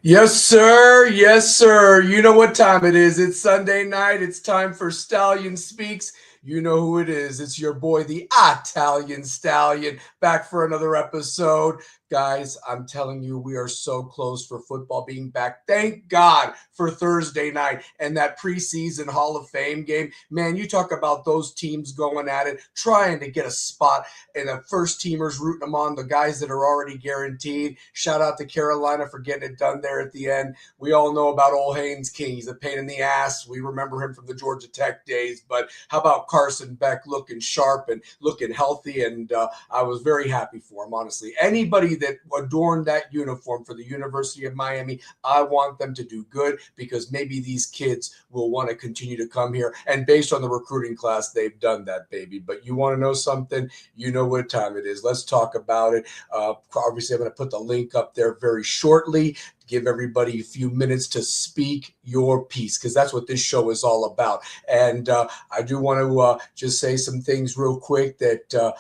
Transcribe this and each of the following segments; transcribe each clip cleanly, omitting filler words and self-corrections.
Yes, sir. Yes, sir. You know what time it is. It's Sunday night. It's time for Stallion Speaks. You know who it is. It's your boy, the Italian Stallion, back for another episode. Guys, I'm telling you, we are so close for football being back. Thank God for Thursday night and that preseason Hall of Fame game. Man, you talk about those teams going at it, trying to get a spot, and the first teamers rooting them on, the guys that are already guaranteed. Shout out to Carolina for getting it done there at the end. We all know about old Haynes King. He's a pain in the ass. We remember him from the Georgia Tech days. But how about Carson Beck looking sharp and looking healthy? And I was very happy for him, honestly. Anybody that adorned that uniform for the University of Miami, I want them to do good because maybe these kids will want to continue to come here. And based on the recruiting class, they've done that, baby. But you want to know something? You know what time it is. Let's talk about it. Obviously, I'm going to put the link up there very shortly. Give everybody a few minutes to speak your piece because that's what this show is all about. And I do want to just say some things real quick that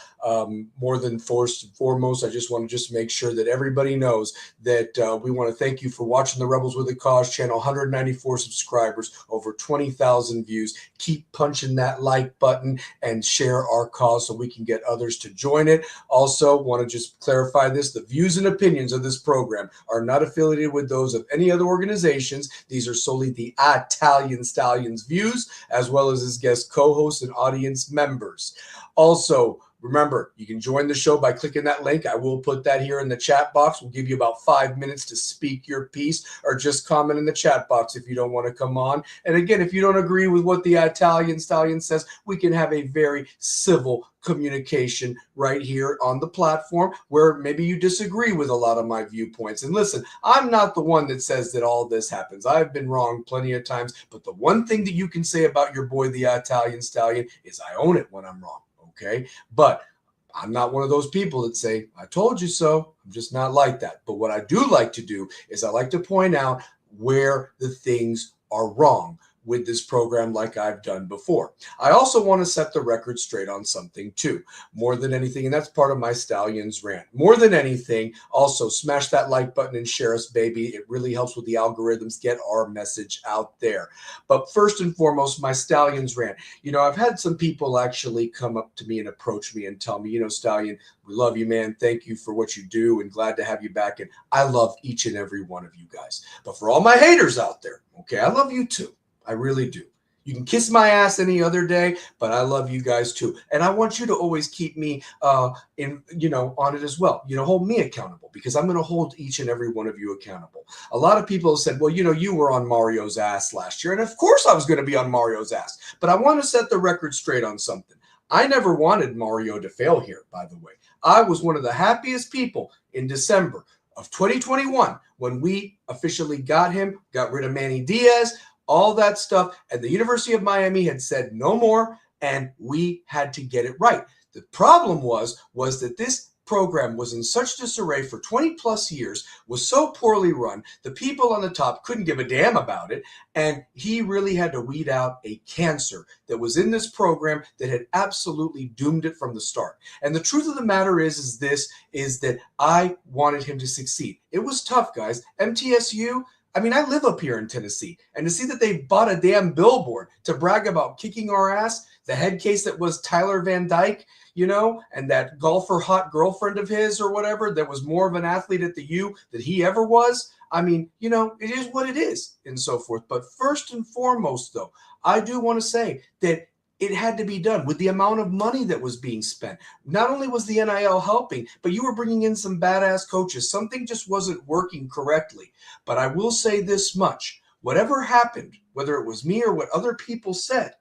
more than first and foremost, I just want to just make sure that everybody knows that we want to thank you for watching the Rebels with a Cause channel. 194 subscribers, over 20,000 views. Keep punching that like button and share our cause so we can get others to join it. Also, want to just clarify this. The views and opinions of this program are not affiliated with those of any other organizations. These are solely the Italian Stallion's views, as well as his guest co-hosts and audience members. Also, remember, you can join the show by clicking that link. I will put that here in the chat box. We'll give you about 5 minutes to speak your piece or just comment in the chat box if you don't want to come on. And again, if you don't agree with what the Italian Stallion says, we can have a very civil communication right here on the platform where maybe you disagree with a lot of my viewpoints. And listen, I'm not the one that says that all this happens. I've been wrong plenty of times. But the one thing that you can say about your boy, the Italian Stallion, is I own it when I'm wrong. Okay, but I'm not one of those people that say, I told you so. I'm just not like that. But what I do like to do is I like to point out where the things are wrong with this program like I've done before. I also want to set the record straight on something too, more than anything, and that's part of my Stallions rant. More than anything, also smash that like button and share us, baby. It really helps with the algorithms, get our message out there. But first and foremost, my Stallions rant. You know, I've had some people actually come up to me and approach me and tell me, you know, Stallion, we love you, man. Thank you for what you do and glad to have you back. And I love each and every one of you guys. But for all my haters out there, okay, I love you too. I really do. You can kiss my ass any other day, but I love you guys too. And I want you to always keep me on it as well. You know, hold me accountable because I'm going to hold each and every one of you accountable. A lot of people have said, well, you know, you were on Mario's ass last year. And of course I was going to be on Mario's ass. But I want to set the record straight on something. I never wanted Mario to fail here, by the way. I was one of the happiest people in December of 2021 when we officially got him, got rid of Manny Diaz, all that stuff. And the University of Miami had said no more, and we had to get it right. The problem was that this program was in such disarray for 20 plus years, was so poorly run, the people on the top couldn't give a damn about it, and he really had to weed out a cancer that was in this program that had absolutely doomed it from the start. And the truth of the matter is that I wanted him to succeed. It was tough, guys. MTSU, I mean, I live up here in Tennessee, and to see that they bought a damn billboard to brag about kicking our ass, the head case that was Tyler Van Dyke, you know, and that golfer hot girlfriend of his or whatever that was more of an athlete at the U than he ever was. I mean, you know, it is what it is and so forth. But first and foremost, though, I do want to say that it had to be done with the amount of money that was being spent. Not only was the NIL helping, but you were bringing in some badass coaches. Something just wasn't working correctly. But I will say this much. Whatever happened, whether it was me or what other people said,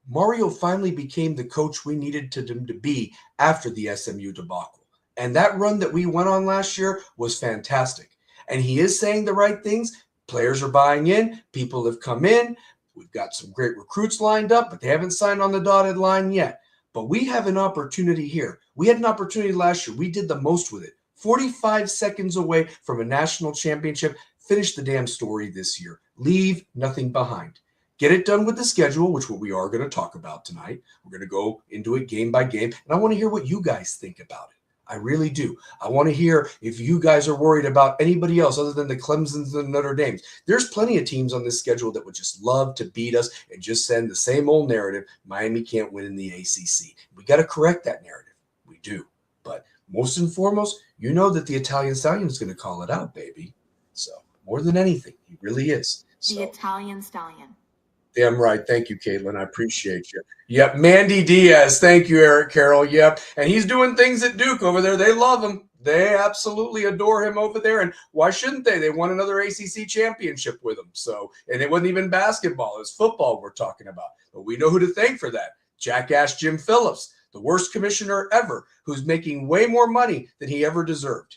Mario finally became the coach we needed him to be after the SMU debacle. And that run that we went on last year was fantastic. And he is saying the right things. Players are buying in. People have come in. We've got some great recruits lined up, but they haven't signed on the dotted line yet. But we have an opportunity here. We had an opportunity last year. We did the most with it. 45 seconds away from a national championship. Finish the damn story this year. Leave nothing behind. Get it done with the schedule, which we are going to talk about tonight. We're going to go into it game by game, and I want to hear what you guys think about it. I really do. I want to hear if you guys are worried about anybody else other than the Clemsons and Notre Dames. There's plenty of teams on this schedule that would just love to beat us and just send the same old narrative. Miami can't win in the ACC. We got to correct that narrative. We do. But most and foremost, you know that the Italian Stallion is going to call it out, baby. So more than anything, he really is. The Italian Stallion. Damn right. Thank you, Caitlin. I appreciate you. Yep. Mandy Diaz. Thank you, Eric Carroll. Yep. And he's doing things at Duke over there. They love him. They absolutely adore him over there. And why shouldn't they? They won another ACC championship with him. So, and it wasn't even basketball. It was football we're talking about. But we know who to thank for that. Jackass Jim Phillips, the worst commissioner ever, who's making way more money than he ever deserved,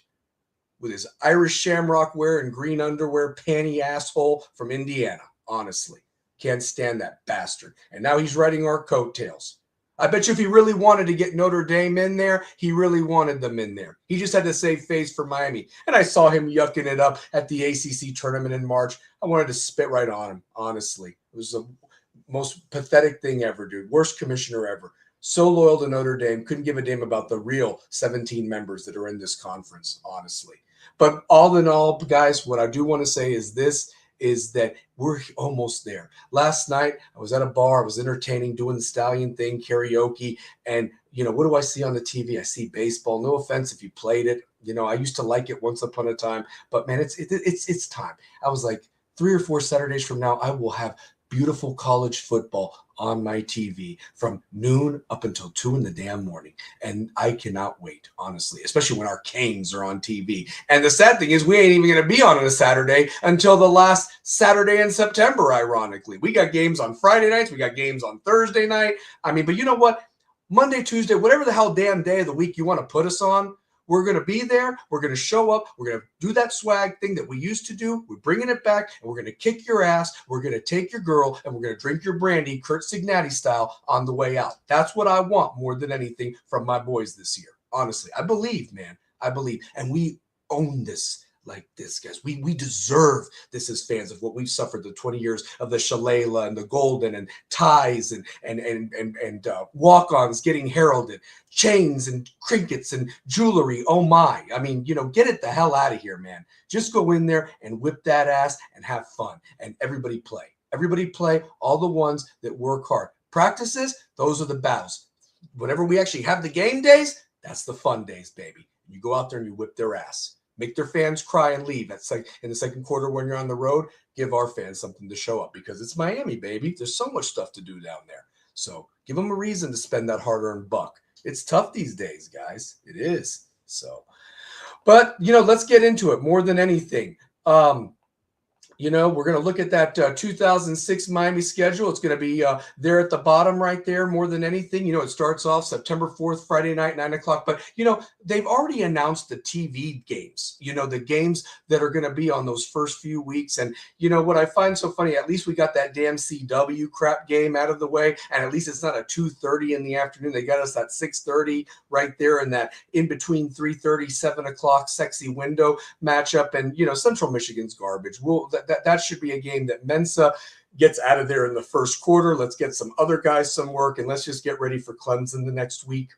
with his Irish shamrock wear and green underwear panty asshole from Indiana. Honestly. Can't stand that bastard. And now he's riding our coattails. I bet you if he really wanted to get Notre Dame in there, he really wanted them in there. He just had to save face for Miami. And I saw him yucking it up at the ACC tournament in March. I wanted to spit right on him, honestly. It was the most pathetic thing ever, dude. Worst commissioner ever. So loyal to Notre Dame. Couldn't give a damn about the real 17 members that are in this conference, honestly. But all in all, guys, what I do want to say is this, is that we're almost there. Last night, I was at a bar. I was entertaining, doing the Stallion thing, karaoke. And, you know, what do I see on the TV? I see baseball. No offense if you played it. You know, I used to like it once upon a time. But, man, it's time. I was like, 3 or 4 Saturdays from now, I will have beautiful college football on my TV from noon up until 2 in the damn morning. And I cannot wait, honestly, especially when our Canes are on TV. And the sad thing is we ain't even going to be on a Saturday until the last Saturday in September, ironically. We got games on Friday nights. We got games on Thursday night. I mean, but you know what? Monday, Tuesday, whatever the hell damn day of the week you want to put us on, we're going to be there. We're going to show up. We're going to do that swag thing that we used to do. We're bringing it back, and we're going to kick your ass. We're going to take your girl, and we're going to drink your brandy, Kurt Signati style, on the way out. That's what I want more than anything from my boys this year. Honestly, I believe, man. I believe. And we own this like this, guys. We deserve this as fans of what we've suffered, the 20 years of the Shalala and the Golden and ties and walk-ons getting heralded, chains and trinkets and jewelry. Oh my. I mean, you know, get it the hell out of here, man. Just go in there and whip that ass and have fun. And everybody play. Everybody play, all the ones that work hard. Practices, those are the battles. Whenever we actually have the game days, that's the fun days, baby. You go out there and you whip their ass. Make their fans cry and leave. That's like in the second quarter when you're on the road, give our fans something to show up because it's Miami, baby. There's so much stuff to do down there. So give them a reason to spend that hard-earned buck. It's tough these days, guys. It is. So, but, you know, let's get into it more than anything. You know, we're going to look at that 2006 Miami schedule. It's going to be there at the bottom right there more than anything. You know, it starts off September 4th, Friday night, 9 o'clock. But, you know, they've already announced the TV games, you know, the games that are going to be on those first few weeks. And, you know, what I find so funny, at least we got that damn CW crap game out of the way. And at least it's not a 2:30 in the afternoon. They got us that 6:30 right there in that in between 3:30, 7 o'clock sexy window matchup. And, you know, Central Michigan's garbage. That should be a game that Mensa gets out of there in the first quarter. Let's get some other guys some work, and let's just get ready for Clemson the next week.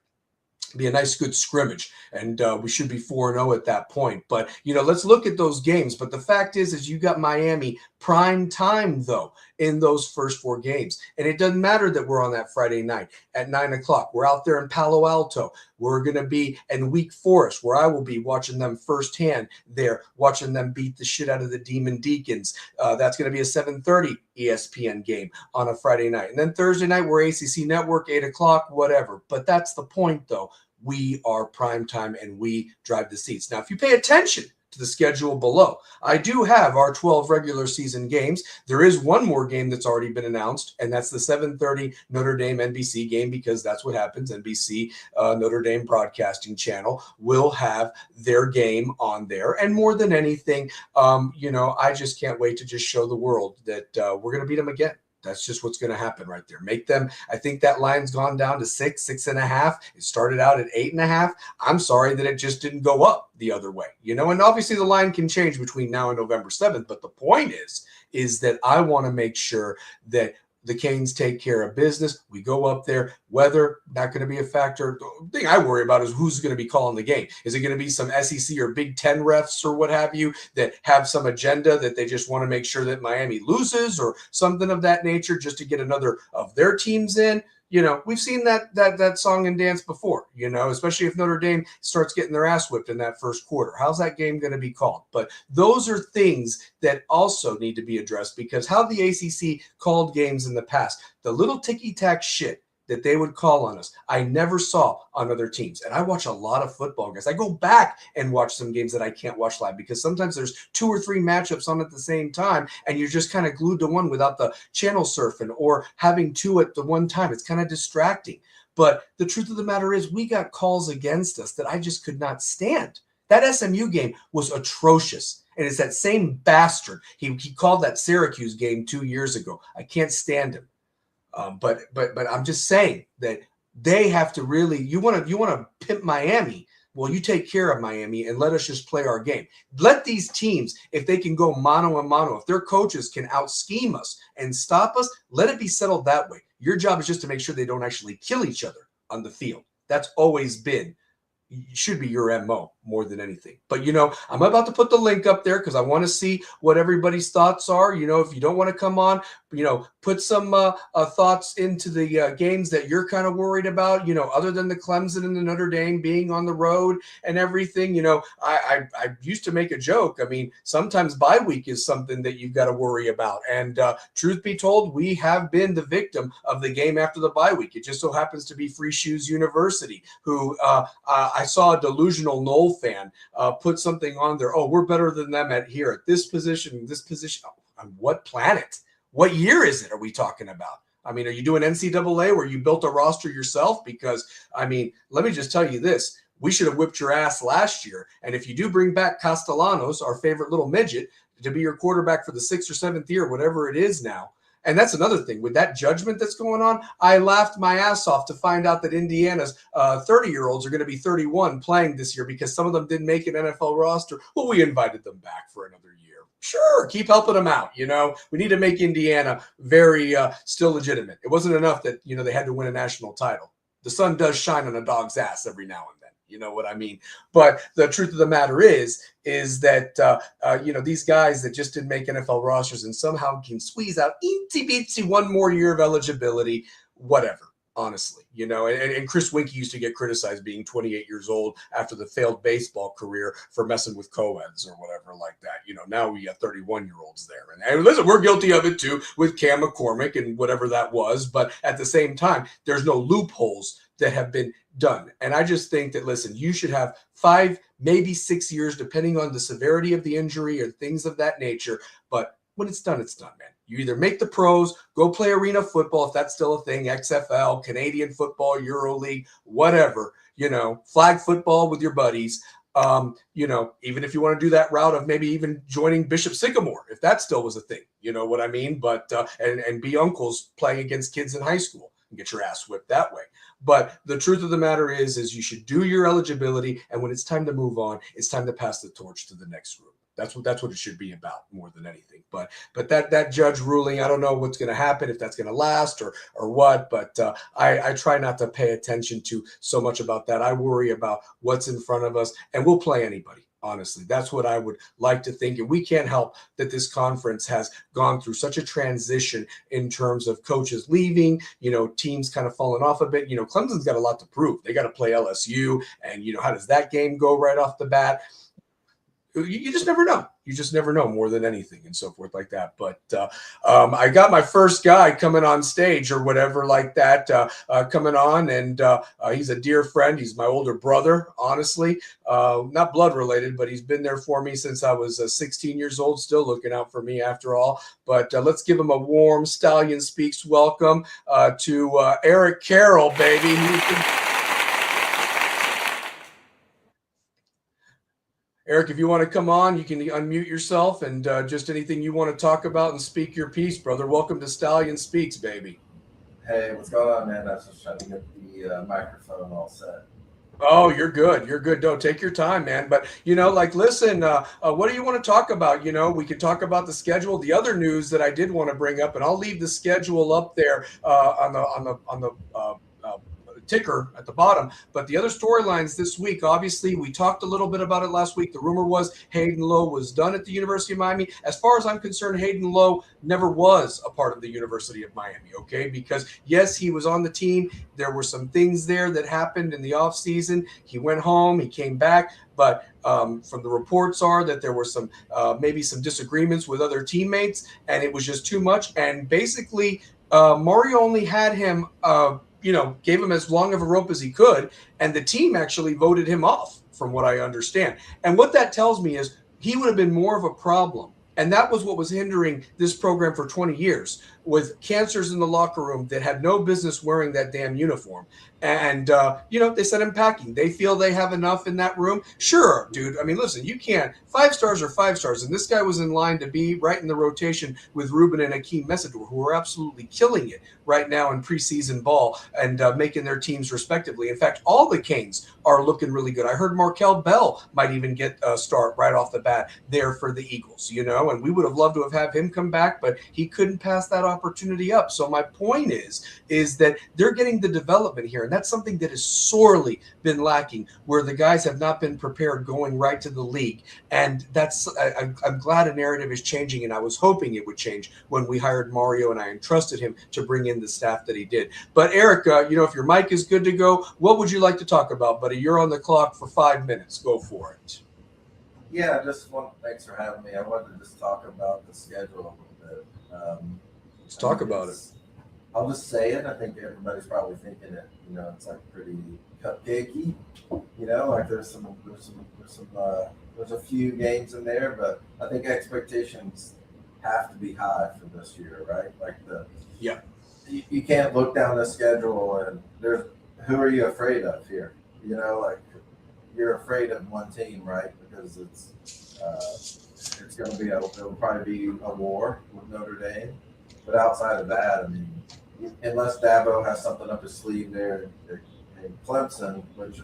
Be a nice, good scrimmage, and we should be 4-0 at that point. But, you know, let's look at those games. But the fact is you got Miami prime time, though, in those first 4 games. And it doesn't matter that we're on that Friday night at 9 o'clock. We're out there in Palo Alto. We're going to be in Wake Forest, where I will be watching them firsthand there, watching them beat the shit out of the Demon Deacons. That's going to be a 7:30 ESPN game on a Friday night. And then Thursday night, we're ACC Network, 8 o'clock, whatever. But that's the point, though. We are prime time, and we drive the seats. Now, if you pay attention to the schedule below, I do have our 12 regular season games. There is one more game that's already been announced, and that's the 7:30 Notre Dame NBC game, because that's what happens. NBC, Notre Dame Broadcasting Channel, will have their game on there. And more than anything, you know, I just can't wait to just show the world that we're going to beat them again. That's just what's going to happen right there. Make them, I think that line's gone down to 6, 6.5. It started out at 8.5. I'm sorry that it just didn't go up the other way, you know, and obviously the line can change between now and November 7th. But the point is that I want to make sure that the Canes take care of business. We go up there. Weather, not going to be a factor. The thing I worry about is who's going to be calling the game. Is it going to be some SEC or Big Ten refs or what have you that have some agenda that they just want to make sure that Miami loses or something of that nature just to get another of their teams in? We've seen that song and dance before, especially if Notre Dame starts getting their ass whipped in that first quarter. How's that game going to be called? But those are things that also need to be addressed, because how the ACC called games in the past, the little ticky-tack shit that they would call on us, I never saw on other teams. And I watch a lot of football, guys. I go back and watch some games that I can't watch live because sometimes there's 2 or 3 matchups on at the same time, and you're just kind of glued to one without the channel surfing or having 2 at the one time. It's kind of distracting. But the truth of the matter is we got calls against us that I just could not stand. That SMU game was atrocious. And it's that same bastard. He called that Syracuse game 2 years ago. I can't stand him. But I'm just saying that they have to really, you want to pimp Miami. Well, you take care of Miami and let us just play our game. Let these teams, if they can go mano a mano, if their coaches can out-scheme us and stop us, let it be settled that way. Your job is just to make sure they don't actually kill each other on the field. That's always been, should be your MO more than anything. But, I'm about to put the link up there because I want to see what everybody's thoughts are. If you don't want to come on, put some thoughts into the games that you're kind of worried about, other than the Clemson and the Notre Dame being on the road and everything. I used to make a joke. I mean, sometimes bye week is something that you've got to worry about. And truth be told, we have been the victim of the game after the bye week. It just so happens to be Free Shoes University, who I saw a delusional Knoll fan put something on there. Oh, we're better than them at this position. On what planet? What year is it? Are we talking about? I mean, are you doing NCAA where you built a roster yourself? Because, I mean, let me just tell you this. We should have whipped your ass last year. And if you do bring back Castellanos, our favorite little midget, to be your quarterback for the 6th or 7th year, whatever it is now. And that's another thing. With that judgment that's going on, I laughed my ass off to find out that Indiana's 30-year-olds are going to be 31 playing this year because some of them didn't make an NFL roster. Well, we invited them back for another year. Sure, keep helping them out. We need to make Indiana very still legitimate. It wasn't enough that, they had to win a national title. The sun does shine on a dog's ass every now and then. You know what I mean? But the truth of the matter is that, these guys that just didn't make NFL rosters and somehow can squeeze out itsy bitsy one more year of eligibility, whatever, honestly, and Chris Winkie used to get criticized being 28 years old after the failed baseball career for messing with co-eds or whatever like that. Now we got 31-year-olds there. And listen, we're guilty of it too with Cam McCormick and whatever that was. But at the same time, there's no loopholes that have been done. And I just think that, listen, you should have 5, maybe 6 years, depending on the severity of the injury or things of that nature. But when it's done, man. You either make the pros, go play arena football, if that's still a thing, XFL, Canadian football, EuroLeague, whatever, flag football with your buddies. Even if you want to do that route of maybe even joining Bishop Sycamore, if that still was a thing, you know what I mean? But, and be uncles playing against kids in high school and get your ass whipped that way. But the truth of the matter is you should do your eligibility. And when it's time to move on, it's time to pass the torch to the next group. That's what it should be about more than anything. But that judge ruling, I don't know what's going to happen, if that's going to last or what. But I try not to pay attention to so much about that. I worry about what's in front of us, and we'll play anybody. Honestly, that's what I would like to think. And we can't help that this conference has gone through such a transition in terms of coaches leaving, teams kind of falling off a bit. Clemson's got a lot to prove. They got to play LSU. And, how does that game go right off the bat? You just never know. You just never know more than anything and so forth like that. But I got my first guy coming on stage or whatever like that coming on. And he's a dear friend. He's my older brother, honestly. Not blood related, but he's been there for me since I was 16 years old, still looking out for me after all. But let's give him a warm Stallion Speaks welcome to Eric Carroll, baby. Eric, if you want to come on, you can unmute yourself and just anything you want to talk about and speak your piece, brother. Welcome to Stallion Speaks, baby. Hey, what's going on, man? I was just trying to get the microphone all set. Oh, you're good. You're good. Don't take your time, man. But listen. What do you want to talk about? We could talk about the schedule. The other news that I did want to bring up, and I'll leave the schedule up there on the ticker at the bottom. But the other storylines this week, obviously, we talked a little bit about it last week. The rumor was Hayden Lowe was done at the University of Miami. As far as I'm concerned, Hayden Lowe never was a part of the University of Miami. Okay, because yes, he was on the team. There were some things there that happened in the offseason. He went home, he came back, but from the reports are that there were some maybe some disagreements with other teammates, and it was just too much. And basically, Mario only had him, gave him as long of a rope as he could, and the team actually voted him off, from what I understand. And what that tells me is he would have been more of a problem. And that was what was hindering this program for 20 years, with cancers in the locker room that had no business wearing that damn uniform. And, they sent him packing. They feel they have enough in that room. Sure, dude. I mean, listen, you can't. 5 stars are 5 stars. And this guy was in line to be right in the rotation with Ruben and Akeem Mesidor, who are absolutely killing it right now in preseason ball and making their teams respectively. In fact, all the Canes are looking really good. I heard Markel Bell might even get a start right off the bat there for the Eagles, and we would have loved to have had him come back, but he couldn't pass that opportunity up. So my point is that they're getting the development here, and that's something that has sorely been lacking, where the guys have not been prepared going right to the league. And I'm glad a narrative is changing, and I was hoping it would change when we hired Mario and I entrusted him to bring in the staff that he did. But Eric, if your mic is good to go, what would you like to talk about, buddy? You're on the clock for 5 minutes. Go for it. Yeah, thanks for having me. I wanted to just talk about the schedule a little bit. Let's talk about it. I'll just say it. I think everybody's probably thinking it. It's like pretty cupcakey. Like there's a few games in there, but I think expectations have to be high for this year, right? Like yeah. You can't look down the schedule and who are you afraid of here? Like you're afraid of one team, right? Because it's going to be it'll probably be a war with Notre Dame. But outside of that, I mean, unless Dabo has something up his sleeve there in Clemson, which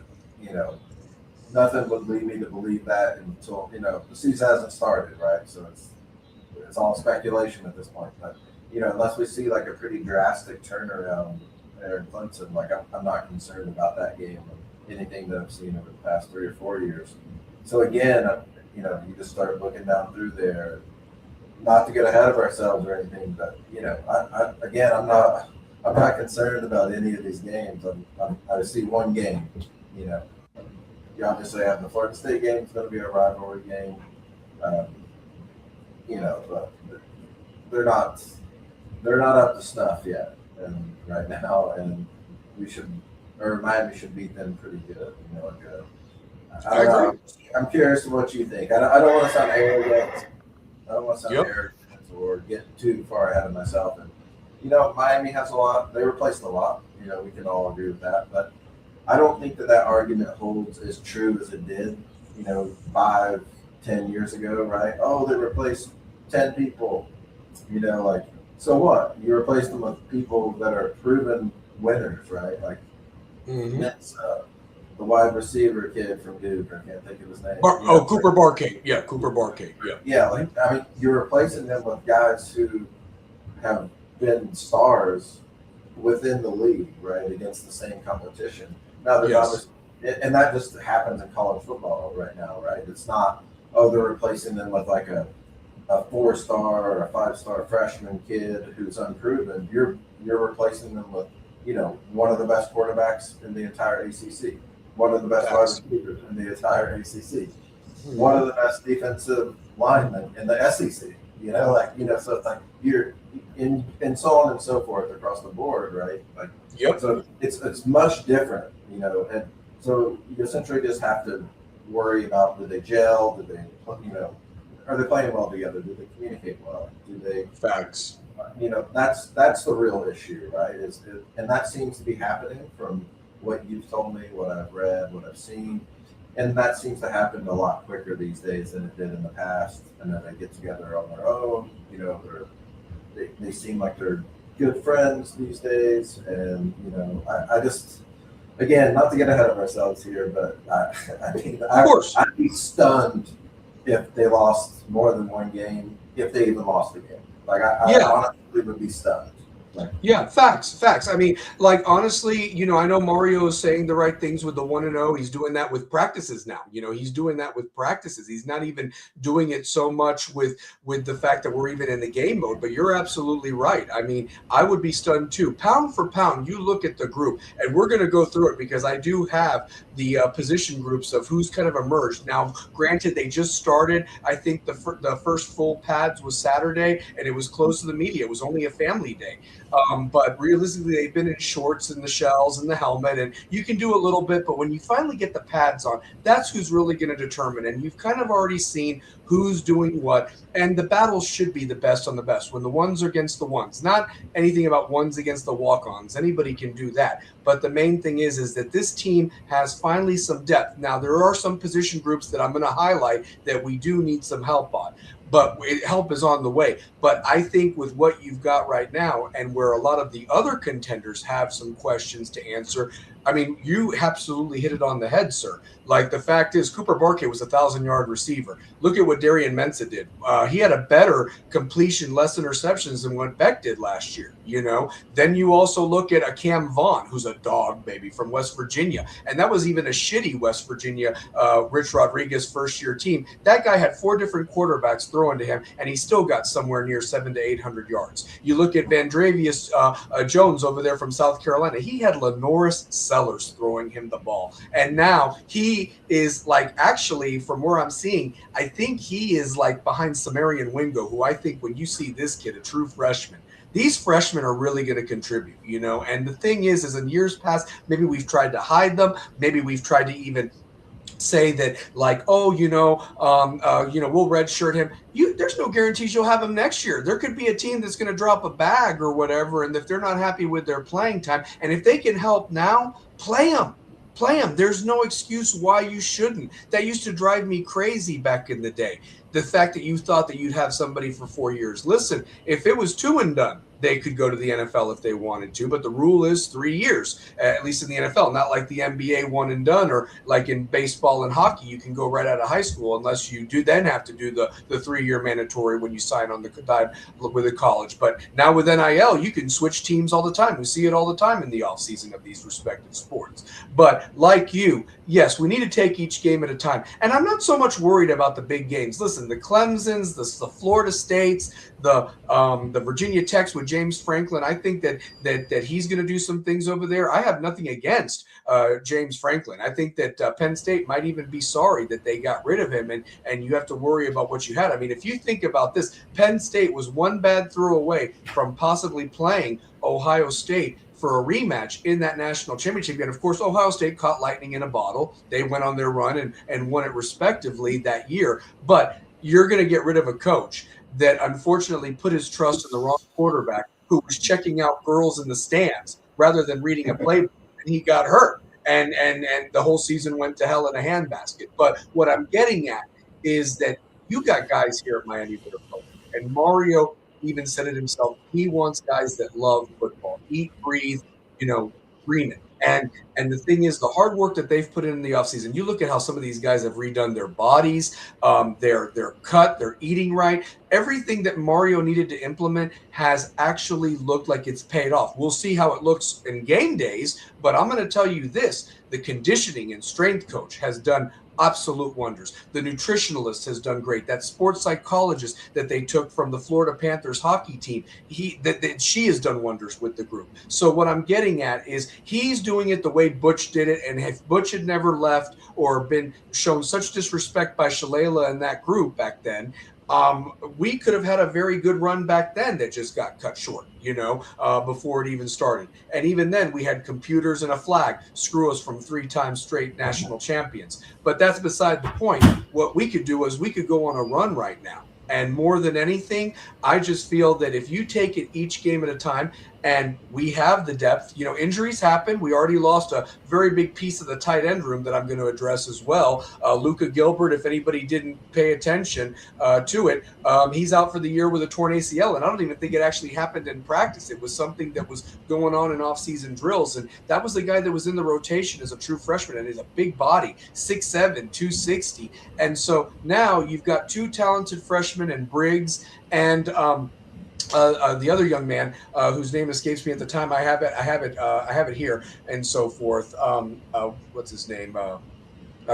nothing would lead me to believe that until the season hasn't started, right? So it's all speculation at this point. But unless we see like a pretty drastic turnaround there in Clemson, like I'm not concerned about that game or anything that I've seen over the past 3 or 4 years. So again, you just start looking down through there, not to get ahead of ourselves or anything, but I'm not concerned about any of these games. I see one game. You obviously have the Florida State game. It's going to be a rivalry game. But they're not up to snuff yet, and right now, and Miami should beat them pretty good. I agree. I'm curious what you think. I don't want to sound arrogant. I don't want to sound arrogant or get too far ahead of myself. And Miami has a lot. They replaced a lot. We can all agree with that. But I don't think that argument holds as true as it did. 5-10 years ago, right? Oh, they replaced 10 people. So what? You replace them with people that are proven winners, right? Like that's the wide receiver kid from Duke. I can't think of his name. Cooper Barkade. Yeah, Cooper Barkade. Yeah. Yeah, you're replacing them with guys who have been stars within the league, right, against the same competition. Now, and that just happens in college football right now, right? It's not, they're replacing them with like a 4-star or a 5-star freshman kid who's unproven. You're replacing them with, one of the best quarterbacks in the entire ACC, one of the best wide receivers in the entire ACC, one of the best defensive linemen in the SEC. So it's like you're and so on and so forth across the board, right? Like, so it's much different, and so you essentially just have to worry about, do they gel? Do they, are they playing well together? Do they communicate well? Do they? Facts. That's the real issue, right? And that seems to be happening from what you've told me, what I've read, what I've seen, and that seems to happen a lot quicker these days than it did in the past. And then they get together on their own. They seem like they're good friends these days, and I just again, not to get ahead of ourselves here, but I mean, Of course. I'd be stunned if they lost more than one game, if they even lost a game. Like, I honestly would be stunned. Yeah, facts. I mean, like, honestly, I know Mario is saying the right things with the 1-0. He's doing that with practices now. He's doing that with practices. He's not even doing it so much with the fact that we're even in the game mode. But you're absolutely right. I mean, I would be stunned too. Pound for pound, you look at the group, and we're going to go through it because I do have the position groups of who's kind of emerged. Now, granted, they just started. I think the first full pads was Saturday, and it was closed to the media. It was only a family day. But realistically, they've been in shorts and the shells and the helmet, and you can do a little bit. But when you finally get the pads on, that's who's really going to determine. And you've kind of already seen who's doing what. And the battles should be the best on the best. When the ones are against the ones, not anything about ones against the walk-ons. Anybody can do that. But the main thing is that this team has finally some depth. Now, there are some position groups that I'm going to highlight that we do need some help on. But help is on the way. But I think with what you've got right now and where a lot of the other contenders have some questions to answer, I mean, you absolutely hit it on the head, sir. Like, the fact is, Cooper Barkey was a 1,000-yard receiver. Look at what Darian Mensah did. He had a better completion, less interceptions than what Beck did last year, Then you also look at a Cam Vaughn, who's a dog, baby, from West Virginia. And that was even a shitty West Virginia, Rich Rodriguez first-year team. That guy had 4 different quarterbacks throwing to him, and he still got somewhere near 700 to 800 yards. You look at Vandravius Jones over there from South Carolina. He had Lenoris Sellers throwing him the ball. And now he is like, actually, from where I'm seeing, I think he is like behind Samarian Wingo, who I think when you see this kid, a true freshman, these freshmen are really going to contribute, And the thing is in years past, maybe we've tried to hide them. Maybe we've tried to even say that, like, we'll redshirt him. There's no guarantees you'll have him next year. There could be a team that's going to drop a bag or whatever, and if they're not happy with their playing time, and if they can help now, play them. There's no excuse why you shouldn't. That used to drive me crazy back in the day. The fact that you thought that you'd have somebody for 4 years. Listen, if it was 2 and done, they could go to the NFL if they wanted to, but the rule is 3 years, at least in the NFL, not like the NBA 1 and done, or like in baseball and hockey, you can go right out of high school unless you do then have to do the 3-year mandatory when you sign on with a college. But now with NIL, you can switch teams all the time. We see it all the time in the offseason of these respective sports. But like you, yes, we need to take each game at a time. And I'm not so much worried about the big games. Listen, the Clemsons, the Florida States, the Virginia Techs with James Franklin. I think that he's going to do some things over there. I have nothing against James Franklin. I think that Penn State might even be sorry that they got rid of him, and you have to worry about what you had. I mean, if you think about this, Penn State was one bad throw away from possibly playing Ohio State for a rematch in that national championship. And of course, Ohio State caught lightning in a bottle. They went on their run and won it respectively that year. But you're going to get rid of a coach that unfortunately put his trust in the wrong quarterback who was checking out girls in the stands rather than reading a playbook, and he got hurt. And the whole season went to hell in a handbasket. But what I'm getting at is that you got guys here at Miami that are focused. And Mario even said it himself. He wants guys that love football, eat, breathe, dream it. And the thing is, the hard work that they've put in the offseason, you look at how some of these guys have redone their bodies, they're cut, they're eating right. Everything that Mario needed to implement has actually looked like it's paid off. We'll see how it looks in game days, but I'm going to tell you this, the conditioning and strength coach has done absolute wonders. The nutritionalist has done great. That sports psychologist that they took from the Florida Panthers hockey team, she has done wonders with the group. So what I'm getting at is he's doing it the way Butch did it, and if Butch had never left or been shown such disrespect by Shalala and that group back then, we could have had a very good run back then that just got cut short, before it even started. And even then, we had computers and a flag screw us from 3 times straight national champions. But that's beside the point. What we could do is we could go on a run right now. And more than anything, I just feel that if you take it each game at a time, and we have the depth. Injuries happen. We already lost a very big piece of the tight end room that I'm going to address as well. Luka Gilbert, if anybody didn't pay attention to it, he's out for the year with a torn ACL, and I don't even think it actually happened in practice. It was something that was going on in off-season drills, and that was the guy that was in the rotation as a true freshman, and he's a big body, 6'7", 260, and so now you've got two talented freshmen in Briggs and the other young man whose name escapes me at the time. I have it here, and so forth. What's his name?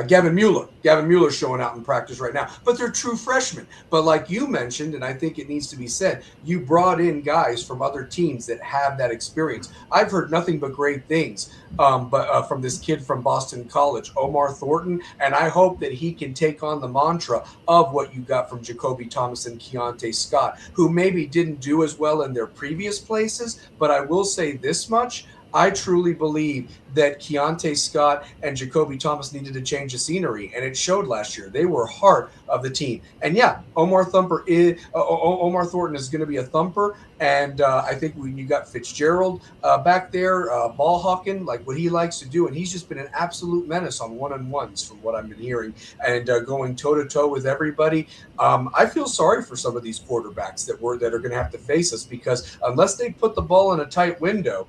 Gavin Mueller. Gavin Mueller's showing out in practice right now, but they're true freshmen. But like you mentioned, and I think it needs to be said, you brought in guys from other teams that have that experience. I've heard nothing but great things from this kid from Boston College, Omar Thornton, and I hope that he can take on the mantra of what you got from Jacoby Thomas and Keontae Scott, who maybe didn't do as well in their previous places, but I will say this much. I truly believe that Keontae Scott and Jacoby Thomas needed to change the scenery, and it showed last year. They were heart of the team. And yeah, Omar Thornton is going to be a thumper, and I think when you got Fitzgerald back there, ball hawking, like what he likes to do, and he's just been an absolute menace on one-on-ones from what I've been hearing, and going toe-to-toe with everybody. I feel sorry for some of these quarterbacks that are going to have to face us, because unless they put the ball in a tight window,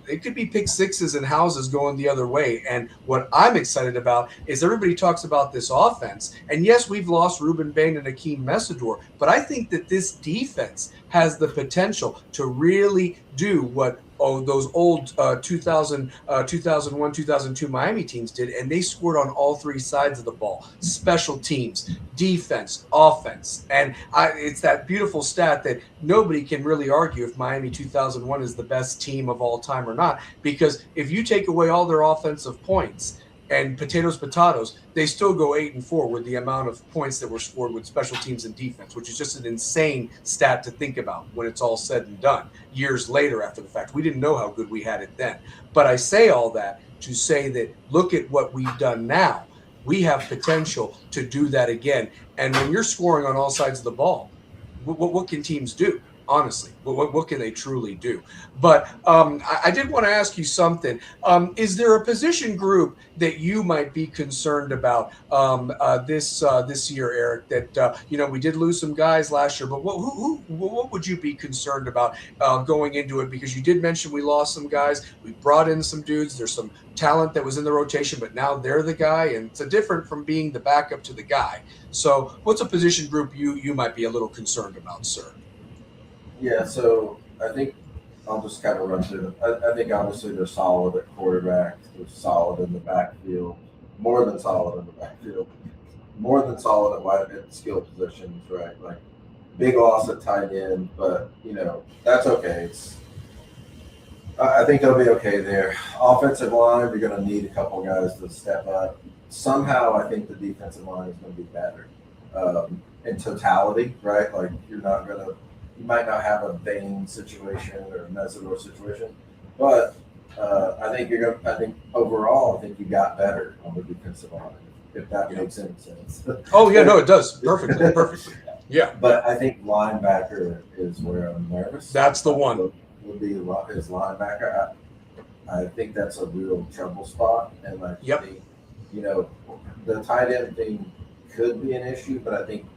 it could be pick sixes and houses going the other way. And what I'm excited about is everybody talks about this offense. And yes, we've lost Ruben Bain and Akeem Mesidor, but I think that this defense has the potential to really do what those old 2001, 2002 Miami teams did, and they scored on all three sides of the ball: special teams, defense, offense. And it's that beautiful stat that nobody can really argue if Miami 2001 is the best team of all time or not, because if you take away all their offensive points and potatoes, they still go 8-4 with the amount of points that were scored with special teams and defense, which is just an insane stat to think about when it's all said and done years later after the fact. We didn't know how good we had it then. But I say all that to say that look at what we've done now. We have potential to do that again. And when you're scoring on all sides of the ball, what can teams do? Honestly, what can they truly do? But I did want to ask you something. Is there a position group that you might be concerned about this year, Eric? That we did lose some guys last year, but what would you be concerned about going into it? Because you did mention we lost some guys. We brought in some dudes. There's some talent that was in the rotation, but now they're the guy, and it's different from being the backup to the guy. So, what's a position group you might be a little concerned about, sir? Yeah, so I think I'll just kind of run through it. I think obviously they're solid at quarterback, they're solid in the backfield, more than solid in the backfield, more than solid at skill positions, right? Like big loss at tight end, but that's okay. I think they'll be okay there. Offensive line, you're going to need a couple guys to step up. Somehow, I think the defensive line is going to be better in totality, right? Like you might not have a Bain situation or a Mesidor situation, but I think overall, I think you got better on the defensive line, if that makes any sense. Oh yeah, no, it does perfectly. Yeah, but I think linebacker is where I'm nervous. That's the one. Would be his linebacker. I think that's a real trouble spot, and I think the tight end thing could be an issue, but I think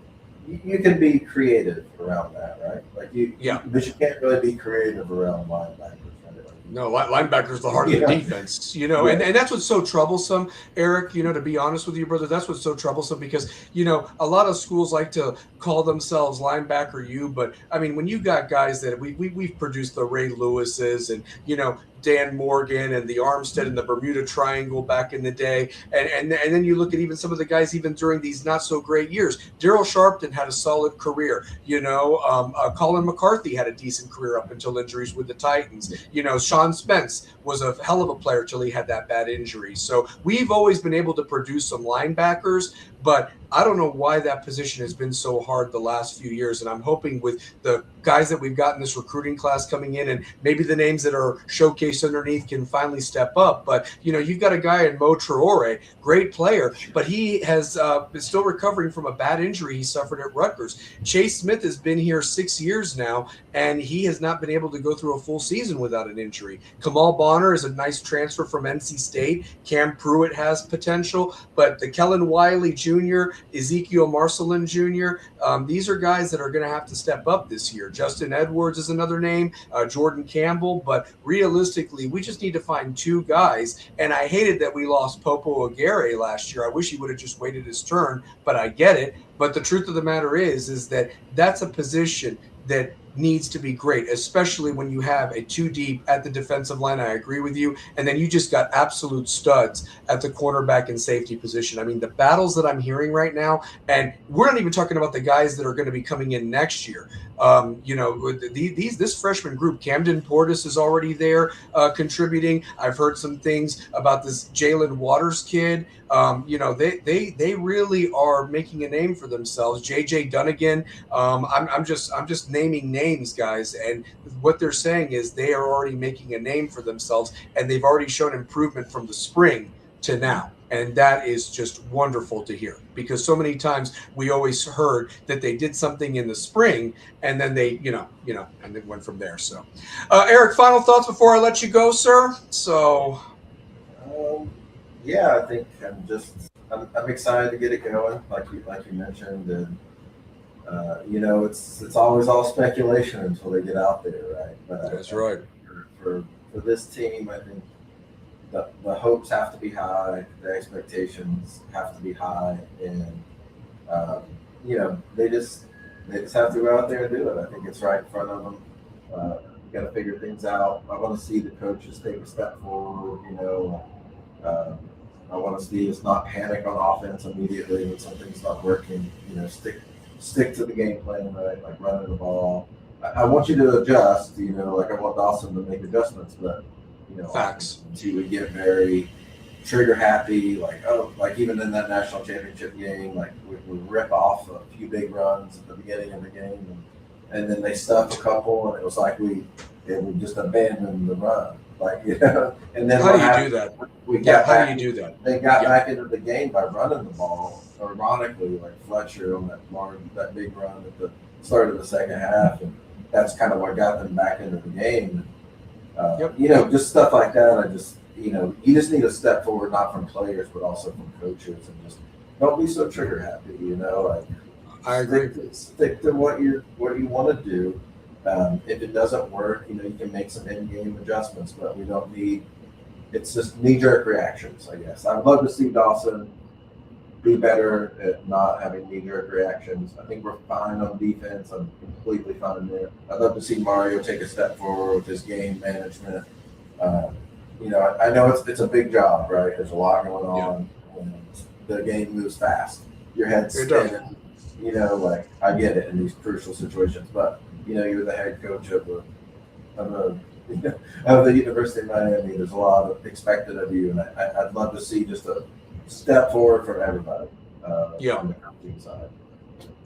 you can be creative around that, right? But you can't really be creative around linebackers. Right? No, linebacker's the heart of the defense, and that's what's so troublesome, Eric, to be honest with you, brother, that's what's so troublesome because, a lot of schools like to call themselves linebacker U, but I mean, when you got guys that we've produced the Ray Lewises and, Dan Morgan and the Armstead and the Bermuda Triangle back in the day. And then you look at even some of the guys even during these not so great years. Daryl Sharpton had a solid career. Colin McCarthy had a decent career up until injuries with the Titans. Sean Spence was a hell of a player till he had that bad injury. So we've always been able to produce some linebackers, but I don't know why that position has been so hard the last few years. And I'm hoping with the guys that we've got in this recruiting class coming in, and maybe the names that are showcased underneath can finally step up. But, you've got a guy in Mo Traore, great player, but he has is still recovering from a bad injury he suffered at Rutgers. Chase Smith has been here 6 years now, and he has not been able to go through a full season without an injury. Kamal Bonner is a nice transfer from NC State. Cam Pruitt has potential, but the Kellen Wiley Jr., Ezekiel Marcelin Jr., these are guys that are going to have to step up this year. Justin Edwards is another name, Jordan Campbell, but realistically, we just need to find 2 guys, and I hated that we lost Popo Aguirre last year. I wish he would have just waited his turn, but I get it. But the truth of the matter is that that's a position that needs to be great, especially when you have a 2 deep at the defensive line. I agree with you. And then you just got absolute studs at the cornerback and safety position. I mean, the battles that I'm hearing right now, and we're not even talking about the guys that are going to be coming in next year. This freshman group, Camden Portis is already there contributing. I've heard some things about this Jalen Waters kid. They really are making a name for themselves. JJ Dunnigan. I'm just naming names, guys, and what they're saying is they are already making a name for themselves, and they've already shown improvement from the spring to now. And that is just wonderful to hear, because so many times we always heard that they did something in the spring and then they, and it went from there. So, Eric, final thoughts before I let you go, sir? So, yeah, I think I'm excited to get it going, like you mentioned, and it's always all speculation until they get out there, right? But that's right. For this team, I think the hopes have to be high, the expectations have to be high, and they just have to go out there and do it. I think it's right in front of them. You got to figure things out. I want to see the coaches take a step forward. I want to see us not panic on offense immediately when something's not working. Stick to the game plan, right? Like running the ball. I want you to adjust. Like I want Dawson to make adjustments, but facts. He would get very trigger happy, like even in that national championship game, like we rip off a few big runs at the beginning of the game, and then they stuff a couple, and it was like we just abandoned the run, And then how do you do that? How do you do that? They got back into the game by running the ball. Ironically, like Fletcher on that big run at the start of the second half, and that's kind of what got them back into the game. Just stuff like that. You just need a step forward, not from players, but also from coaches, and just don't be so trigger happy. I agree. Stick to what you want to do. If it doesn't work, you can make some in-game adjustments, but we don't need. It's just knee-jerk reactions, I guess. I'd love to see Dawson be better at not having knee-jerk reactions. I think we're fine on defense. I'm completely fine there. I'd love to see Mario take a step forward with his game management. I know it's a big job, right? There's a lot going on. And the game moves fast. Your head's spinning. I get it in these crucial situations, but you're the head coach of the University of Miami. There's a lot expected of you, and I'd love to see just a step forward from everybody on the coaching side.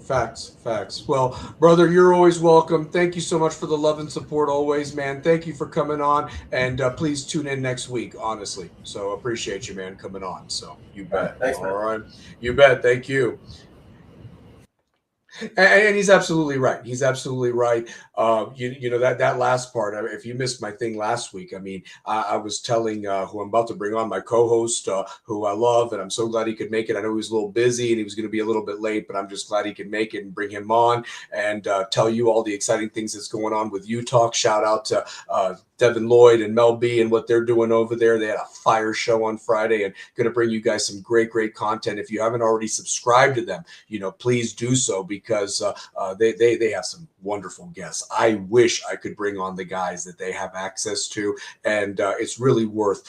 Facts. Well, brother, you're always welcome. Thank you so much for the love and support always, man. Thank you for coming on, and please tune in next week, honestly. So appreciate you, man, coming on. So you bet. Thanks, man. All right. You bet. Thank you. And he's absolutely right. That last part. If you missed my thing last week, I was telling who I'm about to bring on, my co-host, who I love, and I'm so glad he could make it. I know he was a little busy and he was going to be a little bit late, but I'm just glad he could make it and bring him on and tell you all the exciting things that's going on with U-Talk. Shout out to Devin Lloyd and Mel B and what they're doing over there. They had a fire show on Friday and going to bring you guys some great content. If you haven't already subscribed to them, please do so, because they have some wonderful guests. I wish I could bring on the guys that they have access to, and it's really worth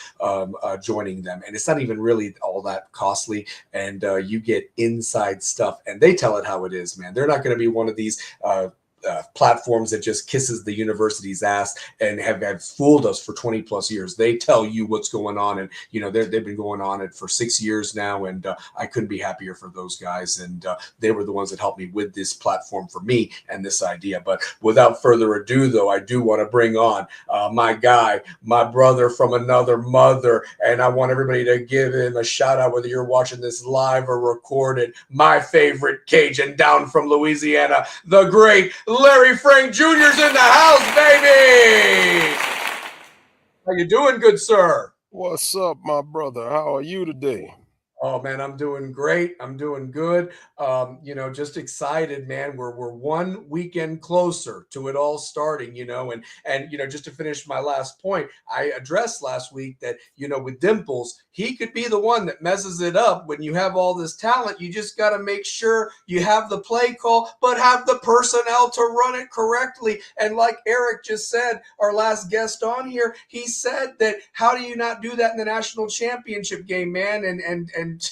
joining them. And it's not even really all that costly, and you get inside stuff, and they tell it how it is, man. They're not going to be one of these platforms that just kisses the university's ass and have fooled us for 20 plus years. They tell you what's going on, and they've been going on it for 6 years now, and I couldn't be happier for those guys. And they were the ones that helped me with this platform for me and this idea. But without further ado, though, I do want to bring on my guy, my brother from another mother, and I want everybody to give him a shout out, whether you're watching this live or recorded. My favorite Cajun down from Louisiana, the great Larry Frank Jr.'s in the house, baby. How you doing, good sir? What's up, my brother? How are you today? Oh man, I'm doing great. I'm doing good. Just excited, man. We're one weekend closer to it all starting, and just to finish my last point, I addressed last week that, with Dimples, he could be the one that messes it up. When you have all this talent, you just got to make sure you have the play call, but have the personnel to run it correctly. And like Eric just said, our last guest on here, he said that how do you not do that in the national championship game, man? And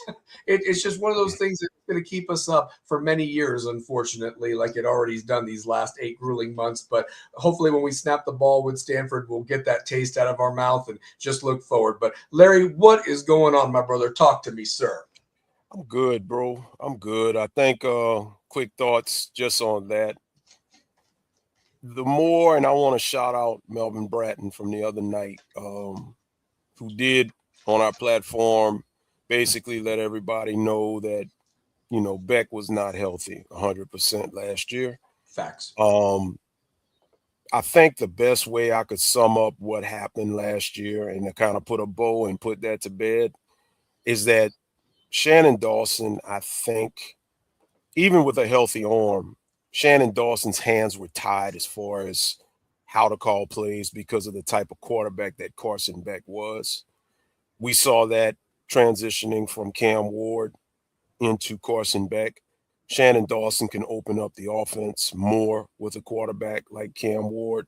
it's just one of those things that's going to keep us up for many years, unfortunately, like it already's done these last 8 grueling months. But hopefully when we snap the ball with Stanford, we'll get that taste out of our mouth and just look forward. But Larry, what is going on, my brother? Talk to me, sir. I'm good, bro. I'm good. I think quick thoughts just on that. The more, and I want to shout out Melvin Bratton from the other night, who did on our platform basically let everybody know that, Beck was not healthy 100% last year. Facts. I think the best way I could sum up what happened last year and to kind of put a bow and put that to bed is that Shannon Dawson, I think, even with a healthy arm, Shannon Dawson's hands were tied as far as how to call plays because of the type of quarterback that Carson Beck was. We saw that transitioning from Cam Ward into Carson Beck. Shannon Dawson can open up the offense more with a quarterback like Cam Ward.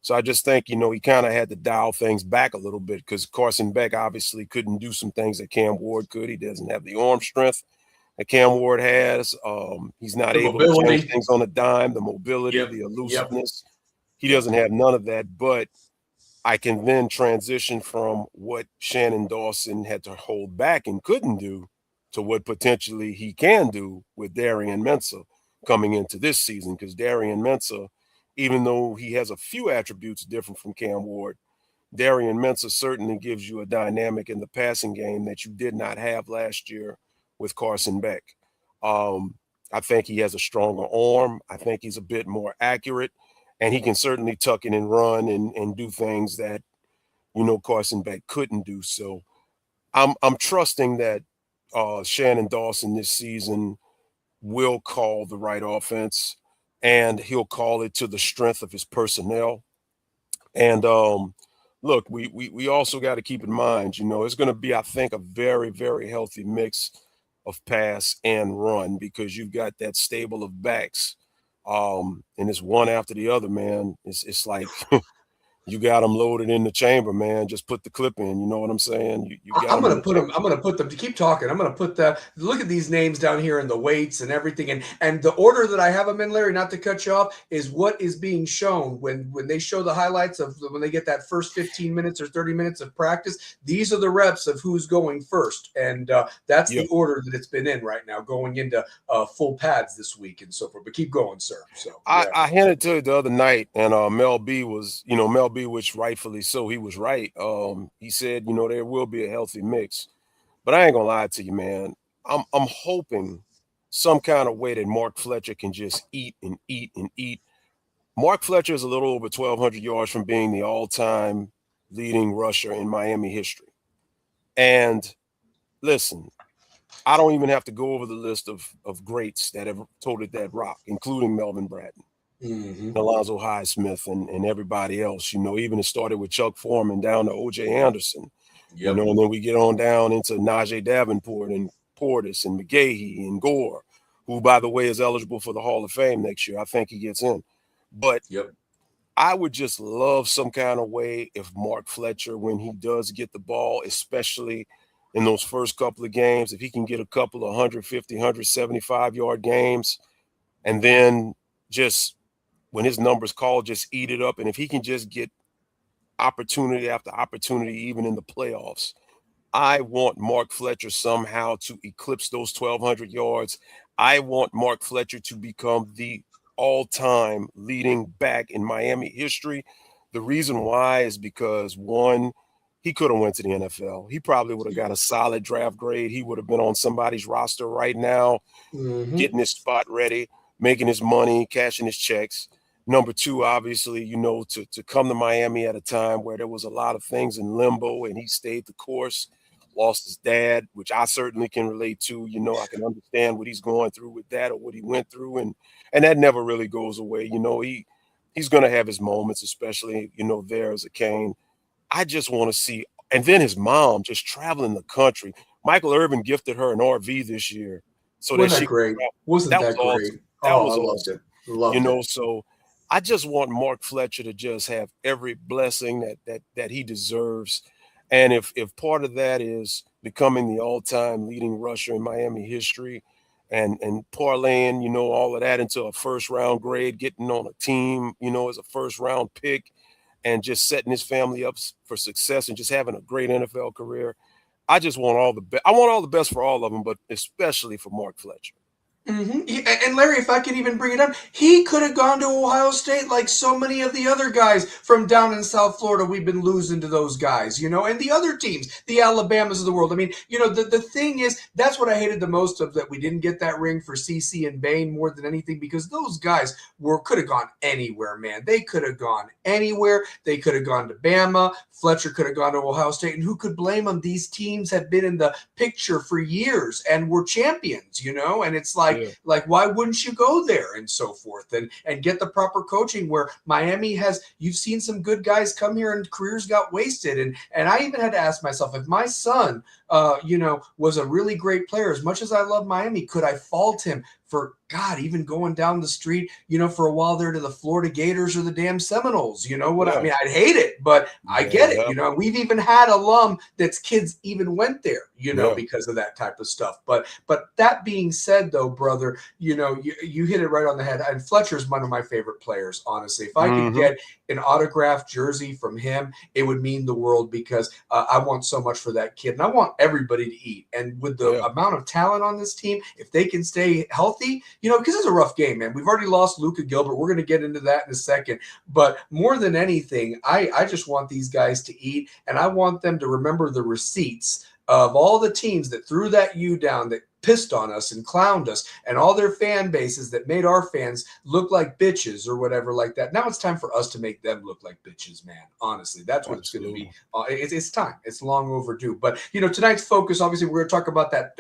So I just think, he kind of had to dial things back a little bit because Carson Beck obviously couldn't do some things that Cam Ward could. He doesn't have the arm strength that Cam Ward has. He's not able to change things on a dime, the mobility, the elusiveness. He doesn't have none of that, but I can then transition from what Shannon Dawson had to hold back and couldn't do to what potentially he can do with Darian Mensah coming into this season, because Darian Mensah, even though he has a few attributes different from Cam Ward, Darian Mensah certainly gives you a dynamic in the passing game that you did not have last year with Carson Beck. I think he has a stronger arm. I think he's a bit more accurate, and he can certainly tuck in and run and do things that, Carson Beck couldn't do. So I'm trusting that Shannon Dawson this season will call the right offense, and he'll call it to the strength of his personnel. And look, we also got to keep in mind, it's going to be, I think, a very, very healthy mix of pass and run because you've got that stable of backs. And it's one after the other, man. It's like you got them loaded in the chamber, man. Just put the clip in. You know what I'm saying? You got I'm going to put them. I'm going to put them. To keep talking, I'm going to put that. Look at these names down here and the weights and everything, and the order that I have them in, Larry. Not to cut you off, is what is being shown when they show the highlights of when they get that first 15 minutes or 30 minutes of practice. These are the reps of who's going first, and that's the order that it's been in right now, going into full pads this week and so forth. But keep going, sir. So I hinted to it the other night, and Mel B was, Mel B, which rightfully so, he was right. He said, there will be a healthy mix, but I ain't gonna lie to you, man. I'm hoping some kind of way that Mark Fletcher can just eat and eat and eat. Mark Fletcher is a little over 1,200 yards from being the all-time leading rusher in Miami history. And listen, I don't even have to go over the list of greats that have toted that rock, including Melvin Bratton. Alonzo Highsmith and everybody else, even it started with Chuck Foreman down to O.J. Anderson, and then we get on down into Najee Davenport and Portis and McGahee and Gore, who, by the way, is eligible for the Hall of Fame next year. I think he gets in. But I would just love some kind of way if Mark Fletcher, when he does get the ball, especially in those first couple of games, if he can get a couple of 150, 175-yard games and then just when his numbers call, just eat it up. And if he can just get opportunity after opportunity, even in the playoffs, I want Mark Fletcher somehow to eclipse those 1,200 yards. I want Mark Fletcher to become the all-time leading back in Miami history. The reason why is because, one, he could have went to the NFL. He probably would have got a solid draft grade. He would have been on somebody's roster right now, getting his spot ready, making his money, cashing his checks. Number two, obviously, to come to Miami at a time where there was a lot of things in limbo, and he stayed the course, lost his dad, which I certainly can relate to. I can understand what he's going through with that, or what he went through, and that never really goes away. He's going to have his moments, especially, there as a Kane. I just want to see, and then his mom just traveling the country. Michael Irvin gifted her an RV this year, so Wasn't that great? Wasn't that was great? awesome. I That was loved awesome. it. Loved it. So I just want Mark Fletcher to just have every blessing that he deserves. And if part of that is becoming the all-time leading rusher in Miami history, and parlaying, all of that into a first-round grade, getting on a team, as a first-round pick, and just setting his family up for success and just having a great NFL career, I just want all the best. I want all the best for all of them, but especially for Mark Fletcher. And Larry, if I could even bring it up, he could have gone to Ohio State like so many of the other guys from down in South Florida. We've been losing to those guys, and the other teams, the Alabamas of the world. I mean, the thing is, that's what I hated the most of, that we didn't get that ring for CC and Bain more than anything, because those guys could have gone anywhere, man. They could have gone anywhere. They could have gone to Bama. Fletcher could have gone to Ohio State, and who could blame them? These teams have been in the picture for years and were champions, and it's like, why wouldn't you go there and so forth, and get the proper coaching, where Miami has, you've seen some good guys come here and careers got wasted. And I even had to ask myself, if my son, was a really great player, as much as I love Miami, could I fault him for, God, even going down the street, for a while there to the Florida Gators or the damn Seminoles? I mean, I'd hate it, but I get it. We've even had alum that's kids even went there, because of that type of stuff. But that being said, though, brother, you hit it right on the head. And Fletcher's one of my favorite players, honestly. If I could get an autographed jersey from him, it would mean the world, because I want so much for that kid, and I want everybody to eat. And with the amount of talent on this team, if they can stay healthy, because it's a rough game, man. We've already lost Luka Gilbert. We're going to get into that in a second. But more than anything, I just want these guys to eat, and I want them to remember the receipts of all the teams that threw that U down, that pissed on us and clowned us, and all their fan bases that made our fans look like bitches or whatever like that. Now it's time for us to make them look like bitches, man. Honestly, that's what it's going to be. It's time. It's long overdue. But, tonight's focus, obviously, we're going to talk about that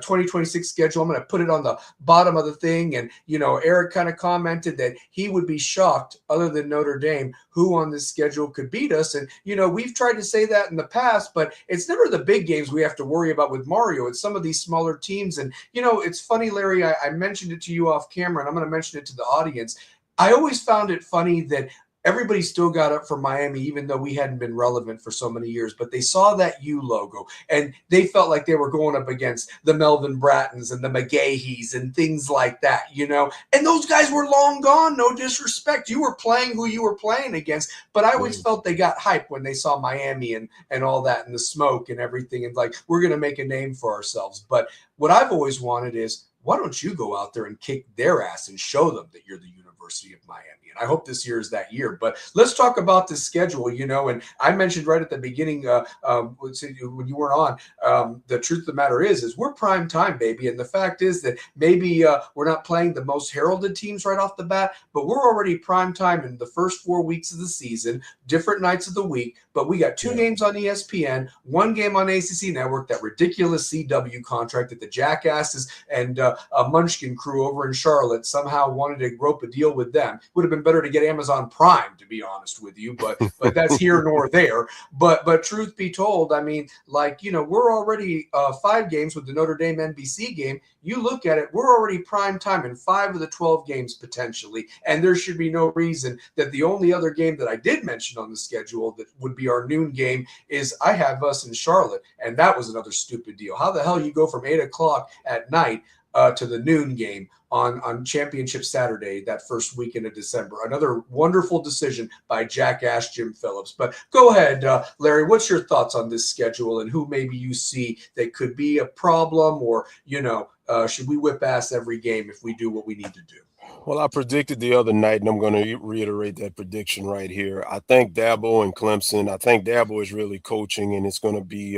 2026 schedule. I'm going to put it on the bottom of the thing. And, Eric kind of commented that he would be shocked, other than Notre Dame, who on this schedule could beat us. And, we've tried to say that in the past, but it's never the big games we have to worry about with Mario. It's some of these smaller teams. And, it's funny, Larry, I mentioned it to you off camera, and I'm going to mention it to the audience. I always found it funny that everybody still got up for Miami, even though we hadn't been relevant for so many years. But they saw that U logo, and they felt like they were going up against the Melvin Brattons and the McGahees and things like that, And those guys were long gone, no disrespect. You were playing who you were playing against. But I always felt they got hyped when they saw Miami and all that, and the smoke and everything. And like, we're going to make a name for ourselves. But what I've always wanted is, why don't you go out there and kick their ass and show them that you're the University of Miami? And I hope this year is that year. But let's talk about the schedule, and I mentioned right at the beginning, when you weren't on, the truth of the matter is we're prime time, baby. And the fact is that maybe we're not playing the most heralded teams right off the bat, but we're already prime time in the first 4 weeks of the season, different nights of the week. But we got 2 games on ESPN, 1 game on ACC Network, that ridiculous CW contract that the jackasses and Munchkin crew over in Charlotte somehow wanted to rope a deal with them. Would have been better to get Amazon Prime, to be honest with you, but that's here nor there. But truth be told, I mean, we're already 5 games with the Notre Dame NBC game. You look at it, we're already prime time in 5 of the 12 games potentially, and there should be no reason that the only other game that I did mention on the schedule that would be our noon game is I have us in Charlotte, and that was another stupid deal. How the hell you go from 8 o'clock at night to the noon game on Championship Saturday, that first weekend of December. Another wonderful decision by Jackass Jim Phillips. But go ahead, Larry, what's your thoughts on this schedule and who maybe you see that could be a problem, or, should we whip ass every game if we do what we need to do? Well, I predicted the other night, and I'm going to reiterate that prediction right here. I think Dabo and Clemson, I think Dabo is really coaching, and it's going to be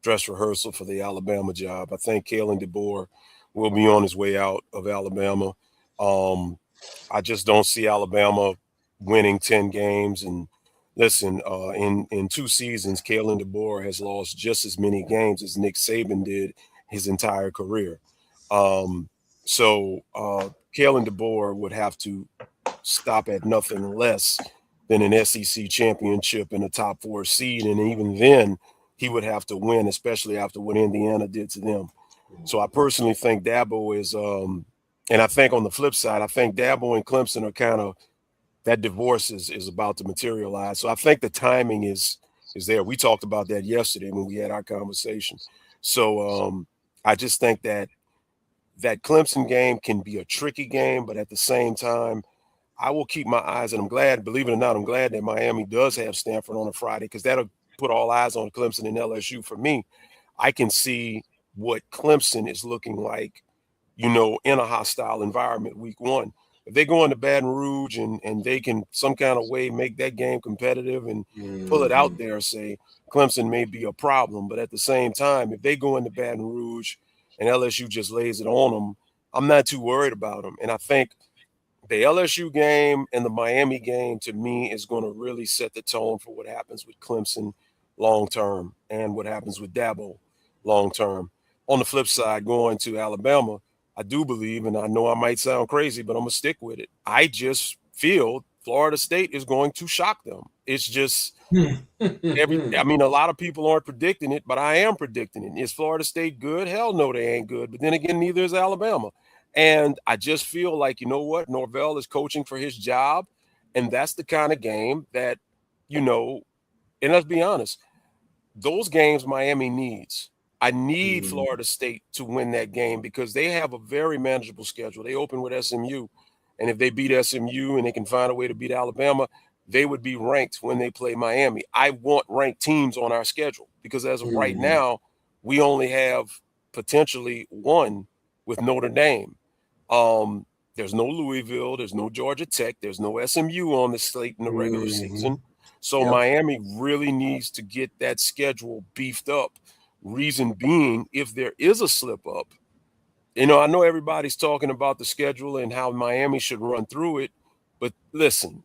dress rehearsal for the Alabama job. I think Kalen DeBoer will be on his way out of Alabama. I just don't see Alabama winning 10 games. And listen, in 2 seasons, Kalen DeBoer has lost just as many games as Nick Saban did his entire career. So Kalen DeBoer would have to stop at nothing less than an SEC championship and a top 4 seed. And even then, he would have to win, especially after what Indiana did to them. So I personally think Dabo is and I think on the flip side, I think Dabo and Clemson are kind of, that divorce is about to materialize. So I think the timing is there. We talked about that yesterday when we had our conversation. So I just think that Clemson game can be a tricky game, but at the same time, I will keep my eyes, and I'm glad, believe it or not, I'm glad that Miami does have Stanford on a Friday, because that'll put all eyes on Clemson and LSU. For me, I can see what Clemson is looking like, in a hostile environment week 1. If they go into Baton Rouge and they can some kind of way make that game competitive and pull it out there, say, Clemson may be a problem. But at the same time, if they go into Baton Rouge and LSU just lays it on them, I'm not too worried about them. And I think the LSU game and the Miami game, to me, is going to really set the tone for what happens with Clemson long-term and what happens with Dabo long-term. On the flip side, going to Alabama, I do believe, and I know I might sound crazy, but I'm going to stick with it. I just feel Florida State is going to shock them. It's just a lot of people aren't predicting it, but I am predicting it. Is Florida State good? Hell no, they ain't good. But then again, neither is Alabama. And I just feel like, you know what? Norvell is coaching for his job, and that's the kind of game that, and let's be honest, those games Miami needs. I need Florida State to win that game because they have a very manageable schedule. They open with SMU, and if they beat SMU and they can find a way to beat Alabama, they would be ranked when they play Miami. I want ranked teams on our schedule because as of right now, we only have potentially one with Notre Dame. There's no Louisville, there's no Georgia Tech, there's no SMU on the slate in the regular season. So Miami really needs to get that schedule beefed up. Reason being, if there is a slip up, I know everybody's talking about the schedule and how Miami should run through it, but listen,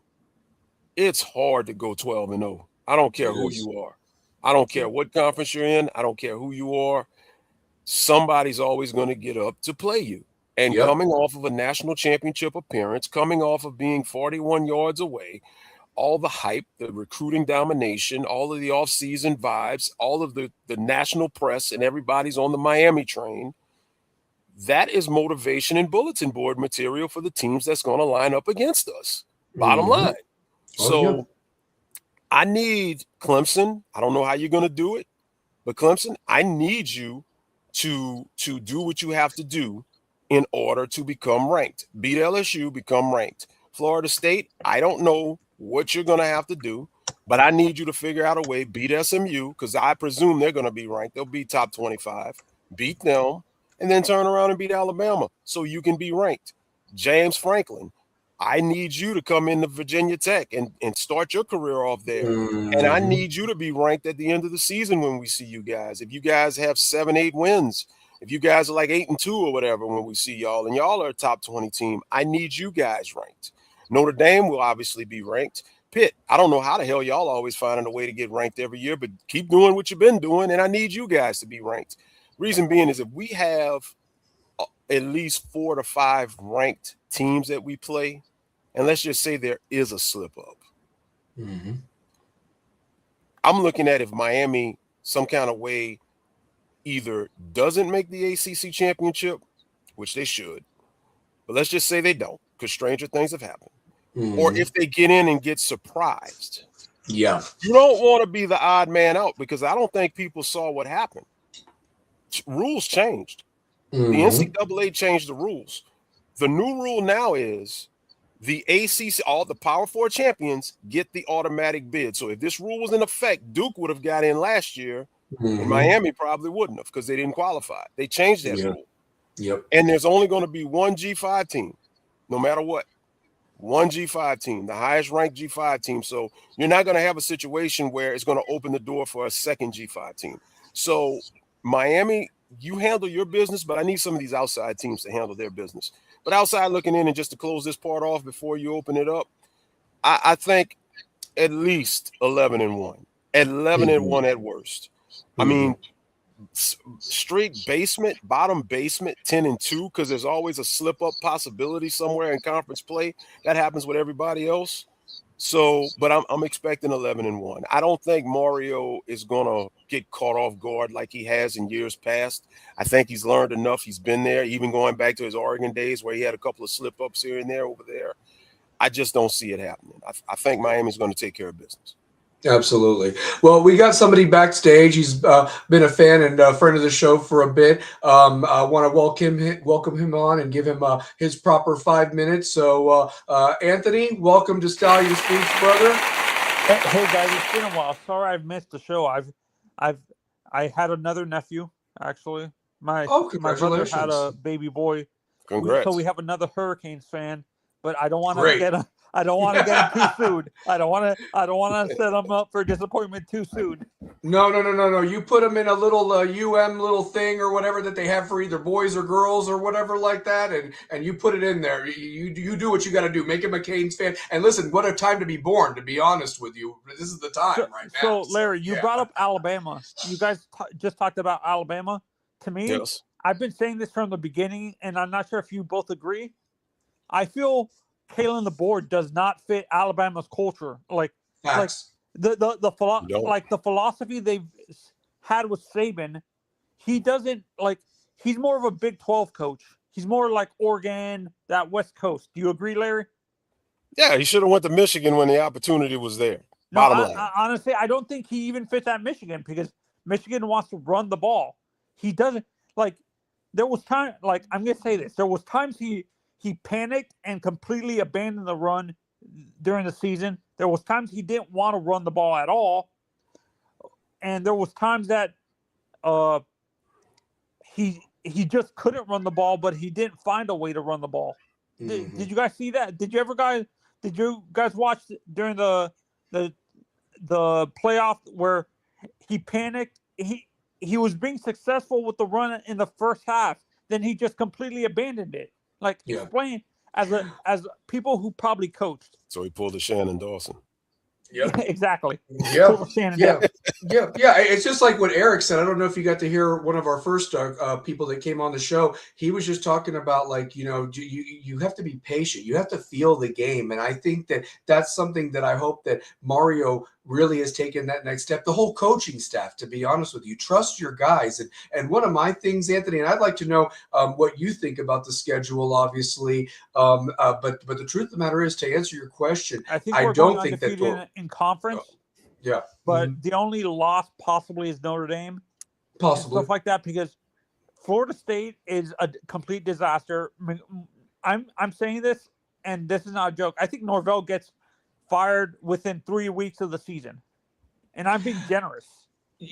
it's hard to go 12-0. I don't care who you are. I don't care what conference you're in. I don't care who you are. Somebody's always going to get up to play you. And coming off of a national championship appearance, coming off of being 41 yards away, all the hype, the recruiting domination, all of the offseason vibes, all of the national press, and everybody's on the Miami train. That is motivation and bulletin board material for the teams that's going to line up against us. Bottom line. So I need Clemson. I don't know how you're going to do it, but Clemson, I need you to do what you have to do in order to become ranked. Beat LSU, become ranked. Florida State, I don't know what you're going to have to do, but I need you to figure out a way, beat SMU, because I presume they're going to be ranked. They'll be top 25. Beat them, and then turn around and beat Alabama so you can be ranked. James Franklin, I need you to come into Virginia Tech and start your career off there. And I need you to be ranked at the end of the season when we see you guys. If you guys have 7-8 wins, if you guys are like 8-2 or whatever when we see y'all, and y'all are a top 20 team, I need you guys ranked. Notre Dame will obviously be ranked. Pitt, I don't know how the hell y'all always finding a way to get ranked every year, but keep doing what you've been doing, and I need you guys to be ranked. Reason being is if we have at least 4 to 5 ranked teams that we play, and let's just say there is a slip up. I'm looking at if Miami some kind of way either doesn't make the ACC championship, which they should, but let's just say they don't, because stranger things have happened. Or if they get in and get surprised. You don't want to be the odd man out because I don't think people saw what happened. Rules changed. The Mhm. NCAA changed the rules. The new rule now is the ACC, all the Power Four champions get the automatic bid. So if this rule was in effect, Duke would have got in last year, and Mhm. Miami probably wouldn't have because they didn't qualify. They changed that Yeah. rule. Yep. And there's only going to be one G5 team, no matter what. One G5 team, the highest ranked G5 team. So you're not going to have a situation where it's going to open the door for a second G5 team. So Miami, you handle your business, but I need some of these outside teams to handle their business. But outside looking in, and just to close this part off before you open it up, I think at least 11-1, at 11-1 at worst. I Mhm. mean, straight basement, bottom basement, 10-2, because there's always a slip up possibility somewhere in conference play. That happens with everybody else. So, but I'm expecting 11-1. I don't think Mario is gonna get caught off guard like he has in years past. I think he's learned enough. He's been there, even going back to his Oregon days where he had a couple of slip ups here and there over there. I just don't see it happening. I think Miami's going to take care of business. Absolutely. Well, we got somebody backstage. He's been a fan and a friend of the show for a bit. I want to welcome him on and give him his proper 5 minutes. So, Anthony, welcome to Stallion Speaks, brother. Hey guys, it's been a while. Sorry I've missed the show. I had another nephew actually. Oh, My brother had congratulations. a baby boy. Congrats. We have another Hurricanes fan, but I don't want to Great. I don't want to get him too soon. I don't want to set him up for disappointment too soon. No. You put him in a little little thing or whatever that they have for either boys or girls or whatever like that, and you put it in there. You do what you got to do. Make him a Canes fan. And listen, what a time to be born. To be honest with you, this is the time right now. So Larry, you yeah. brought up Alabama. You guys just talked about Alabama. To me, Yes. I've been saying this from the beginning, and I'm not sure if you both agree. I feel Kalen DeBoer does not fit Alabama's culture. Like Facts. the philosophy they've had with Saban, he doesn't like. He's more of a Big 12 coach. He's more like Oregon, that West Coast. Do you agree, Larry? Yeah, he should have went to Michigan when the opportunity was there. No, Bottom line. honestly, I don't think he even fits at Michigan because Michigan wants to run the ball. He doesn't like. There was time. Like I'm gonna say this. There was times he panicked and completely abandoned the run during the season. There was times he didn't want to run the ball at all, and there was times that he just couldn't run the ball, but he didn't find a way to run the ball. Mhm. Did you guys see that? Did you guys watch during the playoff where he panicked? He was being successful with the run in the first half. Then he just completely abandoned it. Like Yeah. explain as people who probably coached. So he pulled a Shannon Dawson. Yep. Exactly. Yeah. Shannon Yeah. Dawson. Yeah. It's just like what Eric said. I don't know if you got to hear one of our first people that came on the show. He was just talking about like, you have to be patient. You have to feel the game. And I think that that's something that I hope that Mario really has taken that next step. The whole coaching staff, to be honest with you, trust your guys. And one of my things, Anthony, and I'd like to know what you think about the schedule, obviously. But the truth of the matter is, to answer your question, I think I we're don't going think that undefeated in conference. Yeah. But the only loss possibly is Notre Dame. Possibly. And stuff like that because Florida State is a complete disaster. I'm saying this, and this is not a joke. I think Norvell gets fired within 3 weeks of the season, and I'm being generous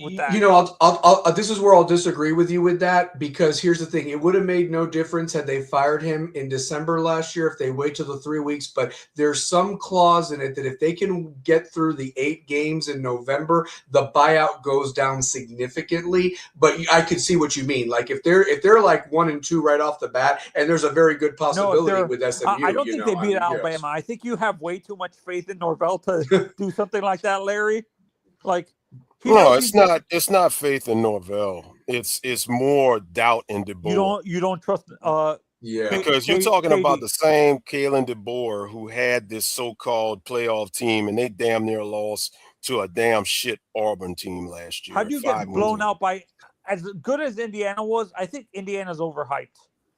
with that. I'll this is where I'll disagree with you with that, because here's the thing: it would have made no difference had they fired him in December last year if they wait till the 3 weeks. But there's some clause in it that if they can get through the 8 games in November, the buyout goes down significantly. But I could see what you mean. Like if they're like 1-2 right off the bat, and there's a very good possibility with SMU. I don't think they beat Alabama. Yes. I think you have way too much faith in Norvell to do something like that, Larry. Like. No, it's not faith in Norvell. It's more doubt in DeBoer. You don't trust Because you're talking about the same Kalen DeBoer who had this so-called playoff team, and they damn near lost to a damn shit Auburn team last year. How do you get blown out by as good as Indiana was? I think Indiana's overhyped.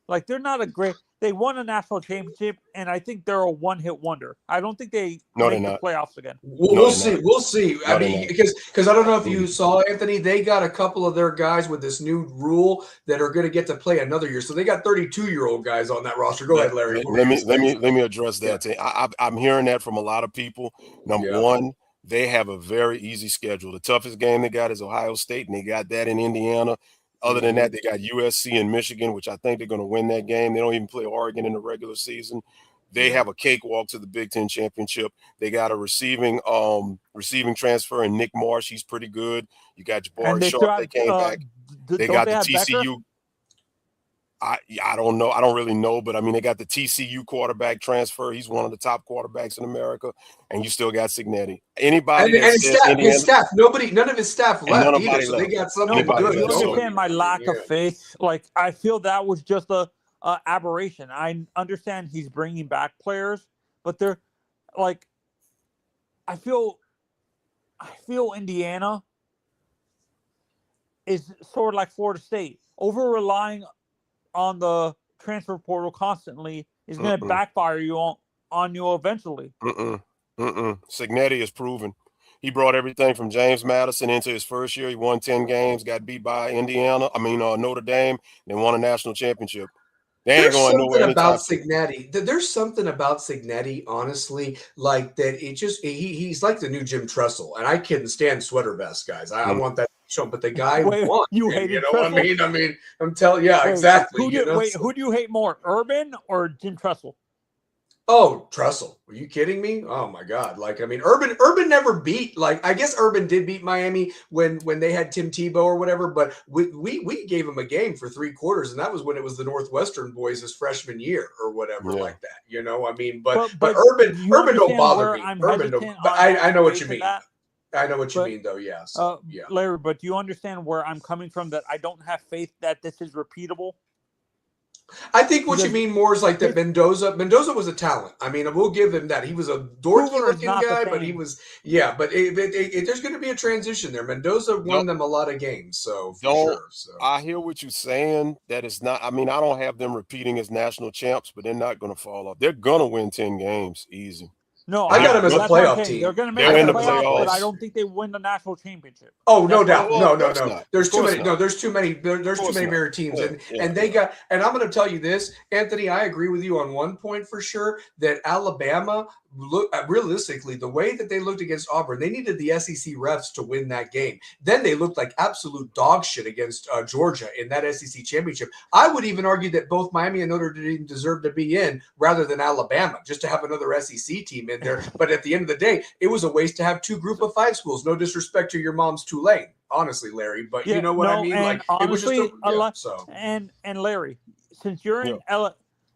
Like they're not a great. They won a national championship, and I think they're a one-hit wonder. I don't think they No, they're make the not. playoffs again. We'll see. We'll see. No, I they're mean, not. because I don't know if you saw, Anthony, they got a couple of their guys with this new rule that are going to get to play another year. So they got 32-year-old guys on that roster. Go ahead, Larry. Let me address that. I'm hearing that from a lot of people. Number one, they have a very easy schedule. The toughest game they got is Ohio State, and they got that in Indiana. Other than that, they got USC and Michigan, which I think they're going to win that game. They don't even play Oregon in the regular season. They have a cakewalk to the Big Ten championship. They got a receiving transfer in Nick Marsh. He's pretty good. You got Jabari Sharp. They came back. They got the TCU. I don't know. I don't really know, but I mean, they got the TCU quarterback transfer. He's one of the top quarterbacks in America, and you still got Signetti. Anybody and his staff. None of his staff left either. So they got something good. You understand my lack of faith? Like I feel that was just a aberration. I understand he's bringing back players, but they're like, I feel Indiana is sort of like Florida State, over relying on the transfer portal constantly is going to backfire you on you eventually. Signetti is proven. He brought everything from James Madison into his first year. He won 10 games, got beat by Notre Dame, then won a national championship. They ain't going nowhere about Signetti. There's something about Signetti, honestly, like that. It just he's like the new Jim Tressel, and I couldn't stand sweater vest guys. I want that show, but the guy won. You hate you know Tressel? what I mean? I'm telling exactly. Who do you hate more, Urban or Jim Tressel? Oh, Tressel. Are you kidding me? Oh my God. Like, I mean, Urban never beat, like, I guess Urban did beat Miami when they had Tim Tebow or whatever, but we gave him a game for 3 quarters, and that was when it was the Northwestern boys his freshman year or whatever like that. You know, I mean, but Urban don't bother me. Urban don't, but I know what you mean. I know what you mean, though. Yeah. So, Larry, but do you understand where I'm coming from? That I don't have faith that this is repeatable. I think what you mean more is like that Mendoza was a talent. I mean, we'll give him that. He was a dorky looking guy, but he was, but there's going to be a transition there. Mendoza won them a lot of games, so for sure. So I hear what you're saying. That is not, I mean, I don't have them repeating as national champs, but they're not going to fall off. They're going to win 10 games easy. No, I got them as a playoff team. They're going to make the playoffs, but I don't think they win the national championship. Oh, no doubt. No. There's too many. No, there's too many. There's too many very teams, and they got. And I'm going to tell you this, Anthony. I agree with you on one point for sure. That Alabama, realistically, the way that they looked against Auburn, they needed the SEC refs to win that game. Then they looked like absolute dog shit against Georgia in that SEC championship. I would even argue that both Miami and Notre Dame deserve to be in rather than Alabama, just to have another SEC team in there. But at the end of the day, it was a waste to have 2 Group of 5 schools. No disrespect to your mom's Tulane, honestly, Larry, but you know what I mean. Like, honestly, it was just and Larry, since you're in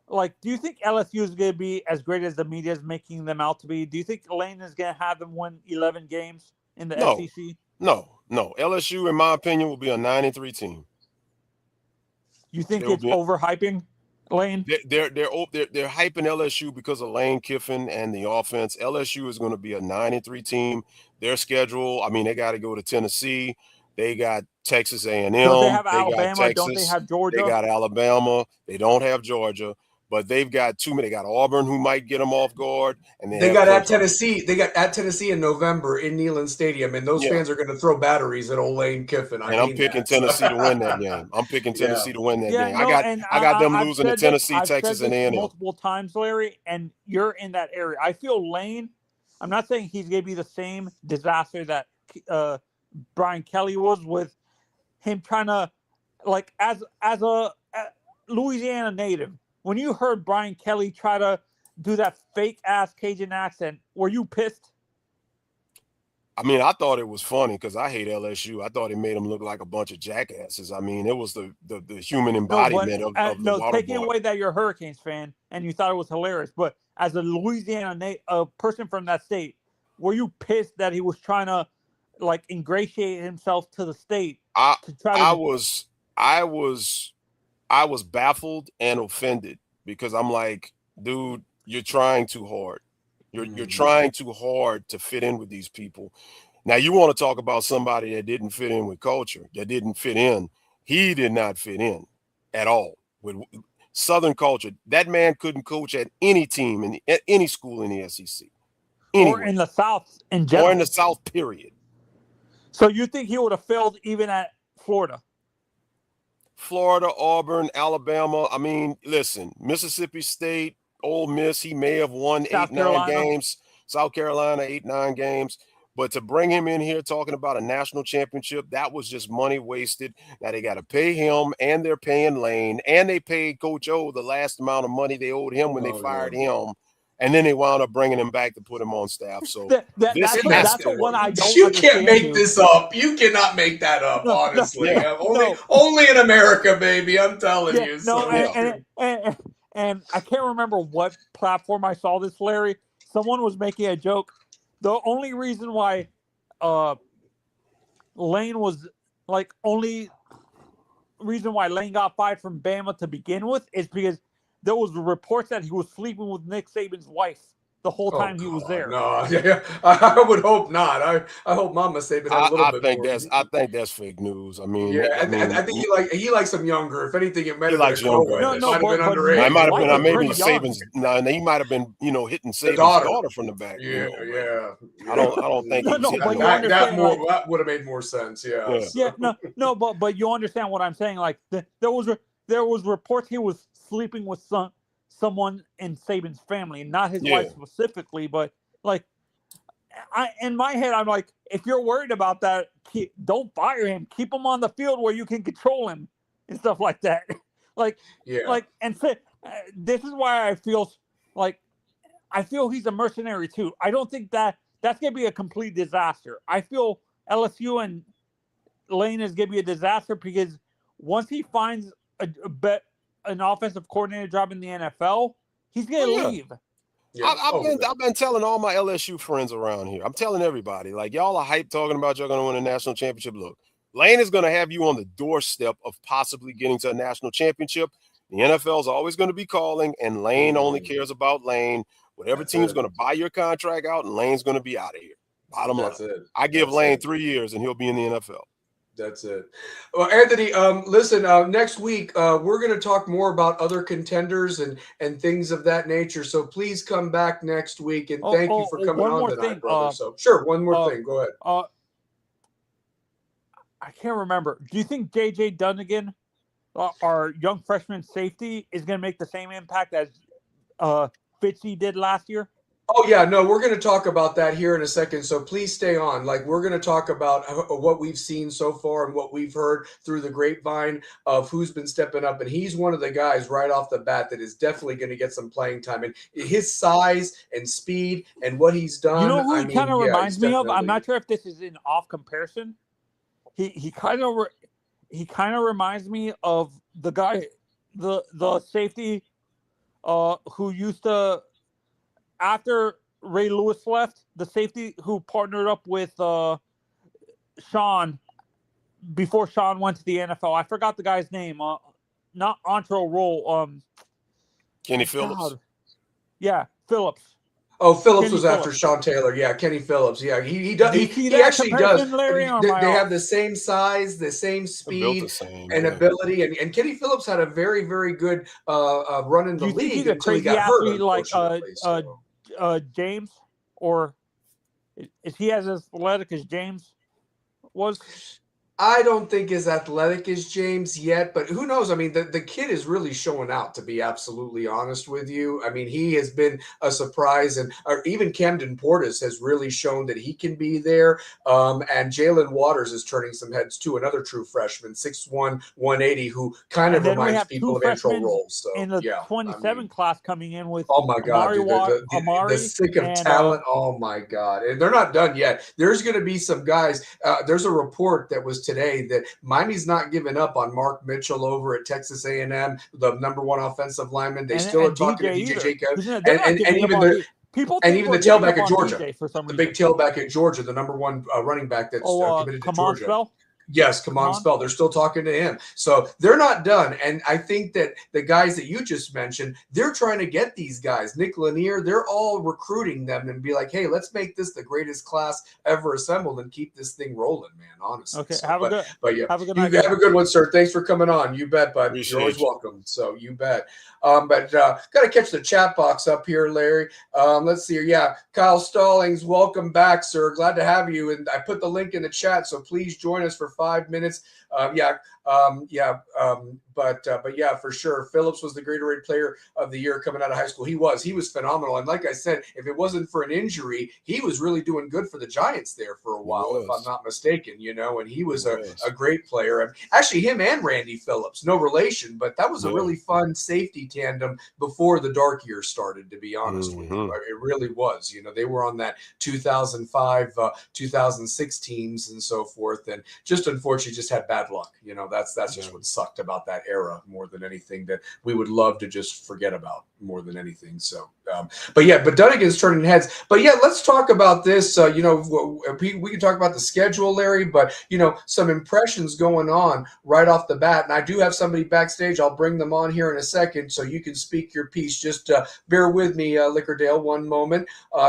like, do you think LSU is going to be as great as the media is making them out to be? Do you think Lane is going to have them win 11 games in the SEC? No. LSU, in my opinion, will be a 9-3 team. You think it's overhyping Lane? They're hyping LSU because of Lane Kiffin and the offense. LSU is going to be a 9-3 team. Their schedule, I mean, they got to go to Tennessee. They got Texas A&M. Don't they have Alabama? Don't they have Georgia? They got Alabama. They don't have Georgia, but they've got too many. They got Auburn, who might get them off guard, and they got at Tennessee. They got at Tennessee in November in Neyland Stadium, and those fans are going to throw batteries at old Lane Kiffin. I'm picking Tennessee to win that game. I'm picking Tennessee to win that game. I got them losing to Tennessee, Texas, and A&M multiple times, Larry. And you're in that area. I feel Lane. I'm not saying he's going to be the same disaster that Brian Kelly was, with him trying to, like, as a Louisiana native, when you heard Brian Kelly try to do that fake ass Cajun accent, were you pissed? I mean, I thought it was funny because I hate LSU. I thought it made them look like a bunch of jackasses. I mean, it was the human embodiment of the water taking away that you're a Hurricanes fan and you thought it was hilarious, but as a Louisiana person from that state, were you pissed that he was trying to, like, ingratiate himself to the state? I was baffled and offended because I'm like, dude, you're trying too hard. You're trying too hard to fit in with these people. Now, you want to talk about somebody that didn't fit in with culture, that didn't fit in. He did not fit in at all. Southern culture. That man couldn't coach at any team at any school in the SEC. Or in the South in general. Or in the South, period. So you think he would have failed even at Florida? Florida, Auburn, Alabama. I mean, listen, Mississippi State, Ole Miss, he may have won South 8-9 games. South Carolina, 8-9 games. But to bring him in here talking about a national championship, that was just money wasted. Now they got to pay him, and they're paying Lane, and they paid Coach O the last amount of money they owed him when they fired him. And then they wound up bringing him back to put him on staff. So that's the one I don't You understand. can't make this up. You cannot make that up, honestly. Only in America, baby. I'm telling you. And I can't remember what platform I saw this, Larry. Someone was making a joke. The only reason why Lane was only reason why Lane got fired from Bama to begin with is because there was reports that he was sleeping with Nick Saban's wife the whole time he was there. No, I would hope not. I hope Mama Saban had a little bit more. I think that's fake news. I mean, I think he likes him younger. If anything, it might have been younger. No, might have been underage. It might have been maybe Saban's. No, he might have been hitting Saban's daughter from the back. I don't think. That would have made more sense. But you understand what I'm saying? Like there was reports he was sleeping with someone in Saban's family, not his wife specifically, but in my head, I'm like, if you're worried about that, don't fire him. Keep him on the field where you can control him and stuff like that. This is why I feel he's a mercenary too. I don't think that's gonna be a complete disaster. I feel LSU and Lane is gonna be a disaster because once he finds an offensive coordinator job in the NFL, he's gonna leave. I've been telling all my LSU friends around here. I'm telling everybody, y'all are hyped talking about you're gonna win a national championship. Look, Lane is gonna have you on the doorstep of possibly getting to a national championship. The NFL is always going to be calling, and Lane only cares about Lane. Whatever team's going to buy your contract out, and Lane's going to be out of here. Bottom line. I give Lane 3 years, and he'll be in the NFL. That's it. Well, Anthony, listen, next week, we're going to talk more about other contenders and things of that nature. So please come back next week, and thank you for coming on tonight, brother. One more thing. Go ahead. I can't remember. Do you think J.J. Dunnigan, our young freshman safety, is going to make the same impact as Fitzy did last year? Oh, yeah, no, we're going to talk about that here in a second, so please stay on. We're going to talk about what we've seen so far and what we've heard through the grapevine of who's been stepping up, and he's one of the guys right off the bat that is definitely going to get some playing time. And his size and speed and what he's done. You know who he kind of reminds me of? I'm not sure if this is an off comparison. He kind of reminds me of the guy, the safety who used to, after Ray Lewis left, the safety who partnered up with Sean before Sean went to the NFL. I forgot the guy's name. Not Antro Roll. Kenny Phillips. Yeah, Phillips. Oh, Phillips was after Sean Taylor. Yeah, Kenny Phillips. Yeah, he does. He actually does. Larry, they have the same size, the same speed, and ability. And Kenny Phillips had a very, very good run in the league until he got hurt. Like James, or is he as athletic as James was? I don't think as athletic as James yet, but who knows? I mean, the kid is really showing out, to be absolutely honest with you. I mean, he has been a surprise, and even Camden Portis has really shown that he can be there. And Jalen Waters is turning some heads too, another true freshman, 6'1", 180, who kind of reminds people of Antro Rolls. So, in the 27 class coming in with oh my God, the sick of talent. Oh my God, and they're not done yet. There's going to be some guys. There's a report that was today that Miami's not giving up on Mark Mitchell over at Texas A&M, the #1 offensive lineman. They still are talking to DJ Jacobs, and even the tailback at Georgia, the big tailback at Georgia, the #1 running back that's committed to Georgia. Yes, come on, spell. They're still talking to him. So they're not done. And I think that the guys that you just mentioned, they're trying to get these guys. Nick Lanier, they're all recruiting them and be like, hey, let's make this the greatest class ever assembled and keep this thing rolling, man, honestly. Okay, so, have a good night. You have a good one, sir. Thanks for coming on. You bet, bud. Appreciate You're always you. welcome. So you bet. But got to catch the chat box up here, Larry. Let's see here. Yeah, Kyle Stallings, welcome back, sir. Glad to have you. And I put the link in the chat, so please join us for 5 minutes. But yeah, for sure. Phillips was the Gatorade Player of the Year coming out of high school. He was phenomenal. And like I said, if it wasn't for an injury, he was really doing good for the Giants there for a while, if I'm not mistaken, and he was a great player. Actually, him and Randy Phillips, no relation, but that was a really fun safety tandem before the dark years started, to be honest with you. It really was. They were on that 2005, 2006 teams and so forth. And just unfortunately just had bad luck. That's just what sucked about that era more than anything, that we would love to just forget about more than anything. So, but Dunnigan's turning heads. But yeah, let's talk about this. We can talk about the schedule, Larry, but some impressions going on right off the bat. And I do have somebody backstage. I'll bring them on here in a second so you can speak your piece. Just bear with me, Lickerdale, one moment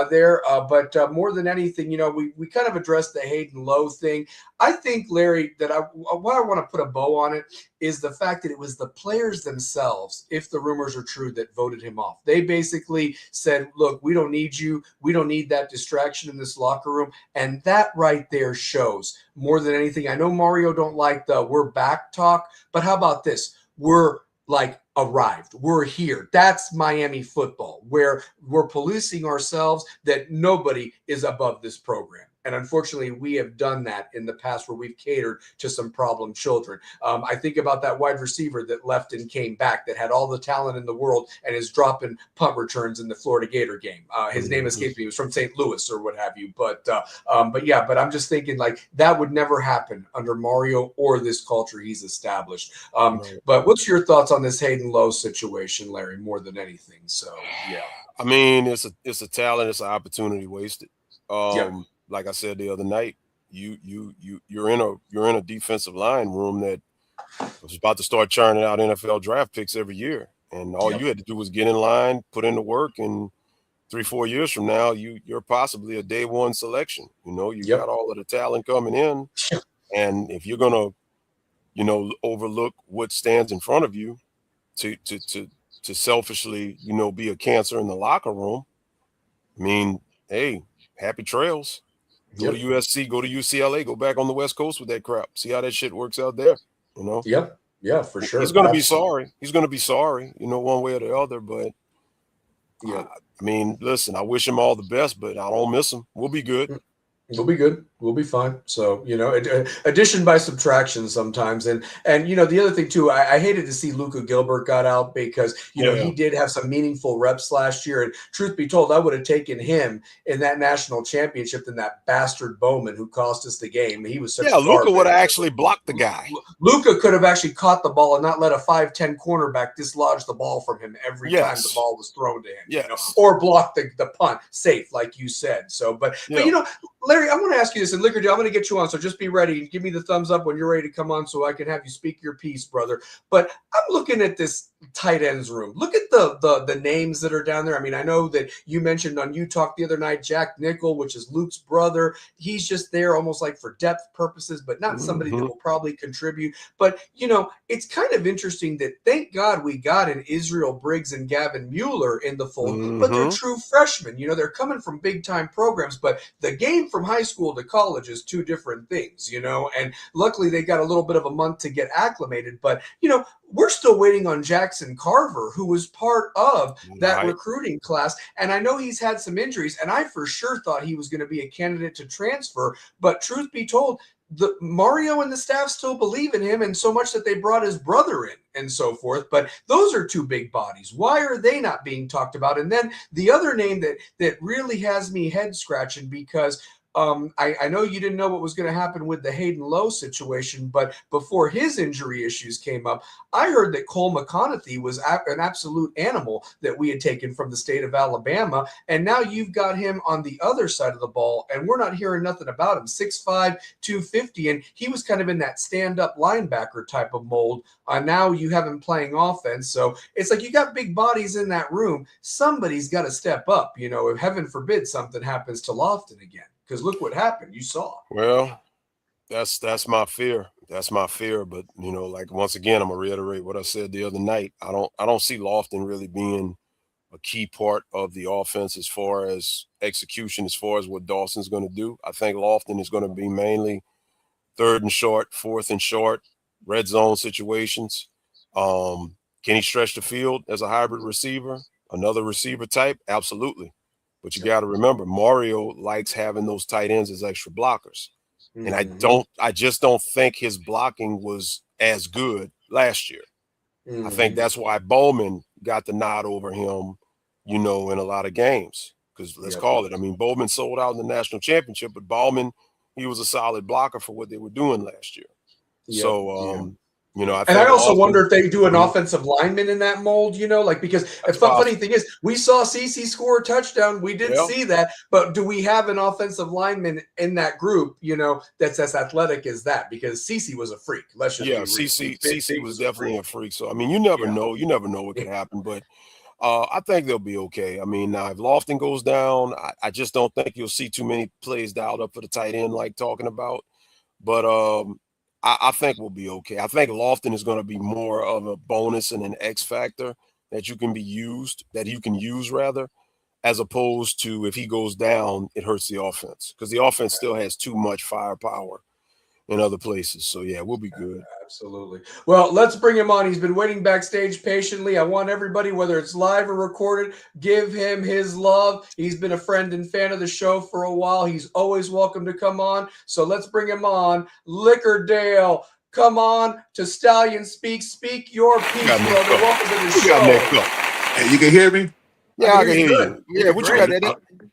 there. But more than anything, we kind of addressed the Hayden Lowe thing. I think, Larry, that what I want to put a bow on it is the fact that it was the players themselves, if the rumors are true, that voted him off. They basically said, look, we don't need you. We don't need that distraction in this locker room. And that right there shows more than anything. I know Mario don't like the we're back talk, but how about this? We're like arrived. We're here. That's Miami football, where we're policing ourselves, that nobody is above this program. And unfortunately, we have done that in the past where we've catered to some problem children. I think about that wide receiver that left and came back that had all the talent in the world and is dropping punt returns in the Florida Gator game. His name escapes me. He was from St. Louis or what have you. But I'm just thinking like that would never happen under Mario or this culture he's established. But what's your thoughts on this Hayden Lowe situation, Larry, more than anything? So, yeah. I mean, it's a talent. It's an opportunity wasted. Like I said the other night, you're in a defensive line room that was about to start churning out NFL draft picks every year, and all you had to do was get in line, put in the work, and 3-4 years from now, you're possibly a day one selection. You got all of the talent coming in, and if you're gonna, overlook what stands in front of you, to selfishly, be a cancer in the locker room. I mean, hey, happy trails. Go to USC, go to UCLA, go back on the West Coast with that crap. See how that shit works out there, Yeah, for sure. He's going to be sorry. He's going to be sorry, one way or the other. But, I mean, listen, I wish him all the best, but I don't miss him. We'll be good. We'll be good. We'll be fine. So, addition by subtraction sometimes. And the other thing too, I hated to see Luka Gilbert got out because, he did have some meaningful reps last year. And truth be told, I would have taken him in that national championship than that bastard Bowman who cost us the game. He was such a Luka would have actually blocked the guy. Luka could have actually caught the ball and not let a 5'10" cornerback dislodge the ball from him every time the ball was thrown to him. Or block the punt safe, like you said. So, but Larry, I want to ask you this, and Lickerdale, I'm going to get you on, so just be ready. Give me the thumbs up when you're ready to come on so I can have you speak your piece, brother. But I'm looking at this tight ends room. Look at the names that are down there. I mean, I know that you mentioned on You Talk the other night, Jack Nickel, which is Luke's brother. He's just there almost like for depth purposes, but not somebody that will probably contribute. But, it's kind of interesting that thank God we got in Israel Briggs and Gavin Mueller in the fold, but they're true freshmen. They're coming from big-time programs, but the game from high school to college is two different things, and luckily they got a little bit of a month to get acclimated, but, we're still waiting on Jackson Carver, who was part of that recruiting class. And I know he's had some injuries, and I for sure thought he was going to be a candidate to transfer. But truth be told, the Mario and the staff still believe in him, and so much that they brought his brother in and so forth. But those are two big bodies. Why are they not being talked about? And then the other name that really has me head scratching, because I know you didn't know what was going to happen with the Hayden Lowe situation, but before his injury issues came up, I heard that Cole McConaughey was an absolute animal that we had taken from the state of Alabama, and now you've got him on the other side of the ball, and we're not hearing nothing about him. 6'5", 250, and he was kind of in that stand-up linebacker type of mold. Now you have him playing offense, so it's like you got big bodies in that room. Somebody's got to step up, if heaven forbid something happens to Lofton again. Because look what happened. You saw. Well, that's my fear. That's my fear. But like once again, I'm gonna reiterate what I said the other night. I don't see Lofton really being a key part of the offense as far as execution, as far as what Dawson's going to do. I think Lofton is going to be mainly 3rd and short, 4th and short, red zone situations. Can he stretch the field as a hybrid receiver? Another receiver type? Absolutely. But you got to remember, Mario likes having those tight ends as extra blockers. And I just don't think his blocking was as good last year. I think that's why Bowman got the nod over him, in a lot of games. Because let's call it. I mean, Bowman sold out in the national championship, but Bowman, he was a solid blocker for what they were doing last year. So, I also wonder if they do an offensive lineman in that mold, because the funny thing is, we saw CeCe score a touchdown. We did see that, but do we have an offensive lineman in that group, that's as athletic as that? Because CeCe was a freak. Let's just CeCe was definitely a freak. So, I mean, you never know. You never know what could happen, but I think they'll be okay. I mean, now if Lofton goes down, I just don't think you'll see too many plays dialed up for the tight end like talking about. But I think we'll be okay. I think Lofton is going to be more of a bonus and an X factor that you can use rather, as opposed to if he goes down, it hurts the offense because the offense still has too much firepower in other places. So, yeah, we'll be good. Absolutely. Well, let's bring him on. He's been waiting backstage patiently. I want everybody, whether it's live or recorded, give him his love. He's been a friend and fan of the show for a while. He's always welcome to come on. So let's bring him on. Lickerdale, come on to Stallion Speaks. Speak your piece, brother. Welcome to the show. Hey, you can hear me? Yeah, I can hear you. Yeah, what you got?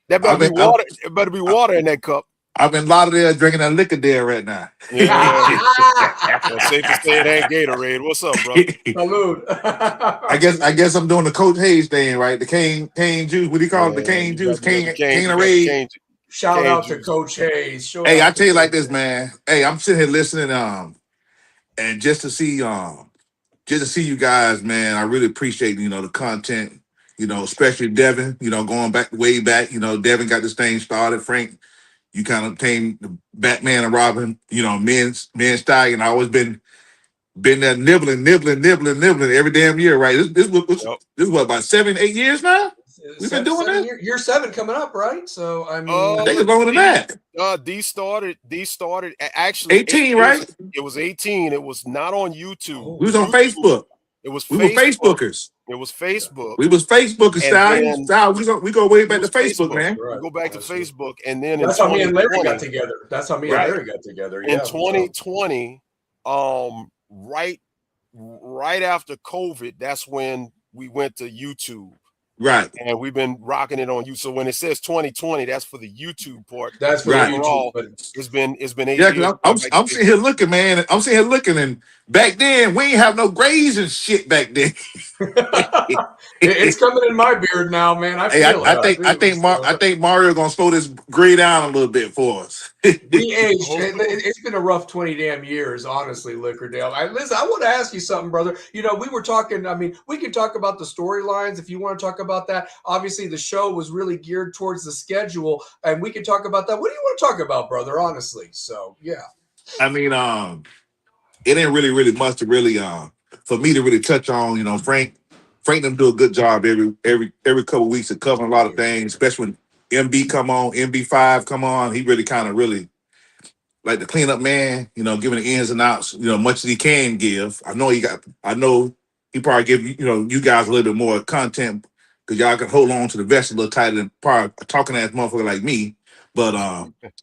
That better be water. It better be water in that cup. I'm in Lauderdale drinking that liquor there right now. Yeah. Safe to say it ain't Gatorade. What's up, bro? Salud. I guess I'm doing the Coach Hayes thing, right? The cane juice. What do you call it? The cane juice, Canearade. Shout out to Coach Hayes. Hey, I tell you like this, man. Hey, I'm sitting here listening, and just to see you guys, man, I really appreciate the content. Especially Devin. Going back way back. Devin got this thing started. Frank, you kind of came the Batman and Robin, me and Stallion. I always been there nibbling every damn year, right? This is what, about 7, 8 years now? We've been doing this? Year 7 coming up, right? So, I mean... I think it's longer than that. D started actually... 18, right? It was 18. It was not on YouTube. We was on Facebook. It was we were Facebookers. It was Facebook. We was Facebookers, Stallion. We go way back to Facebook, man. We go back to Facebook, and then that's how me and Larry got together. In 2020, right after COVID, that's when we went to YouTube. Right. And we've been rocking it on you. So when it says 2020, that's for the YouTube part. That's for overall, YouTube. But it's been 8 years. I'm sitting here looking, man. I'm sitting here looking, and back then we ain't have no grays and shit back then. It's coming in my beard now, man. I think Mario gonna slow this gray down a little bit for us. We aged. It's been a rough 20 damn years, honestly, Lickerdale. Listen, I want to ask you something, brother. We were talking. I mean, we can talk about the storylines if you want to talk about that. Obviously, the show was really geared towards the schedule, and we can talk about that. What do you want to talk about, brother? Honestly, so yeah. I mean, it ain't really much to really for me to really touch on. Frank them do a good job every couple of weeks of covering a lot of things, especially when MB5 come on. He really kind of like the cleanup man, giving the ins and outs, much as he can give. I know he probably give you guys a little bit more content because y'all can hold on to the vest a little tighter than probably talking ass motherfucker like me. But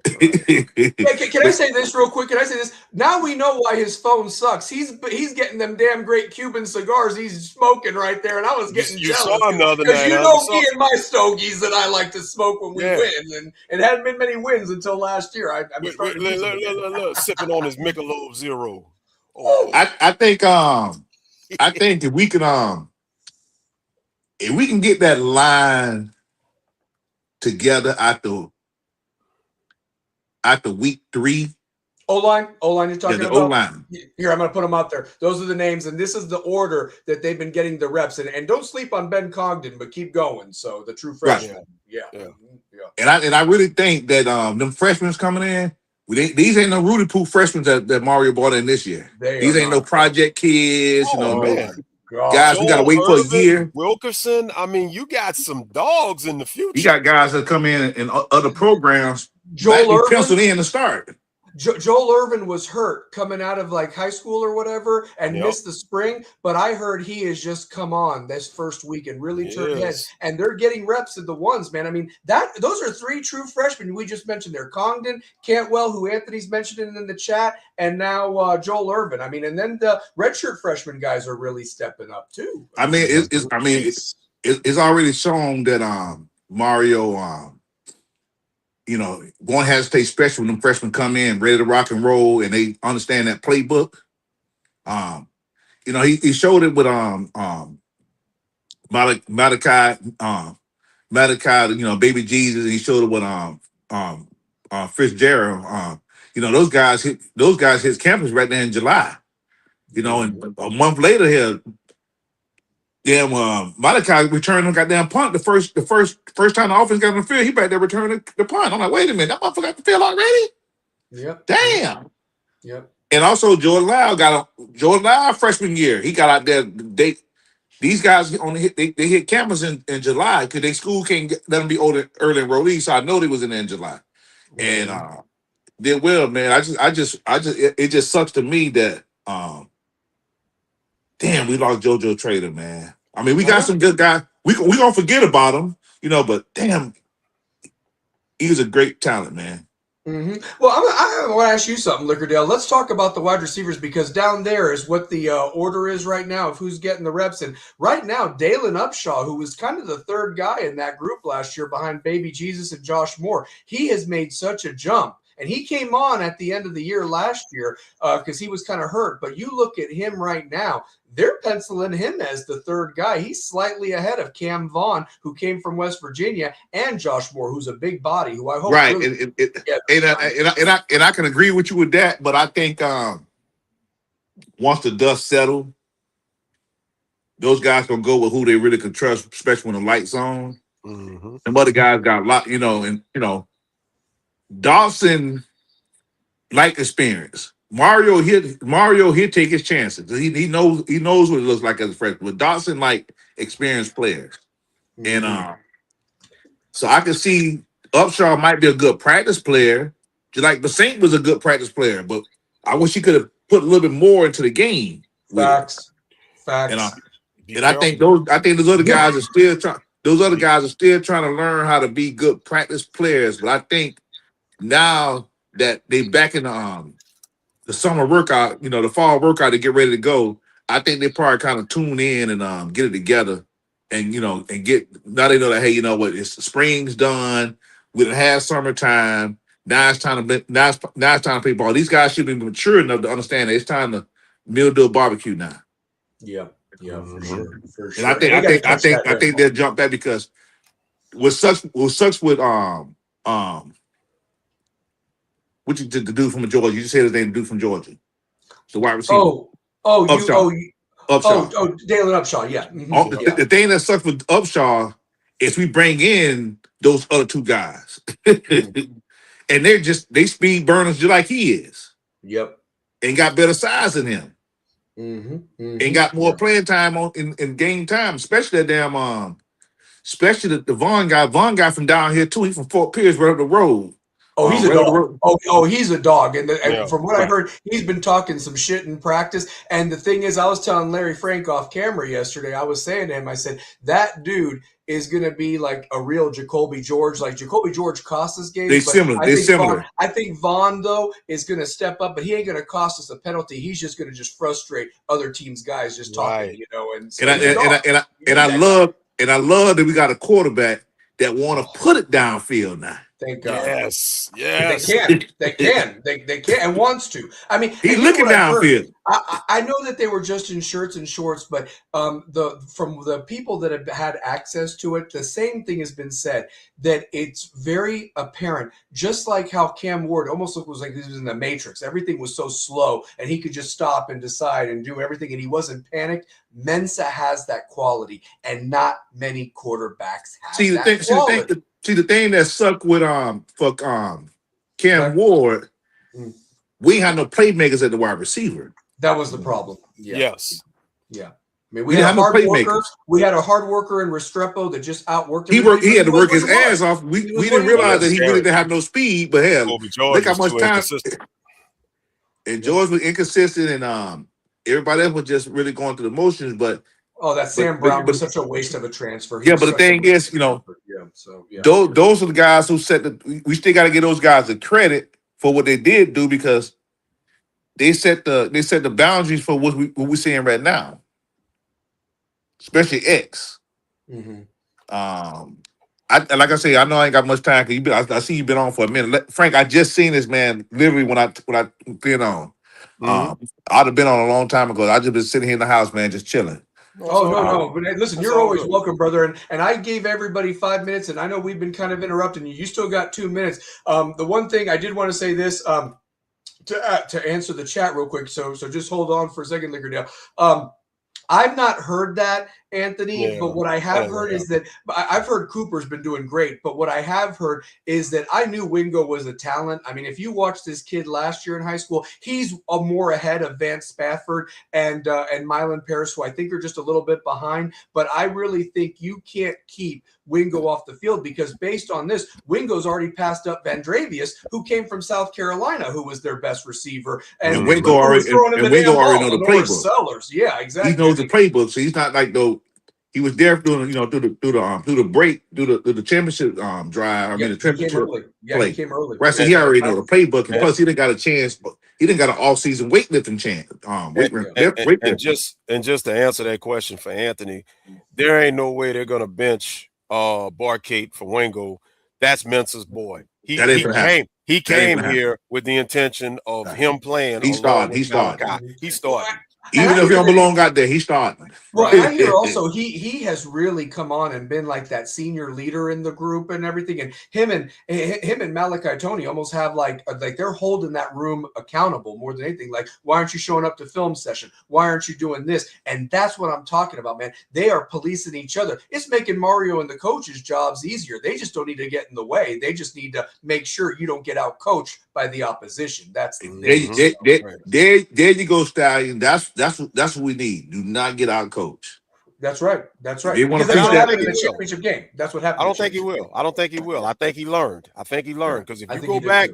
Hey, can I say this real quick? Can I say this? Now we know why his phone sucks. He's getting them damn great Cuban cigars. He's smoking right there, and I was getting You jealous saw him the other because night. you Huh? know You saw- me and my stogies that I like to smoke when we Yeah. win, and it hadn't been many wins until last year. I'm starting to use them again. Look, sipping on his Michelob Zero. Oh, I think if we can get that line together after week 3, O-line you're yeah, talking the about? O-line. Here, I'm going to put them out there. Those are the names, and this is the order that they've been getting the reps. And don't sleep on Ben Congdon, but keep going. So the true Right. freshman. Yeah. Yeah. Yeah. And I really think that them freshmen coming in, these ain't no Rudy Poo freshmen that Mario brought in this year. These ain't no project kids, Oh, no man. guys. We got to wait for a year. Wilkerson. I mean, you got some dogs in the future. You got guys that come in other programs. Joel Irvin penciled in to start. Joel Irvin was hurt coming out of like high school or whatever and missed the spring, but I heard he has just come on this first week and really turned heads. And they're getting reps at the ones, man. I mean, those are 3 true freshmen we just mentioned there. Congdon, Cantwell, who Anthony's mentioned in the chat, and now Joel Irvin. I mean, and then the redshirt freshman guys are really stepping up too. I mean, it's already shown that Mario won't hesitate, especially when them freshmen come in ready to rock and roll and they understand that playbook. He showed it with Malachi, Baby Jesus, and he showed it with Fitzgerald. Those guys hit campus right there in July. And a month later here, damn Malachi returned a goddamn punt the first time the offense got on the field. He back there returning the punt. I'm like, wait a minute, that motherfucker got the field already? Yep. Damn. Yep. And also Jordan Lyle freshman year. He got out there. These guys only they hit campus in July because their school can't let them be early enrollees. So I know they was in there in July. And did well, man. It just sucks to me that damn, we lost JoJo Trader, man. I mean, we got some good guys. We gonna forget about him, but damn, he was a great talent, man. Mm-hmm. Well, I want to ask you something, Lickerdale. Let's talk about the wide receivers because down there is what the order is right now of who's getting the reps. And right now, Dalen Upshaw, who was kind of the third guy in that group last year behind Baby Jesus and Josh Moore, he has made such a jump. And he came on at the end of the year last year because he was kind of hurt. But you look at him right now, they're penciling him as the third guy. He's slightly ahead of Cam Vaughn, who came from West Virginia, and Josh Moore, who's a big body, who I hope. Right, really and I can agree with you with that. But I think once the dust settles, those guys gonna go with who they really can trust, especially when the lights on. Mm-hmm. Some other guys got a lot, and Dawson like experience. Mario he'll take his chances. He knows what it looks like as a freshman. But Dawson like experienced players. Mm-hmm. And so I can see Upshaw might be a good practice player. Just like the Saint was a good practice player, but I wish he could have put a little bit more into the game. Facts. And I think those other guys are still trying. Those other guys are still trying to learn how to be good practice players. But I think now that they back in the summer workout, the fall workout to get ready to go, I think they probably kind of tune in and get it together, and and get now they know that, hey, it's spring's done, we done had summertime. Now it's time to play ball. These guys should be mature enough to understand that it's time to do a barbecue now. Yeah, for sure. And I think they'll jump back because what sucks with what you did the dude from Georgia? You just said his name, the dude from Georgia, the wide receiver. Upshaw. Dalen Upshaw. Yeah. Mm-hmm. The thing that sucks with Upshaw is we bring in those other 2 guys, and they speed burners just like he is. Yep. And got better size than him. Mm-hmm. And got more playing time in game time, especially that damn especially the Vaughn guy. Vaughn guy from down here too. He from Fort Pierce, right up the road. Oh, he's a Ready to dog. roll. Oh, he's a dog. And Yeah. from what I heard, he's been talking some shit in practice. And the thing is, I was telling Larry Frank off camera yesterday, I was saying to him, I said, that dude is going to be like a real Jacoby George. Like Jacoby George cost us games. They but similar. They similar. I think Vaughn, though, is going to step up, but he ain't going to cost us a penalty. He's just going to just frustrate other teams' guys just talking, Right. you know. And so I love that we got a quarterback that want to put it downfield now. Thank God. Yes. They can, and wants to. I mean, He's looking downfield. I know that they were just in shirts and shorts, but from the people that have had access to it, the same thing has been said, that it's very apparent, just like how Cam Ward almost looked like he was in the Matrix. Everything was so slow, and he could just stop and decide and do everything, and he wasn't panicked. Mensa has that quality, and not many quarterbacks have that quality. See the thing that sucked with Cam Ward, we ain't had no playmakers at the wide receiver. That was the problem. Yeah. Yes. Yeah. I mean, we had a hard worker. We had a hard worker in Restrepo that just outworked him. He had to work his ass off. We didn't realize that he really didn't have no speed, but hell, look how much time. And George was inconsistent, and everybody else was just really going through the motions. But Sam Brown was such a waste of a transfer. But the thing is, those are the guys who we still got to give those guys the credit for what they did do, because they set the boundaries for what we're seeing right now, especially X. Mm-hmm. Like I say, I know I ain't got much time because I see you've been on for a minute. Frank, I just seen this man literally when I been on. Mm-hmm. I'd have been on a long time ago. I just been sitting here in the house, man, just chilling. Oh, no. But listen, you're always welcome, brother. And I gave everybody 5 minutes, and I know we've been kind of interrupting you. You still got 2 minutes. The one thing I did want to say this to answer the chat real quick. So just hold on for a second, Lickerdale. I've not heard that, Anthony, but what I have heard is that I've heard Cooper's been doing great, but what I have heard is that I knew Wingo was a talent. I mean, if you watch this kid last year in high school, he's more ahead of Vance Spafford and Mylan Paris, who I think are just a little bit behind. But I really think you can't keep Wingo off the field, because based on this, Wingo's already passed up Vandravius, who came from South Carolina, who was their best receiver. And Wingo already know the playbook. Sellers. Yeah, exactly. He knows the playbook, so he's not like he was there through the break, through the championship drive. The championship play. He came early. Right, so he already know the playbook, and plus he didn't got a chance. He didn't got an all-season weightlifting chance. And just to answer that question for Anthony, there ain't no way they're gonna bench Barcade for Wingo. That's Mensa's boy. He came here with the intention of him playing. He started. Even if he don't belong out there, he's starting. Well, I hear also he has really come on and been like that senior leader in the group and everything. And him and Malachi Tony almost have like they're holding that room accountable more than anything. Like, why aren't you showing up to film session? Why aren't you doing this? And that's what I'm talking about, man. They are policing each other. It's making Mario and the coaches' jobs easier. They just don't need to get in the way. They just need to make sure you don't get out coached by the opposition. That's the thing. There you go, Stallion. That's what we need. Do not get out coached. That's right. That's right. Because that's what happened in the championship game. That's what happened. I don't think he will. I think he learned. Because if you go back,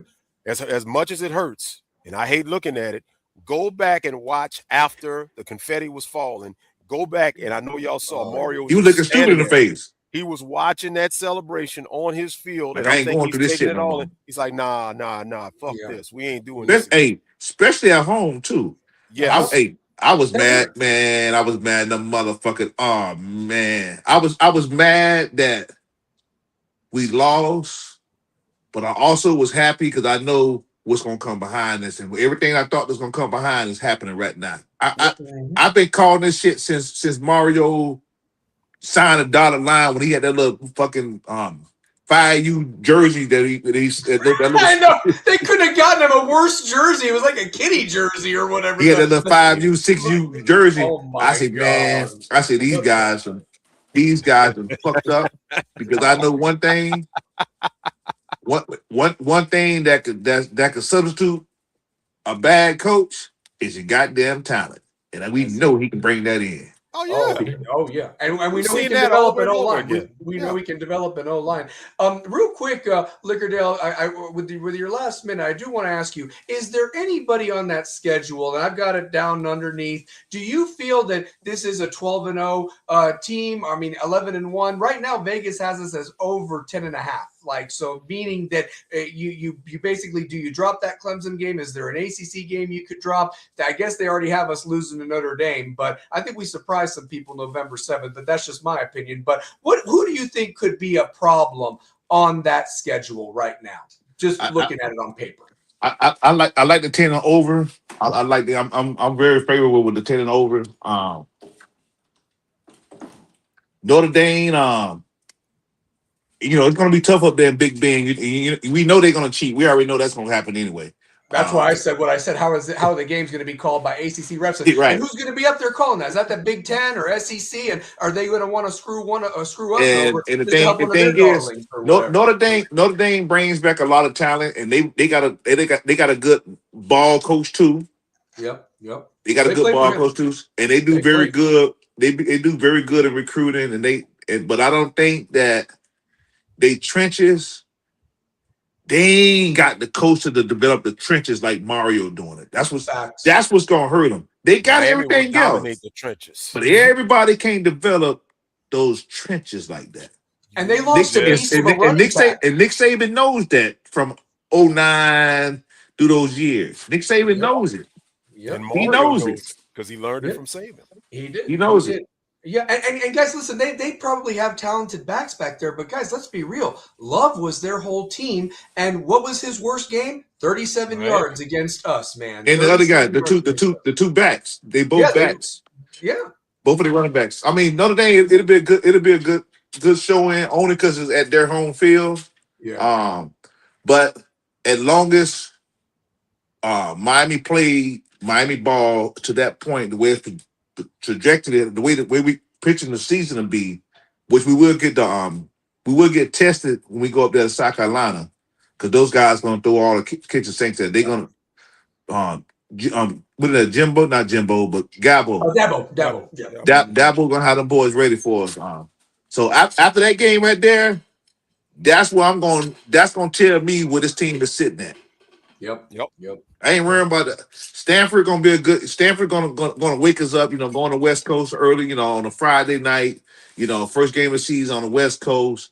as much as it hurts, and I hate looking at it, go back and watch after the confetti was falling. Go back, and I know y'all saw Mario. He was looking stupid in the face. He was watching that celebration on his field, and I ain't going through this shit. He's like, nah, fuck this. We ain't doing this. Hey, especially at home too. Yeah. I was mad, man. I was mad. The motherfucking man. I was mad that we lost, but I also was happy because I know what's gonna come behind this, and everything I thought was gonna come behind is happening right now. I've been calling this shit since Mario signed a dotted line when he had that little fucking Fire jersey that I know they couldn't have gotten him a worse jersey. It was like a kitty jersey or whatever. He had that little 5U, 6U jersey. I said, God. man, these guys are fucked up, because I know one thing. One thing that could substitute a bad coach is your goddamn talent, and we know he can bring that in. Oh yeah, and we know he can develop it all line. we know we can develop an O-line. Real quick, Lickerdale, with your last minute, I do want to ask you: is there anybody on that schedule? And I've got it down underneath. Do you feel that this is a 12-0 team? I mean, 11-1 right now. Vegas has us as over 10.5. Like, so meaning that you basically, do you drop that Clemson game? Is there an ACC game you could drop? I guess they already have us losing to Notre Dame, but I think we surprised some people November 7th. But that's just my opinion. But who do you think could be a problem on that schedule right now? Just looking at it on paper. I like the 10 and over. I like the I'm very favorable with the 10 and over. Notre Dame, it's going to be tough up there in Big Bend. We know they're going to cheat. We already know that's going to happen anyway. That's why I said what I said. How are the games going to be called by ACC refs? Right. And who's going to be up there calling that? Is that the Big Ten or SEC? And are they going to want to screw us over? And the thing is, Notre Dame brings back a lot of talent, and they got a good ball coach too. Yep. They got a good ball coach too, and they do very good. They do very good in recruiting, but I don't think that they trenches. They ain't got the coach to develop the trenches like Mario doing it. That's what's gonna hurt them. They got everything else, the trenches, but everybody can't develop those trenches like that. And they lost to Nick Saban knows that from 2009 through those years. Nick Saban knows it. Yep. And he knows it because he learned it from Saban. He did. He knows it. Yeah, and guys, listen, they probably have talented backs back there, but guys, let's be real. Love was their whole team, and what was his worst game? 37 yards against us, man. And the other guy, the two backs, they both backs. Both of the running backs. I mean, Notre Dame, it'll be a good showing only because it's at their home field. Yeah. But as long as Miami played Miami ball to that point, the way the trajectory, the way we pitching the season to be, which we will get tested when we go up there to South Carolina, because those guys gonna throw all the kitchen sinks there. They're gonna what is that, Jimbo? Not Jimbo, but Gabo. Dabo. Yeah. Dabo gonna have them boys ready for us. So after that game right there, that's gonna tell me where this team is sitting at. Yep. I ain't worrying about that. Stanford gonna be Stanford gonna wake us up, going to West Coast early, on a Friday night, first game of the season on the West Coast.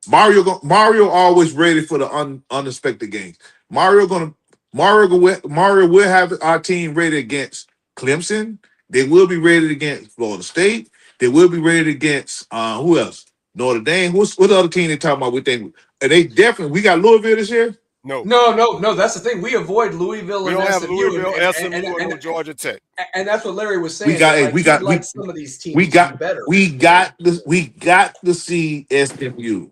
Mario always ready for the unexpected games. Mario will have our team ready against Clemson. They will be ready against Florida State. They will be ready against who else? Notre Dame. What other team they talking about? We got Louisville this year. No. That's the thing. We avoid Louisville. We and don't have SMU Louisville, SMU, and Georgia Tech. And that's what Larry was saying. We got some of these teams. We got better. We got to see SMU.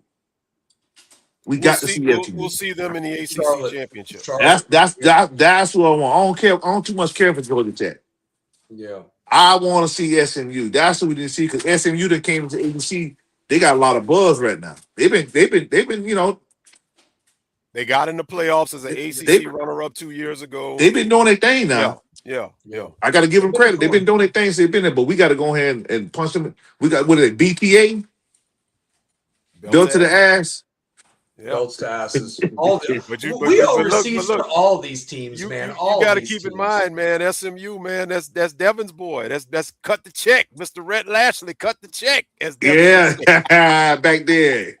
We'll see them in the ACC championship. That's what I want. I don't too much care for Georgia Tech. Yeah. I want to see SMU. That's what we didn't see, because SMU that came into ACC, they got a lot of buzz right now. They've been. They got in the playoffs as an ACC runner-up 2 years ago. They've been doing their thing now. Yeah. I got to give them credit. They've been doing their things. They've been there, but we got to go ahead and punch them. We got, what is it, BTA? Belt to the ass. Belts to asses. We overseas for all these teams, man. You got to keep in mind, man. SMU, man. That's Devin's boy. That's cut the check, Mr. Rhett Lashley. Cut the check. Back there.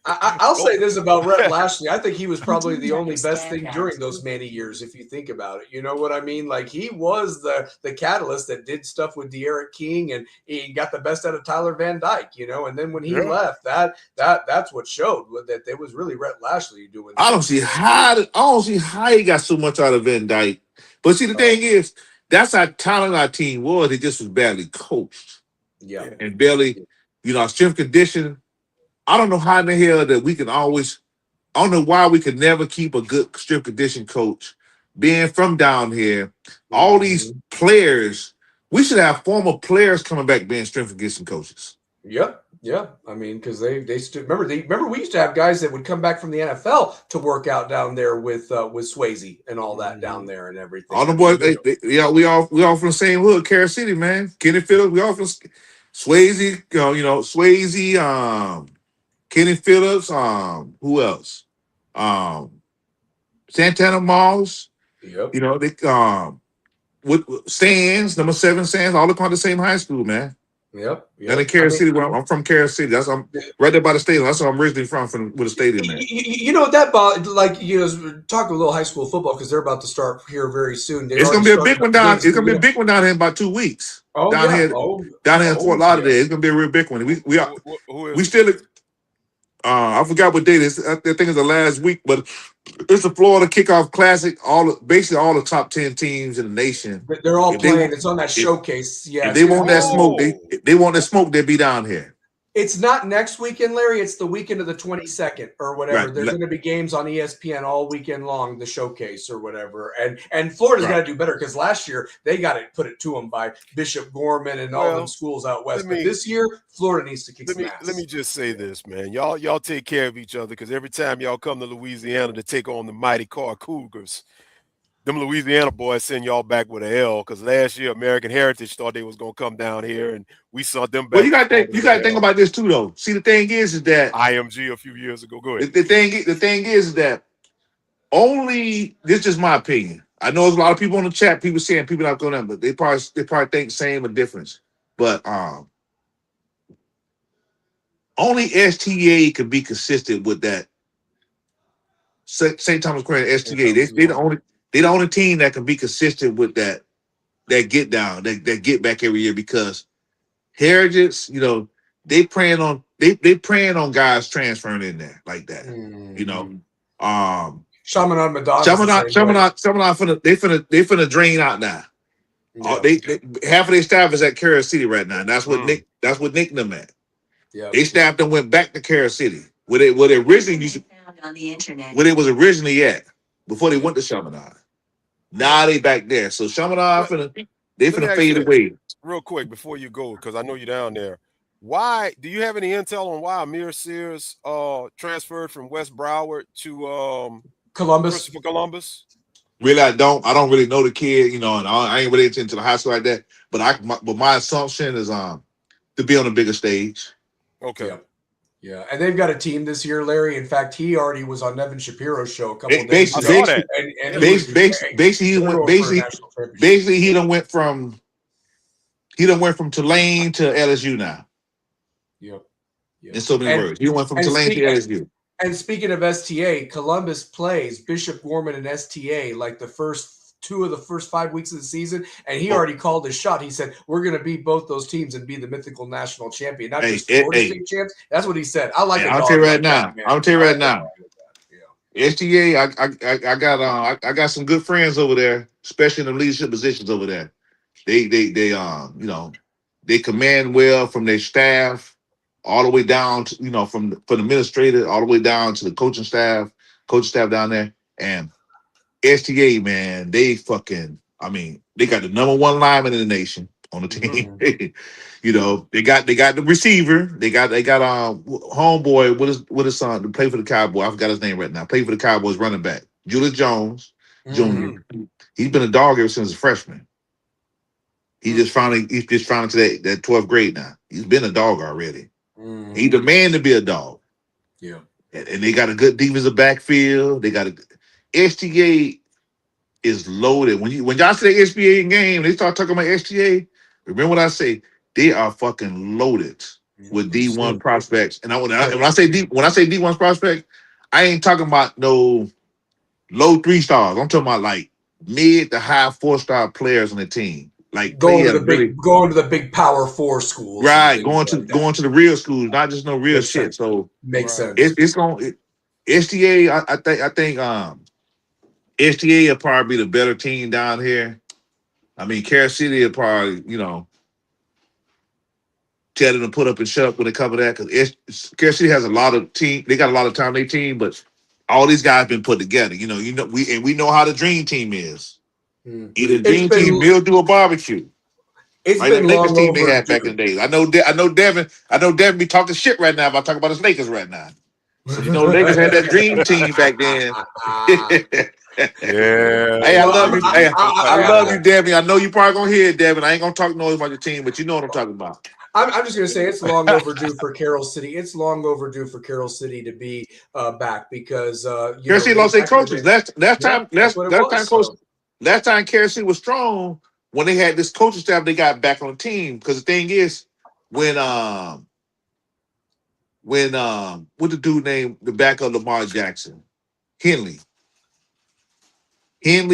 I'll say this about Rhett Lashley. I think he was probably the only best thing during those many years, if you think about it. You know what I mean? Like, he was the catalyst that did stuff with De'Aaron King, and he got the best out of Tyler Van Dyke, and then when he left, that's what showed that it was really Rhett Lashley doing that. I don't see how he got so much out of Van Dyke. But see, the thing is, that's how talented our team was. It just was badly coached. Yeah. And barely, our strength conditioning. I don't know how in the hell that we can always, I don't know why we could never keep a good strength condition coach. Being from down here, all these players, we should have former players coming back being strength conditioning coaches. Yeah. I mean, because they remember we used to have guys that would come back from the NFL to work out down there with Swayze and all that down there and everything. All the boys, we all from the same hood, Carol City, man. Kenny Phillips, we all from. Swayze, Swayze, Kenny Phillips, who else? Santana Moss, Yep. they with Sands, number 7 Sands, all upon the same high school, man. Yep. And in Kansas City, where I'm from Kansas City. I'm right there by the stadium. That's where I'm originally from with the stadium, man. You know what talking a little high school football because they're about to start here very soon. It's gonna be a big one down. It's gonna be a big one down here in about 2 weeks. Down here in Fort Lauderdale. It's gonna be a real big one. We still. I forgot what date it is. I think it's the last week, but it's the Florida Kickoff Classic. Basically all the top 10 teams in the nation. They're all playing. It's on that showcase. Yeah. If they want that smoke, they want that smoke. They'll be down here. It's not next weekend, Larry. It's the weekend of the 22nd or whatever. Right. There's going to be games on ESPN all weekend long, the showcase or whatever. And Florida's got to do better because last year they got to put it to them by Bishop Gorman and all them schools out west. But this year, Florida needs to kick some ass. Let me just say this, man. Y'all take care of each other because every time y'all come to Louisiana to take on the mighty Car Cougars, them Louisiana boys send y'all back with an L because last year American Heritage thought they was gonna come down here and we saw them back. Well, you got to think about this too, though. See, the thing is that IMG a few years ago. Go ahead. The thing is that only this is just my opinion. I know there's a lot of people on the chat. People saying people not going to, but they probably think same or difference. But only STA can be consistent with that. St. Thomas Aquinas STA. They the only team that can be consistent with that get down, that get back every year because Heritage, they praying on guys transferring in there like that. Chaminade Madonna. They finna drain out now. Yeah. They half of their staff is at Kansas City right now. And that's what Nick and them at. Yeah. They staffed and went back to Kansas City where they originally on the internet. Where they was originally at before they went to Chaminade. Now they back there. So Chaminade they finna fade away. Real quick before you go, because I know you're down there. Why do you have any intel on why Amir Sears transferred from West Broward to Columbus? Columbus? Really, I don't really know the kid, and I ain't really into the high school like that. But my assumption is to be on a bigger stage. Okay. Yeah, and they've got a team this year, Larry. In fact, he already was on Nevin Shapiro's show a couple of days ago. Basically, he done went from Tulane to LSU now. Yep. In so many words, he went from Tulane to LSU. And speaking of STA, Columbus plays Bishop Gorman and STA like the first 2 of the first 5 weeks of the season, and he already called his shot. He said, "We're going to beat both those teams and be the mythical national champion, not just Florida State champs." That's what he said. I like it. I'll tell you right now. STA, I got some good friends over there, especially in the leadership positions over there. They command well from their staff all the way down to, from the administrator all the way down to the coaching staff down there. And STA, man, they got the number 1 lineman in the nation on the team. Mm-hmm. they got the receiver. They got homeboy with his son to play for the Cowboys. I forgot his name right now. Play for the Cowboys running back. Julius Jones Jr. He's been a dog ever since a freshman. He's just finally to that 12th grade now. He's been a dog already. Mm-hmm. He's the man to be a dog. Yeah. And they got a good defensive backfield. They got STA is loaded. When y'all say SBA game, they start talking about STA. Remember what I say? They are fucking loaded with D1 prospects. And when I say D1 prospects, I ain't talking about no low 3 stars. I'm talking about like mid to high 4-star players on the team. Like going to the big Power 4 schools. Right, going to the real schools, not just no real shit. So makes sense. It's going STA. I think STA will probably be the better team down here. I mean, Kansas City will probably tell them to put up and shut up when they cover that because Kansas City has a lot of team. They got a lot of time on their team, but all these guys been put together. We know how the dream team is. Either dream team, mildew, or barbecue. It's been the Lakers team they had back in the days. I know Devin be talking shit right now if I talk about his Lakers right now. So Lakers had that dream team back then. Yeah. Hey, I love you. Hey, I love you, Devin. I know you probably gonna hear it, Devin. I ain't gonna talk noise about your team, but you know what I'm talking about. I'm just going to say it's long overdue for Carroll City. It's long overdue for Carroll City to be back because Carroll City lost their coaches. Last time Carroll City was strong when they had this coaching staff. They got back on the team because the thing is when what the dude named the back of Lamar Jackson, Henley and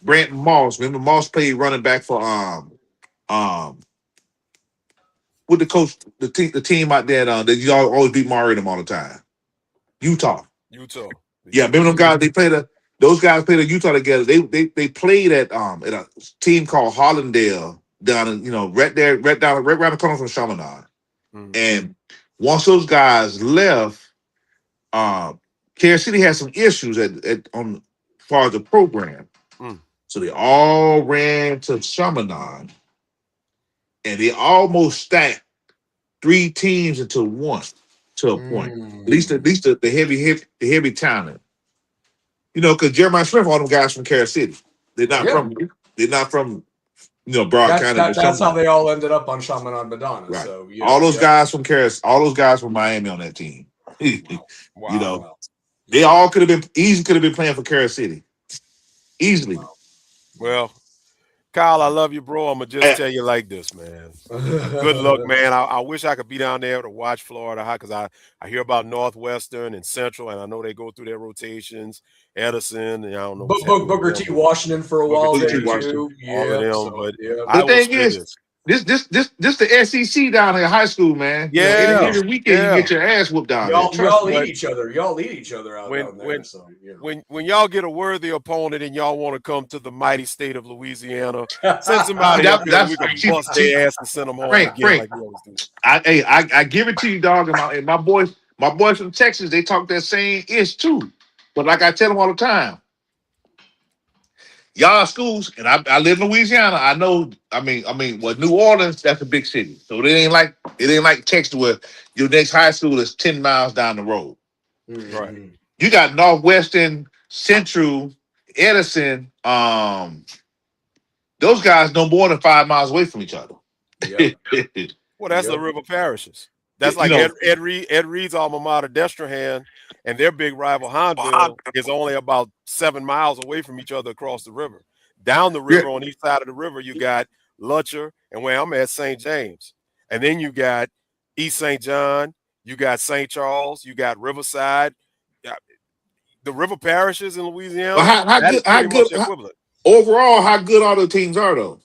Brandon Moss. Remember Moss played running back for with the coach the team out there that y'all always beat Mario them all the time. Utah. Yeah, remember them guys? Those guys played at Utah together. They played at a team called Hollandale down in right around the corner from Chaminade. Mm-hmm. And once those guys left, Carroll City had some issues on as far as the program. Mm. So they all ran to Chaminade, and they almost stacked 3 teams into one to a point. At least the heavy talent. Because Jeremiah Smith, all them guys from Carroll City. They're not from Broad County. That's how they all ended up on Chaminade Madonna. Right. So all those guys from Carroll, all those guys from Miami on that team. Wow. They all could have been playing for Carroll City. Easily. Well, Kyle, I love you, bro. I'm gonna just tell you like this, man. Good luck, man. I wish I could be down there to watch Florida because I hear about Northwestern and Central, and I know they go through their rotations. Edison, and I don't know. Booker T. Washington for a while there too. All of them, but the thing is, this the SEC down in high school, man. Yeah, every weekend you get your ass whooped down there. Y'all eat each other. Y'all eat each other out down there. When y'all get a worthy opponent and y'all want to come to the mighty state of Louisiana, send somebody up there. We can bust their ass and send them home again like we always do. I give it to you, dog. And my boys from Texas, they talk that same ish too. But like I tell them all the time, y'all schools, and I live in Louisiana. I know. I mean, New Orleans, that's a big city, so it ain't like Texas where your next high school is 10 miles down the road. Right. You got Northwestern, Central, Edison. Those guys no more than 5 miles away from each other. Yep. Well, that's the river parishes. That's like Ed Reed's alma mater, Destrehan, and their big rival, Honville, is only about 7 miles away from each other across the river. Down the river, on each side of the river, you got Lutcher, and where I'm at, St. James. And then you got East St. John, you got St. Charles, you got Riverside. The river parishes in Louisiana, overall, how good all the teams are, though?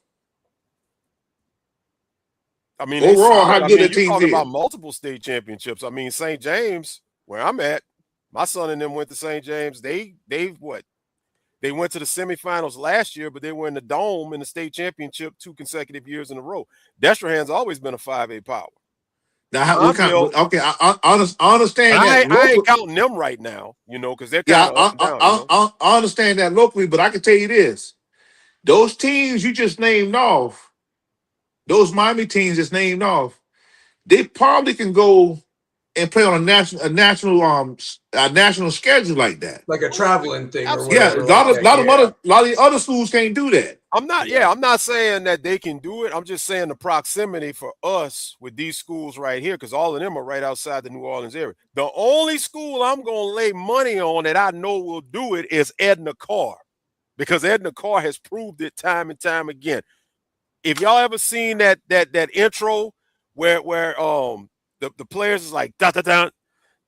I mean, overall, how good the teams talking is. About multiple state championships. I mean, St. James, where I'm at, my son and them went to St. James. They went to the semifinals last year, but they were in the Dome in the state championship 2 consecutive years in a row. Destrehan's always been a 5A power. Now, I understand that. I ain't counting them right now, because they're kind of up and down. I understand that locally, but I can tell you this: those teams you just named off, those Miami teams just named off, they probably can go and play on a national schedule like that, like a traveling thing. Or yeah, a lot of the other schools can't do that. I'm not saying that they can do it. I'm just saying the proximity for us with these schools right here, because all of them are right outside the New Orleans area. The only school I'm going to lay money on that I know will do it is Edna Carr, because Edna Carr has proved it time and time again. If y'all ever seen that intro where the players is like da da da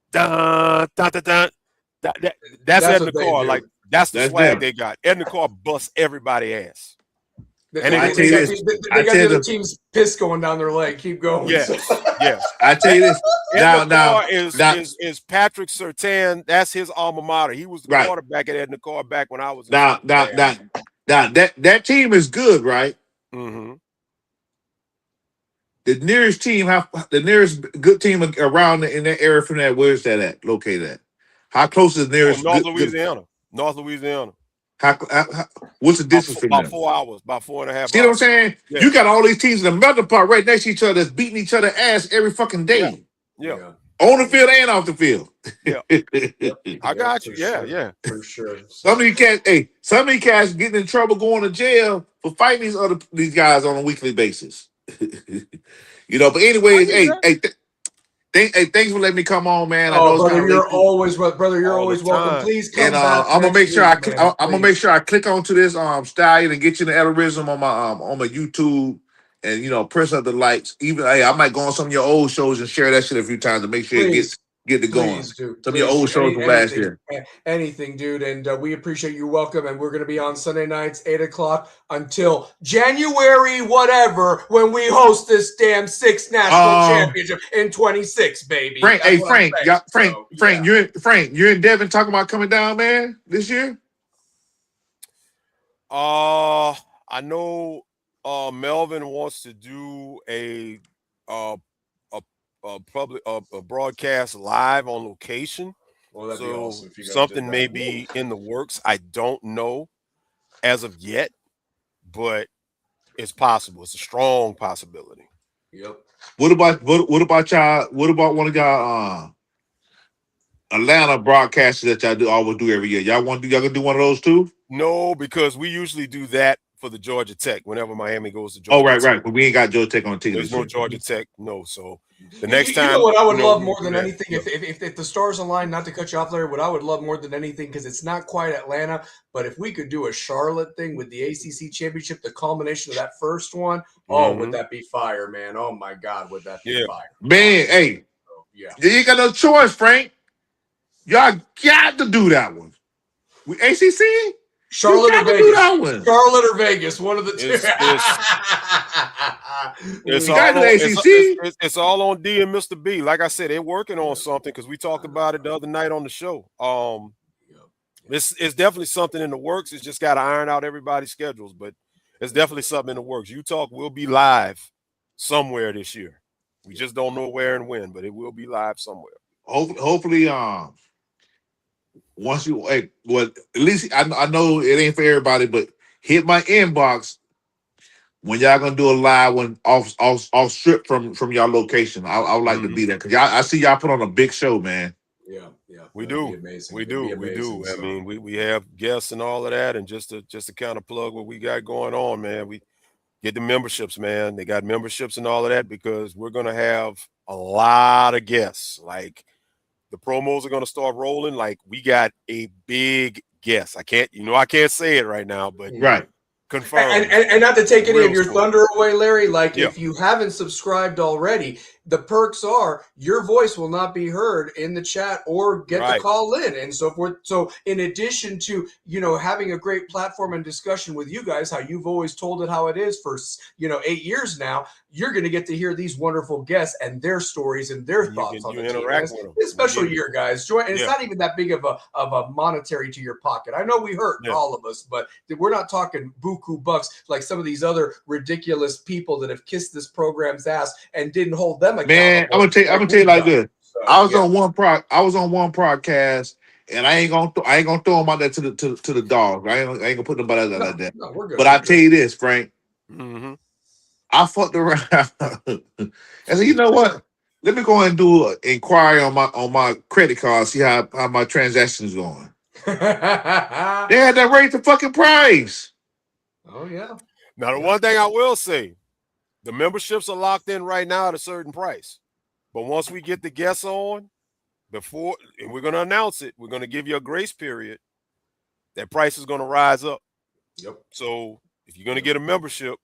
da da da da, that's Edna Carr. Like that's the swag they got. Edna Carr busts everybody's ass. And they got the other team's piss going down their leg. Keep going. Yes. I tell you this. Now is Patrick Surtain. That's his alma mater. He was the quarterback at Edna Carr back when I was. Now that team is good, right? Mm-hmm. The nearest good team around in that area from that, where's that at? Located at? How close is the nearest? North Louisiana. North Louisiana. How what's the distance from about 4 hours, about 4.5 hours. See what I'm saying? Yeah. You got all these teams in the melting pot right next to each other that's beating each other ass every fucking day. Yeah. On the field and off the field. Yeah. I got you. Yeah. For sure. Some of these cats getting in trouble going to jail for fighting these guys on a weekly basis. You know, but anyways, I get that. hey, thanks for letting me come on, man. I know Oh, it's kind brother, of late. you're always All the welcome. time. Please And come back I'm gonna next make sure week, man. I'm gonna make sure I click onto this Stallion and get you the algorithm on my YouTube and press up the likes. Even hey, I might go on some of your old shows and share that shit a few times to make sure it Please, get it going. please, dude. Some of your Please old do shows from last anything, year. anything, dude. And we appreciate you. Welcome. And we're going to be on Sunday nights, 8 o'clock until January, whatever, when we host this damn 6th national championship in 26, baby. Frank, That's what I'm saying. yeah, Frank, So, yeah. you're in Devon talking about coming down, man, this year. I know Melvin wants to do a public a broadcast live on location. Well, that'd be So awesome if you guys something did may that. be in the works. I don't know as of yet, but it's possible. It's a strong possibility. Yep. What about y'all? What about one of y'all Atlanta broadcasters that y'all always do every year? Y'all gonna do one of those too? No, because we usually do that for the Georgia Tech whenever Miami goes to Oh, Georgia Tech. right. But we ain't got Georgia Tech on TV There's this no year. Georgia Tech, no. So the You next know time, what I would love we more do than that. anything? If the stars align, not to cut you off, Larry, what I would love more than anything, because it's not quite Atlanta, but if we could do a Charlotte thing with the ACC championship, the culmination of that first one, would that be fire, man? Oh my God, would that be fire? Man, hey, yeah. You ain't got no choice, Frank. Y'all got to do that one. We ACC? Charlotte or Vegas? Charlotte or Vegas? One of the two. It's all on D and Mr. B. Like I said, they're working on something because we talked about it the other night on the show. It's definitely something in the works. It's just got to iron out everybody's schedules, but it's definitely something in the works. U-Talk will be live somewhere this year. We just don't know where and when, but it will be live somewhere. Hopefully, once you at least I know it ain't for everybody, but hit my inbox when y'all gonna do a live one off strip from y'all location. I would like to be there because I see y'all put on a big show, man. Yeah, we do. We do. I mean, we have guests and all of that, and just to kind of plug what we got going on, man. We get the memberships, man. They got memberships and all of that because we're gonna have a lot of guests. Like the promos are gonna start rolling. Like we got a big guest. I can't say it right now, but right. Confirmed. And not to take any of your soon. thunder away, Larry, like if you haven't subscribed already, the perks are your voice will not be heard in the chat or get the call in and so forth. So in addition to, having a great platform and discussion with you guys, how you've always told it how it is for, 8 years now, you're going to get to hear these wonderful guests and their stories and their thoughts on the team. It's a special year, guys. Join, and it's not even that big of a monetary to your pocket. I know we hurt all of us, but we're not talking buku bucks like some of these other ridiculous people that have kissed this program's ass and didn't hold them accountable. Man, I'm gonna tell you like this. So, I was on one podcast, and I ain't gonna throw them out there to the dogs. I ain't gonna put them out there like that. No, we're good. But I tell you this, Frank. Mm-hmm. I fucked around. I said, you know what? Let me go ahead and do an inquiry on my credit card, see how my transactions going. They had to raise the fucking price. Oh yeah. Now the one thing I will say, the memberships are locked in right now at a certain price. But once we get the guests on, and we're going to announce it, we're going to give you a grace period. That price is going to rise up. Yep. So if you're going to get a membership,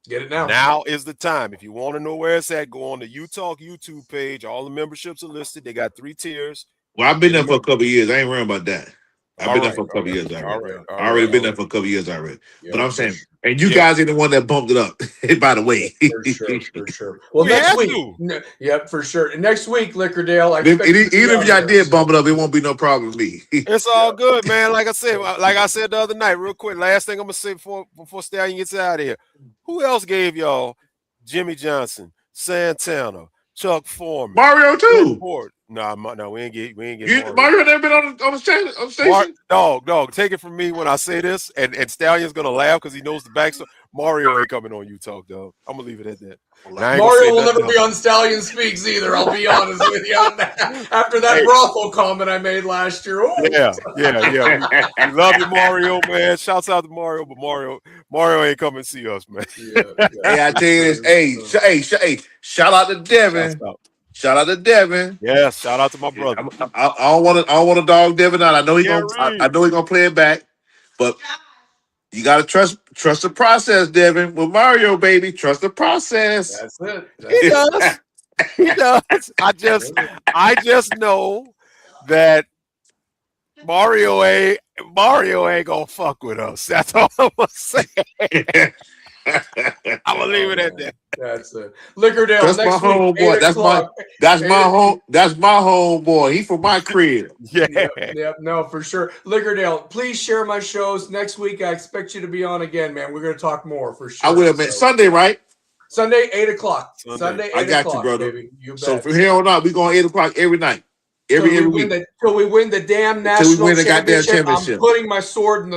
get it now. Now is the time. If you want to know where it's at, go on the U-Talk YouTube page. All the memberships are listed. They got 3 tiers. Well, I've been there for a couple of years. I ain't worrying about that. I've been there for a couple of years already. I already been there for a couple of years already. Yeah, but I'm saying, and you guys are the one that bumped it up, by the way. For sure. Well, next week. Yep, for sure. Next week, Lickerdale. Even if y'all did bump it up, it won't be no problem with me. It's all good, man. Like I said the other night, real quick. Last thing I'm gonna say before Stallion gets out of here. Who else gave y'all Jimmy Johnson, Santana, Chuck Foreman, Mario too? No, we ain't get Mario. Mario never been on the station? No, take it from me when I say this, and Stallion's gonna laugh because he knows the backstory. Mario ain't coming on You Talk, dog. I'm gonna leave it at that. And I ain't gonna Mario say will nothing never be else. on Stallion Speaks either. I'll be honest with you on that. After that brothel comment I made last year. Ooh. Yeah. We love you, Mario, man. Shouts out to Mario, but Mario ain't coming to see us, man. Yeah. Hey, I tell you this. Hey, shout out to Devin. Shout out to Devin. Yeah, shout out to my brother. I don't want to dog Devin out. I know he's gonna play it back, but you gotta trust the process, Devin. With Mario, baby, trust the process. That's it. He does. He does. I just know that Mario ain't gonna fuck with us. That's all I'm gonna say. I'm gonna leave it at that. That's it. Liquordale. That's next my week, homeboy. 8 o'clock. That's my homeboy. He from my crib. Yeah. Yep, no, for sure. Liquordale, please share my shows. Next week, I expect you to be on again, man. We're going to talk more for sure. I will, man. Sunday, right? Sunday, 8 o'clock. Sunday, 8 I got o'clock, you, brother. baby. You bet. So from here on out, we're going 8 o'clock every night. Every week. Till we win the damn national championship. I'm championship. putting my sword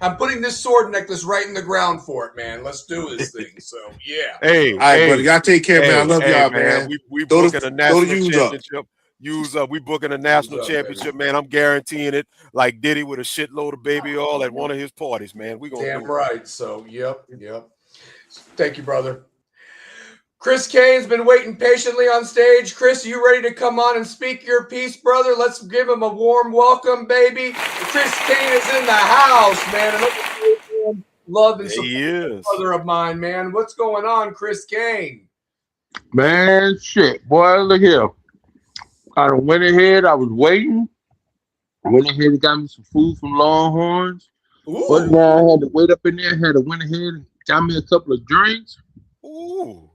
I'm putting this sword necklace right in the ground for it, man. Let's do this thing. So yeah. Hey, all right, buddy. Y'all take care, man. I love y'all, man. We booking a national championship. We booking a national championship, man. I'm guaranteeing it. Like Diddy with a shitload of baby oil at one of his parties, man. We gonna damn right. So yep. Thank you, brother. Chris Kane's been waiting patiently on stage. Chris, you ready to come on and speak your piece, brother? Let's give him a warm welcome, baby. Chris Kane is in the house, man. And love and support, brother of mine, man. What's going on, Chris Kane? Man, shit, boy, look here. I went ahead. I was waiting. I went ahead and got me some food from Longhorns. But now I had to wait up in there. Had to went ahead and got me a couple of drinks. Ooh.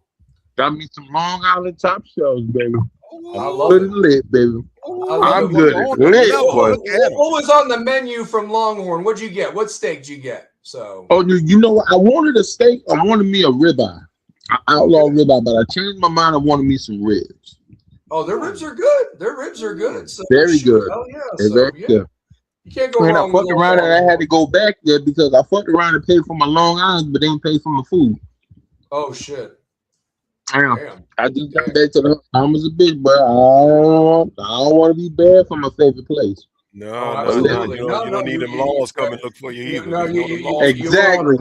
Got me some Long Island top shells, baby. I love it. Lit, baby. I'm good at lit, boy. What was on the menu from Longhorn? What'd you get? What steak did you get? So. Oh, you know what? I wanted a steak. I wanted me a ribeye. I outlawed ribeye, but I changed my mind. I wanted me some ribs. Oh, their ribs are good. Their ribs are good. So very good. Oh, yeah. So, very good. You can't go wrong. I fucked around and I had to go back there because I fucked around and paid for my Long Island, but didn't pay for my food. Oh shit. Damn. I just got back to the house. I was a bitch, but I don't want to be bad for my favorite place. No, you don't need them laws coming look for you either. No, exactly.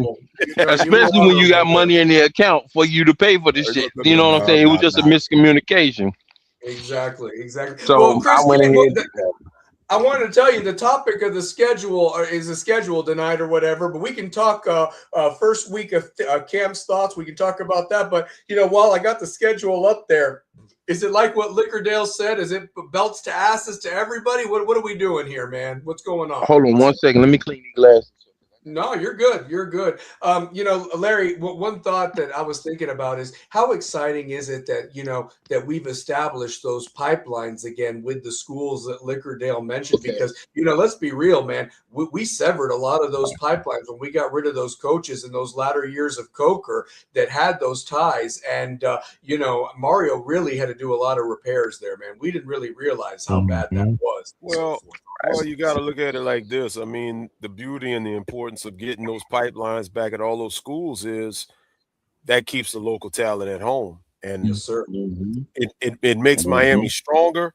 Especially when you got money in the account for you to pay for this shit. You know what I'm saying? It was just a miscommunication. Exactly. So well, Chris, I went ahead. I wanted to tell you the topic of the schedule is a schedule tonight or whatever, but we can talk first week of Cam's thoughts. We can talk about that. But, while I got the schedule up there, is it like what Liquordale said? Is it belts to asses to everybody? What are we doing here, man? What's going on? Hold on 1 second. Let me clean these glasses. No, you're good. You're good. Larry, one thought that I was thinking about is how exciting is it that, that we've established those pipelines again with the schools that Liquordale mentioned, because, let's be real, man, we severed a lot of those pipelines when we got rid of those coaches in those latter years of Coker that had those ties. And, Mario really had to do a lot of repairs there, man. We didn't really realize how bad that was. Well, you got to look at it like this. I mean, the beauty and the importance of getting those pipelines back at all those schools is that keeps the local talent at home. And yes, sir. It makes Miami stronger,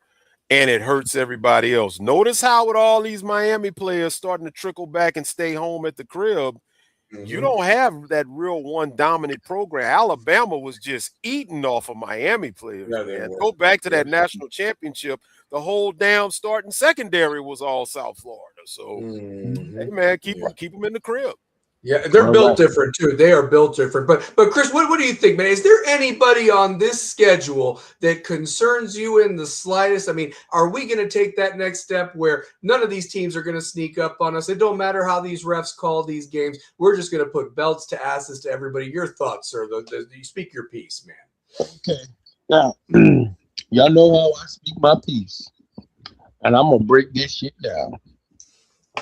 and it hurts everybody else. Notice how with all these Miami players starting to trickle back and stay home at the crib, you don't have that real one dominant program. Alabama was just eating off of Miami players. Yeah, go back to that national championship. The whole damn starting secondary was all South Florida. So, hey, man, keep them in the crib. Yeah, they're built different too. They are built different. But Chris, what do you think, man? Is there anybody on this schedule that concerns you in the slightest? I mean, are we going to take that next step where none of these teams are going to sneak up on us? It don't matter how these refs call these games. We're just going to put belts to asses to everybody. Your thoughts, sir? You speak your piece, man. Okay. Now, y'all know how I speak my piece, and I'm gonna break this shit down.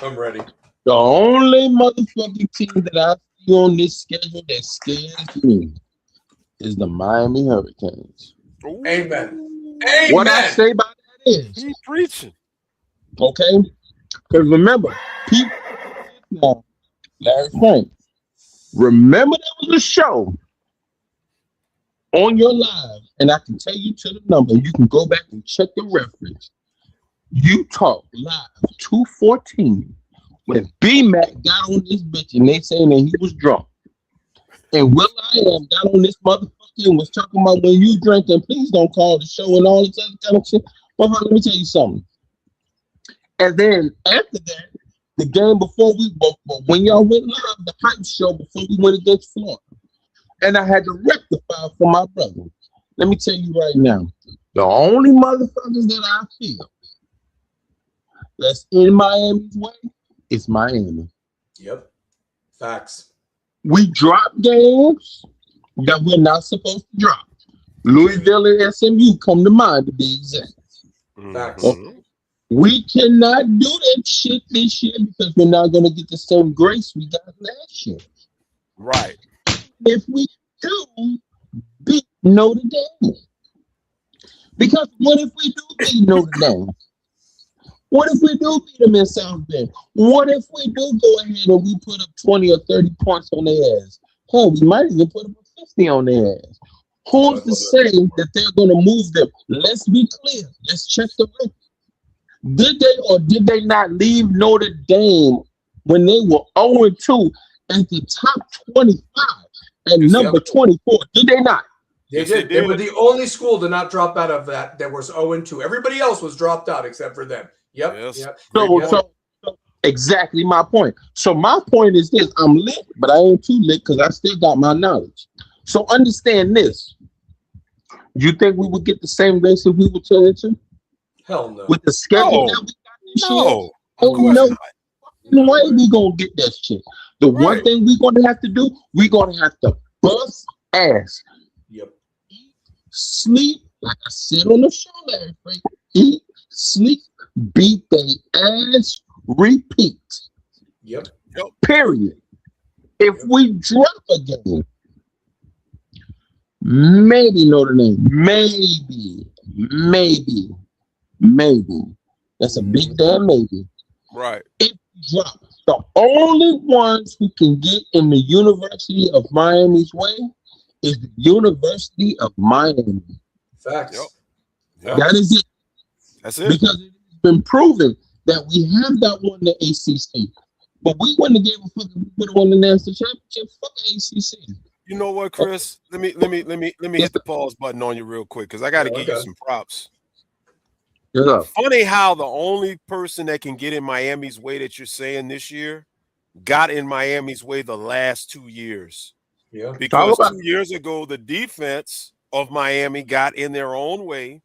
I'm ready. The only motherfucking team that I see on this schedule that scares me is the Miami Hurricanes. Amen. What I say by that is. He preaching. Okay? Because remember, people now, Larry Frank, remember there was a show on your live, and I can tell you to the number, you can go back and check the reference. You Talk Live 214 when B-Mac got on this bitch and they saying that he was drunk. And Will I Am got on this motherfucker and was talking about when you drink and please don't call the show and all this other kind of shit. Motherfucker, let me tell you something. And then after that, the game before we when y'all went live, the hype show before we went against Florida. And I had to rectify for my brother. Let me tell you right now, the only motherfuckers that I feel that's in Miami's way is Miami. Yep. Facts. We drop games that we're not supposed to drop. Louisville and SMU come to mind, to be exact. Facts. We cannot do that shit this year because we're not going to get the same grace we got last year. Right. If we do beat Notre Dame. Because what if we do beat Notre Dame? What if we do beat them in South Bend? What if we do go ahead and we put up 20 or 30 points on their ass? Hell, we might even put up 50 on their ass. Who's to say that they're going to move them? Let's be clear. Let's check the record. Did they or did they not leave Notre Dame when they were 0-2 at the top 25 and number 24? Did they not? They did. They were the only school to not drop out of that. There was 0-2. Everybody else was dropped out except for them. Yep. Yes. Yep. So exactly my point. So my point is this: I'm lit, but I ain't too lit because I still got my knowledge. So understand this. You think we would get the same race if we were turning to? Hell no. With the schedule that we got this year? No. Ain't no way we gonna get that shit. The one thing we gonna have to do, we gonna have to bust ass. Yep. Eat, sleep, like I said on the show last week. Eat, sleep, beat they ass, repeat. Yep. Period. If we drop a game, maybe Notre Dame, maybe. That's a big damn maybe. Right. If we drop, the only ones who can get in the University of Miami's way is the University of Miami. Facts. Yep. That is it. That's it. Because it's been proven that we have not won the ACC. But we wouldn't have gave a fuck if we would have won the national championship. Fuck ACC. You know what, Chris? Let me hit the pause button on you real quick because I got to give you some props. Funny how the only person that can get in Miami's way that you're saying this year got in Miami's way the last 2 years. Yeah. Because 2 years ago, the defense of Miami got in their own way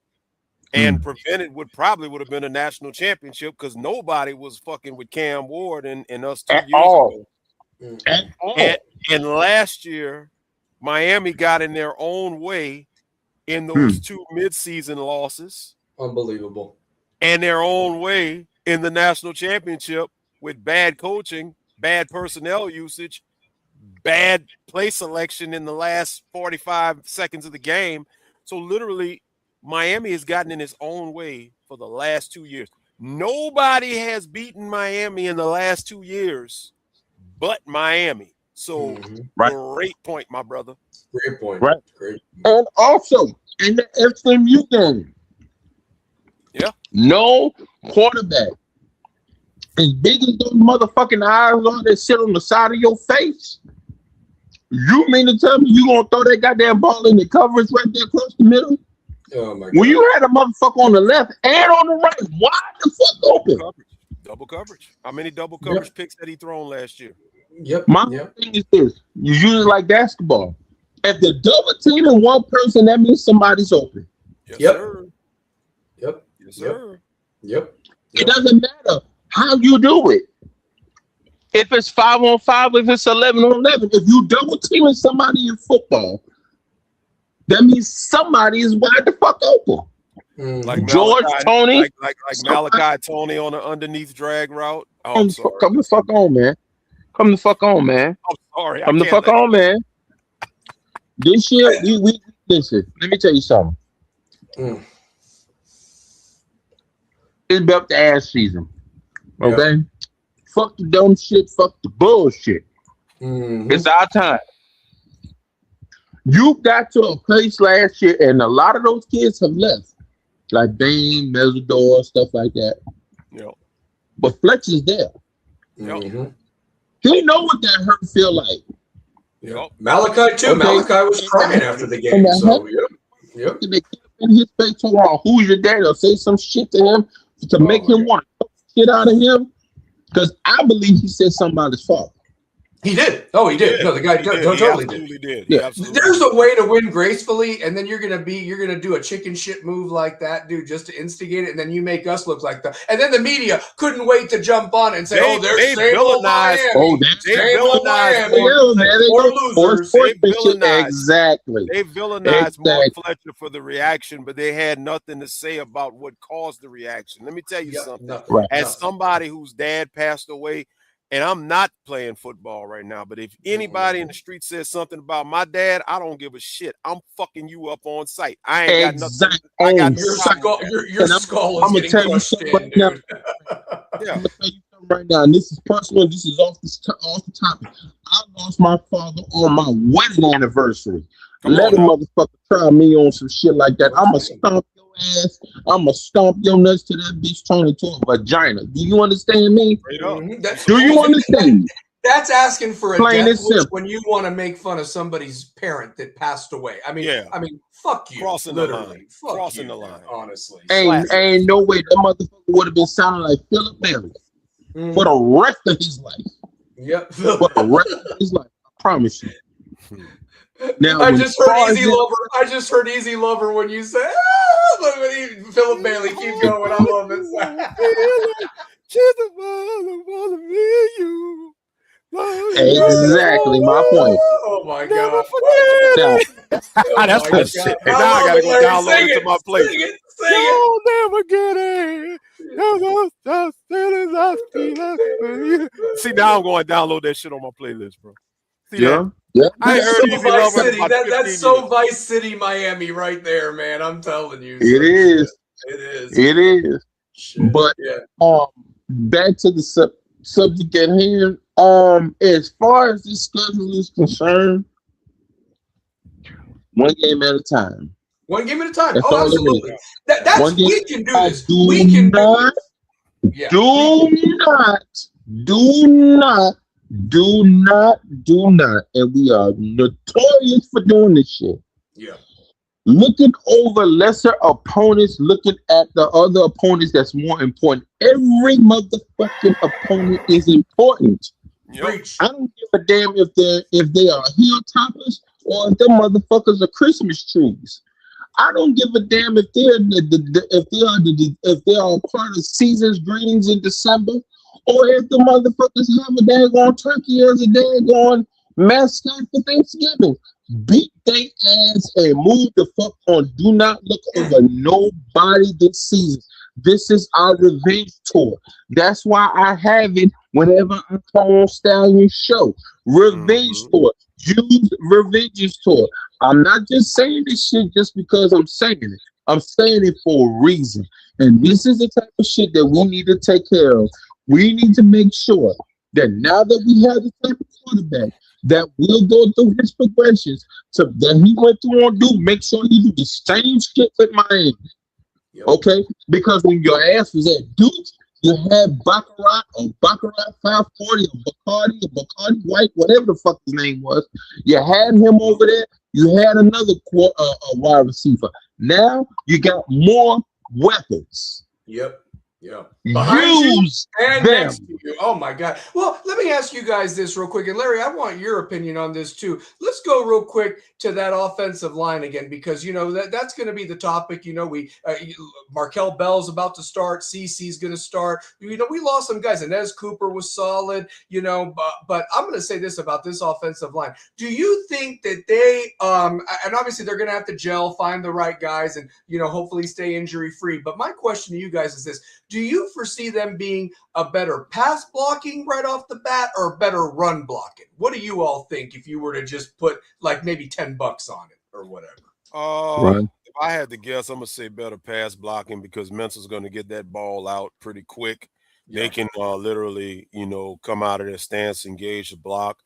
and prevented what probably would have been a national championship because nobody was fucking with Cam Ward and us 2 years ago. And last year, Miami got in their own way in those 2 midseason losses. Unbelievable. And their own way in the national championship with bad coaching, bad personnel usage, bad play selection in the last 45 seconds of the game. So literally, Miami has gotten in its own way for the last 2 years. Nobody has beaten Miami in the last 2 years but Miami. So great point, my brother. Great point. Right. Great. And also in the SMU game, no quarterback. As big as those motherfucking eyes are that sit on the side of your face, you mean to tell me you gonna throw that goddamn ball in the coverage right there across the middle? Oh my God. When you had a motherfucker on the left and on the right, wide the fuck open? Double coverage. How many double coverage picks had he thrown last year? My thing is this: you use it like basketball. If the double team in one person, that means somebody's open. Yes, sir. Yes, sir. It doesn't matter how you do it. If it's 5-on-5, if it's 11-on-11, if you double teaming somebody in football, that means somebody is wide the fuck open. Like George Tony, like Malachi Tony on the underneath drag route. Oh, come the fuck on, man. Come the fuck on, man. I'm sorry. Come the fuck on, man. This year, we listen. Let me tell you something. It's about the ass season. Yeah. Okay? Fuck the dumb shit. Fuck the bullshit. Mhm. It's our time. You got to a place last year, and a lot of those kids have left. Like Dame, Mesidor, stuff like that. Yep. But Fletcher's there. Mhm. He know what that hurt feel like. Yep. Malachi too. Okay. Malachi was crying after the game. So yep. They get in his face talking about who's your dad or say some shit to him to make him want to shit out of him. Because I believe he said something about his father. He did. Oh, he did. No, the guy totally did. Yeah. There's a way to win gracefully, and then you're gonna do a chicken shit move like that, dude, just to instigate it, and then you make us look like and then the media couldn't wait to jump on it and say, they villainized. Exactly. They villainized Mark Fletcher for the reaction, but they had nothing to say about what caused the reaction. Let me tell you something. As somebody whose dad passed away, and I'm not playing football right now, but if anybody in the street says something about my dad, I don't give a shit. I'm fucking you up on sight. I ain't got nothing. I got your skull is getting crushed in, dude. I'm gonna tell you something right now, and this is personal. This is off the topic. I lost my father on my wedding anniversary. Let a motherfucker try me on some shit like that. I'ma stomp your ass. I'ma stomp your nuts to that bitch turn into a vagina. Do you understand me? Do you understand? That's asking for a Plain death and wish simple. when you want to make fun of somebody's parent that passed away. I mean, fuck you. Crossing literally. the line. Fuck Crossing you, the line. Honestly. Ain't no way that motherfucker would have been sounding like Philip Berry for the rest of his life. Yep. For the rest of his life. I promise you. Now, I just heard Easy Lover when you said, Philip Bailey, keep going. I love it. Exactly my point. Oh my God. That's good shit. Now I gotta go download it to my place. You'll never get it. See, now I'm going to download that shit on my playlist, bro. See that? Yeah. I heard Easy Lover City. That's so Vice City, Miami, right there, man. I'm telling you. It is. It is. Shit. But back to the subject at hand. As far as this schedule is concerned, one game at a time. One game at a time. That's Absolutely. We can do this. We can do this. Do not, and we are notorious for doing this shit. Yeah. Looking over lesser opponents, looking at the other opponents that's more important. Every motherfucking opponent is important. Yep. I don't give a damn if they are heel toppers or if them motherfuckers are Christmas trees. I don't give a damn if they are part of season's greetings in December, or if the motherfuckers have a daggone turkey as a daggone mascot for Thanksgiving. Beat they ass and move the fuck on. Do not look over nobody this season. This is our revenge tour. That's why I have it whenever I come on Stallion show. Revenge tour. Use revenge tour. I'm not just saying this shit just because I'm saying it. I'm saying it for a reason. And this is the type of shit that we need to take care of. We need to make sure that now that we have the type of quarterback that will go through his progressions that he went through on Duke, make sure he do the same shit at Miami. Yep. Okay? Because when your ass was at Duke, you had Baccarat 540 or Bacardi White, whatever the fuck his name was. You had him over there. You had another wide receiver. Now you got more weapons. Yep. Yeah. Behind Use you and them. next to you. Oh my God. Well, let me ask you guys this real quick. And Larry, I want your opinion on this too. Let's go real quick to that offensive line again, because that's going to be the topic. Markel Bell's about to start. CC's going to start. We lost some guys. Inez Cooper was solid. But I'm going to say this about this offensive line. Do you think that they and obviously they're going to have to gel, find the right guys, and hopefully stay injury free. But my question to you guys is this: do you foresee them being a better pass blocking right off the bat or a better run blocking? What do you all think if you were to just put like maybe $10 on it or whatever? Right. I had to guess, I'm gonna say better pass blocking because Mensa's gonna get that ball out pretty quick. They Yeah. can literally, come out of their stance, engage the block,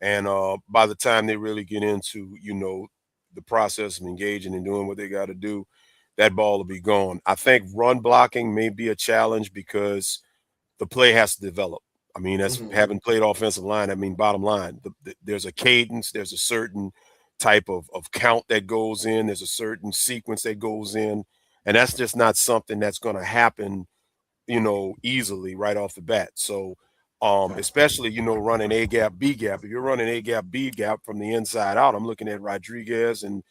and by the time they really get into, the process of engaging and doing what they got to do, that ball will be gone. I think run blocking may be a challenge because the play has to develop. I mean, that's Mhm. having played offensive line. I mean, bottom line, there's a cadence, there's a certain type of count that goes in, there's a certain sequence that goes in, and that's just not something that's going to happen, easily right off the bat. So, especially, running A gap, B gap. If you're running A gap, B gap from the inside out, I'm looking at Rodriguez and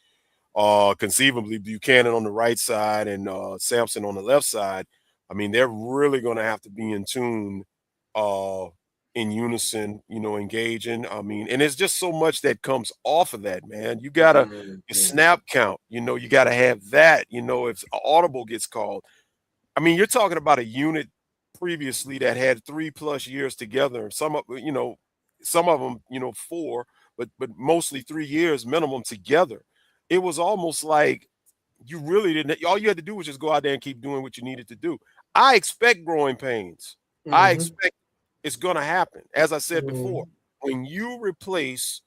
conceivably Buchanan on the right side and Sampson on the left side. I mean, they're really going to have to be in tune, uh, in unison, engaging. I mean, and it's just so much that comes off of that, man. You gotta Mhm. your snap count, you gotta have that. If an audible gets called, I mean, you're talking about a unit previously that had 3+ years together. Some of them, 4, but mostly 3 years minimum together. It was almost like you really didn't. All you had to do was just go out there and keep doing what you needed to do. I expect growing pains. I Mhm. expect it's going to happen. As I said before, Mhm. when you replace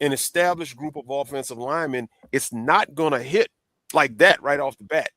an established group of offensive linemen, it's not going to hit like that right off the bat.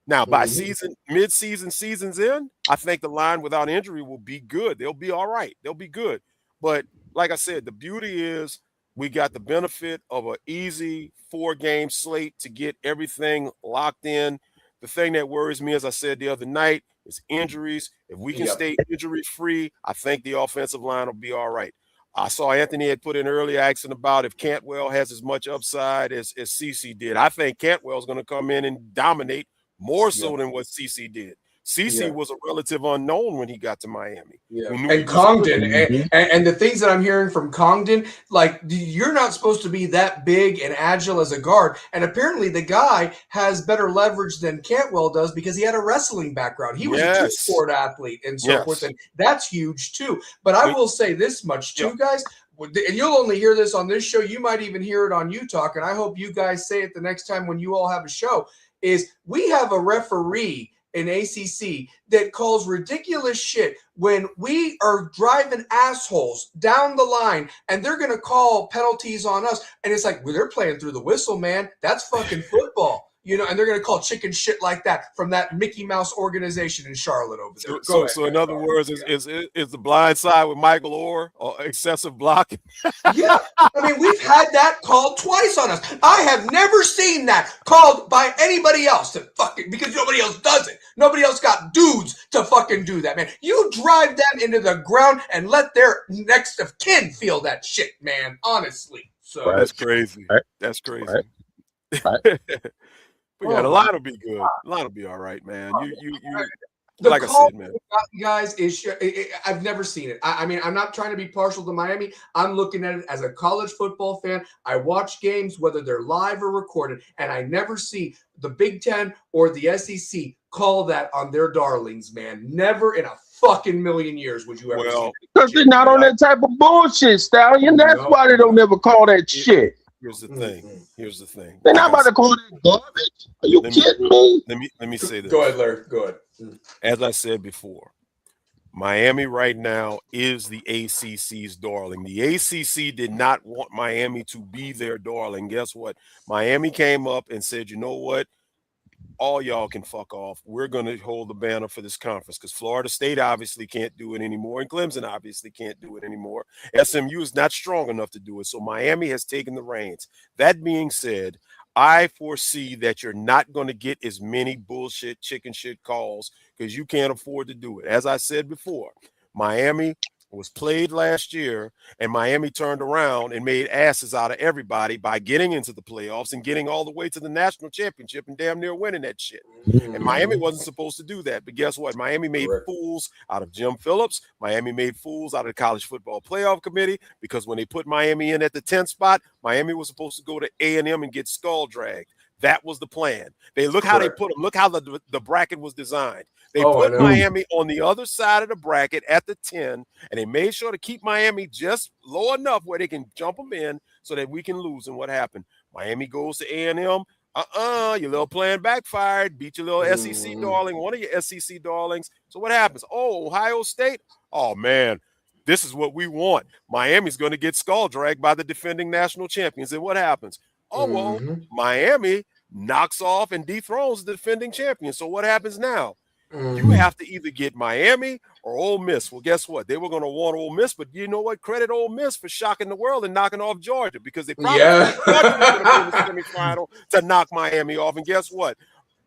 Now, by Mhm. mid-season, seasons in, I think the line without injury will be good. They'll be all right. They'll be good. But like I said, the beauty is we got the benefit of an easy 4-game slate to get everything locked in. The thing that worries me, as I said the other night, is injuries. If we can Yep. stay injury-free, I think the offensive line will be all right. I saw Anthony had put in earlier asking about if Cantwell has as much upside as CC did. I think Cantwell's going to come in and dominate more Yep. so than what CC did. CC Yeah. was a relative unknown when he got to Miami. Yeah. We knew he And was good. Congdon, and the things that I'm hearing from Congdon, like you're not supposed to be that big and agile as a guard. And apparently the guy has better leverage than Cantwell does because he had a wrestling background. He was a team Yes. sport athlete and so forth. Yes. And that's huge too. But I We- will say this much Yeah. too, guys. And you'll only hear this on this show. You might even hear it on You Talk. And I hope you guys say it the next time when you all have a show. Is we have a referee in ACC that calls ridiculous shit when we are driving assholes down the line and they're going to call penalties on us. And it's like, well, they're playing through the whistle, man. That's fucking football. And they're going to call chicken shit like that from that Mickey Mouse organization in Charlotte over there. Go ahead. So in other words, is the blind side with Michael Orr or excessive blocking? Yeah. I mean, we've had that called twice on us. I have never seen that called by anybody else because nobody else does it. Nobody else got dudes to fucking do that, man. You drive them into the ground and let their next of kin feel that shit, man. Honestly. So That's crazy. Right. That's crazy. Right. But yeah, the line will be good. The line will be all right, man. You the like I call said, man. guys is I've never seen it. I mean, I'm not trying to be partial to Miami. I'm looking at it as a college football fan. I watch games whether they're live or recorded, and I never see the Big Ten or the SEC call that on their darlings, man. Never in a fucking million years would you ever see it. Because they're not on that type of bullshit, Stallion. That's why they don't ever call that shit. Here's the thing. Here's the thing. They're not about to call that garbage. Are you kidding me? Let me say this. Go ahead, Larry. Go ahead. As I said before, Miami right now is the ACC's darling. The ACC did not want Miami to be their darling. Guess what? Miami came up and said, you know what? All y'all can fuck off. We're going to hold the banner for this conference because Florida State obviously can't do it anymore, and Clemson obviously can't do it anymore. SMU is not strong enough to do it, so Miami has taken the reins. That being said, I foresee that you're not going to get as many bullshit chicken shit calls because you can't afford to do it. As I said before, Miami was played last year, and Miami turned around and made asses out of everybody by getting into the playoffs and getting all the way to the national championship and damn near winning that shit. And Miami wasn't supposed to do that. But guess what? Miami made fools out of Jim Phillips. Miami made fools out of the College Football Playoff Committee because when they put Miami in at the 10th spot, Miami was supposed to go to A&M and get skull dragged. That was the plan. Look how they put them. Look how the bracket was designed. They put Miami on the other side of the bracket at the 10, and they made sure to keep Miami just low enough where they can jump them in so that we can lose. And what happened? Miami goes to A&M. Your little plan backfired. Beat your little SEC darling, one of your SEC darlings. So what happens? Oh, Ohio State. Oh man, this is what we want. Miami's going to get skull dragged by the defending national champions. And what happens? Oh well, Miami knocks off and dethrones the defending champion. So what happens now? You have to either get Miami or Ole Miss. Well, guess what? They were going to want Ole Miss, but you know what? Credit Ole Miss for shocking the world and knocking off Georgia, because they probably thought Georgia was going to be in the semifinal to knock Miami off. And guess what?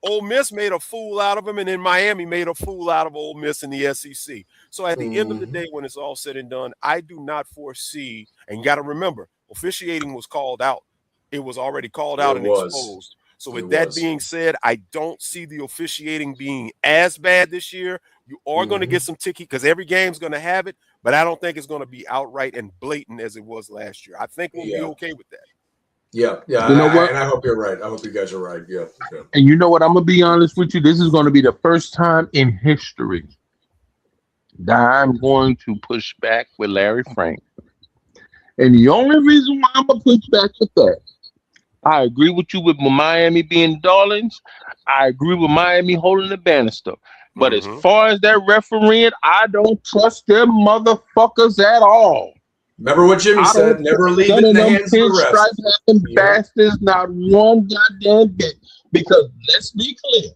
Ole Miss made a fool out of them, and then Miami made a fool out of Ole Miss in the SEC. So at the end of the day, when it's all said and done, I do not foresee, and you got to remember, officiating was called out. It was already called out and exposed. So with that being said, I don't see the officiating being as bad this year. You are going to get some ticky because every game's going to have it, but I don't think it's going to be outright and blatant as it was last year. I think we'll be okay with that. Yeah. You know what? And I hope you're right. I hope you guys are right. Yeah. And you know what? I'm going to be honest with you. This is going to be the first time in history that I'm going to push back with Larry Frank. And the only reason why I'm going to push back with that, I agree with you with Miami being darlings. I agree with Miami holding the banister. But as far as that refereeing, I don't trust them motherfuckers at all. Remember what Jimmy said, never leave it in the hands of the refs. Bastards, not one goddamn bit. Because let's be clear,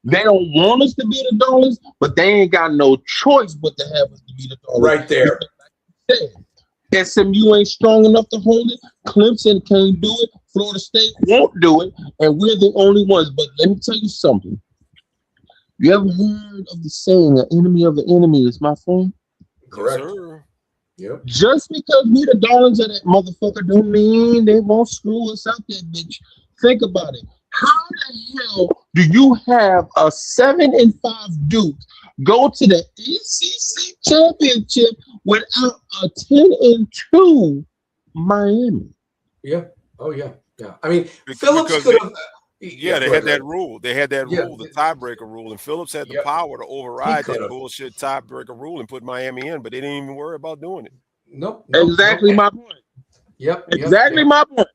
they don't want us to be the darlings, but they ain't got no choice but to have us to be the darlings. Right there. SMU ain't strong enough to hold it. Clemson can't do it. Florida State won't do it. And we're the only ones. But let me tell you something. You ever heard of the saying, an enemy of the enemy is my friend? Correct. Yes, yep. Just because we the darlings of that motherfucker don't mean they won't screw us out that bitch. Think about it. How the hell do you have a 7-5 Duke go to the ACC championship without a 10-2 Miami? Yeah. Oh yeah. Yeah. I mean, Phillips could have. Yeah, they had that rule. They had that rule, the tiebreaker rule, and Phillips had the power to override that bullshit tiebreaker rule and put Miami in, but they didn't even worry about doing it. Nope. Exactly my point. Yep. Exactly my point.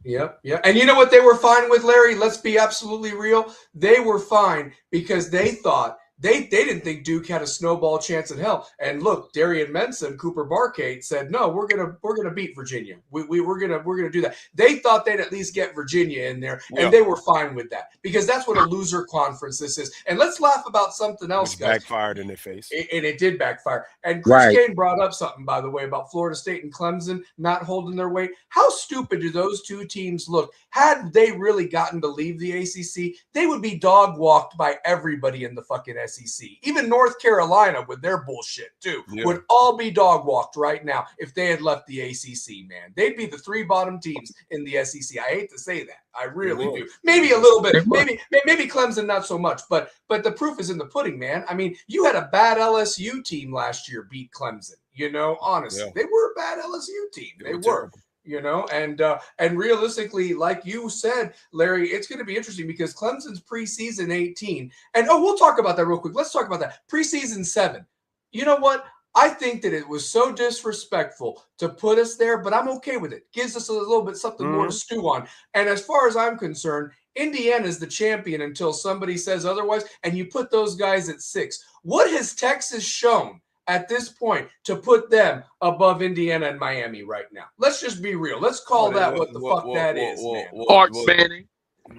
Yep. And you know what they were fine with, Larry? Let's be absolutely real. They were fine because they thought they didn't think Duke had a snowball chance in hell. And look, Darian Mensah and Cooper Barkade said, no, we're gonna beat Virginia. We're gonna do that. They thought they'd at least get Virginia in there, and they were fine with that because that's what a loser conference this is. And let's laugh about something else, guys. Backfired in their face, and it did backfire. And Chris Kane brought up something, by the way, about Florida State and Clemson not holding their weight. How stupid do those two teams look? Had they really gotten to leave the ACC, they would be dog walked by everybody in the fucking SEC. Even North Carolina with their bullshit too would all be dog walked right now if they had left the ACC, man. They'd be the 3 bottom teams in the SEC. I hate to say that. I really do. Maybe a little bit. Maybe Clemson not so much, but the proof is in the pudding, man. I mean, you had a bad LSU team last year beat Clemson. You know, honestly, they were a bad LSU team. They were. You know, and realistically, like you said, Larry, it's going to be interesting because Clemson's preseason 18, and we'll talk about that real quick. Let's talk about that preseason 7. You know what? I think that it was so disrespectful to put us there, but I'm okay with it. Gives us a little bit something more to stew on. And as far as I'm concerned, Indiana is the champion until somebody says otherwise, and you put those guys at 6. What has Texas shown at this point to put them above Indiana and Miami right now? Let's just be real. Let's call that what the fuck that is, man. Art Manning.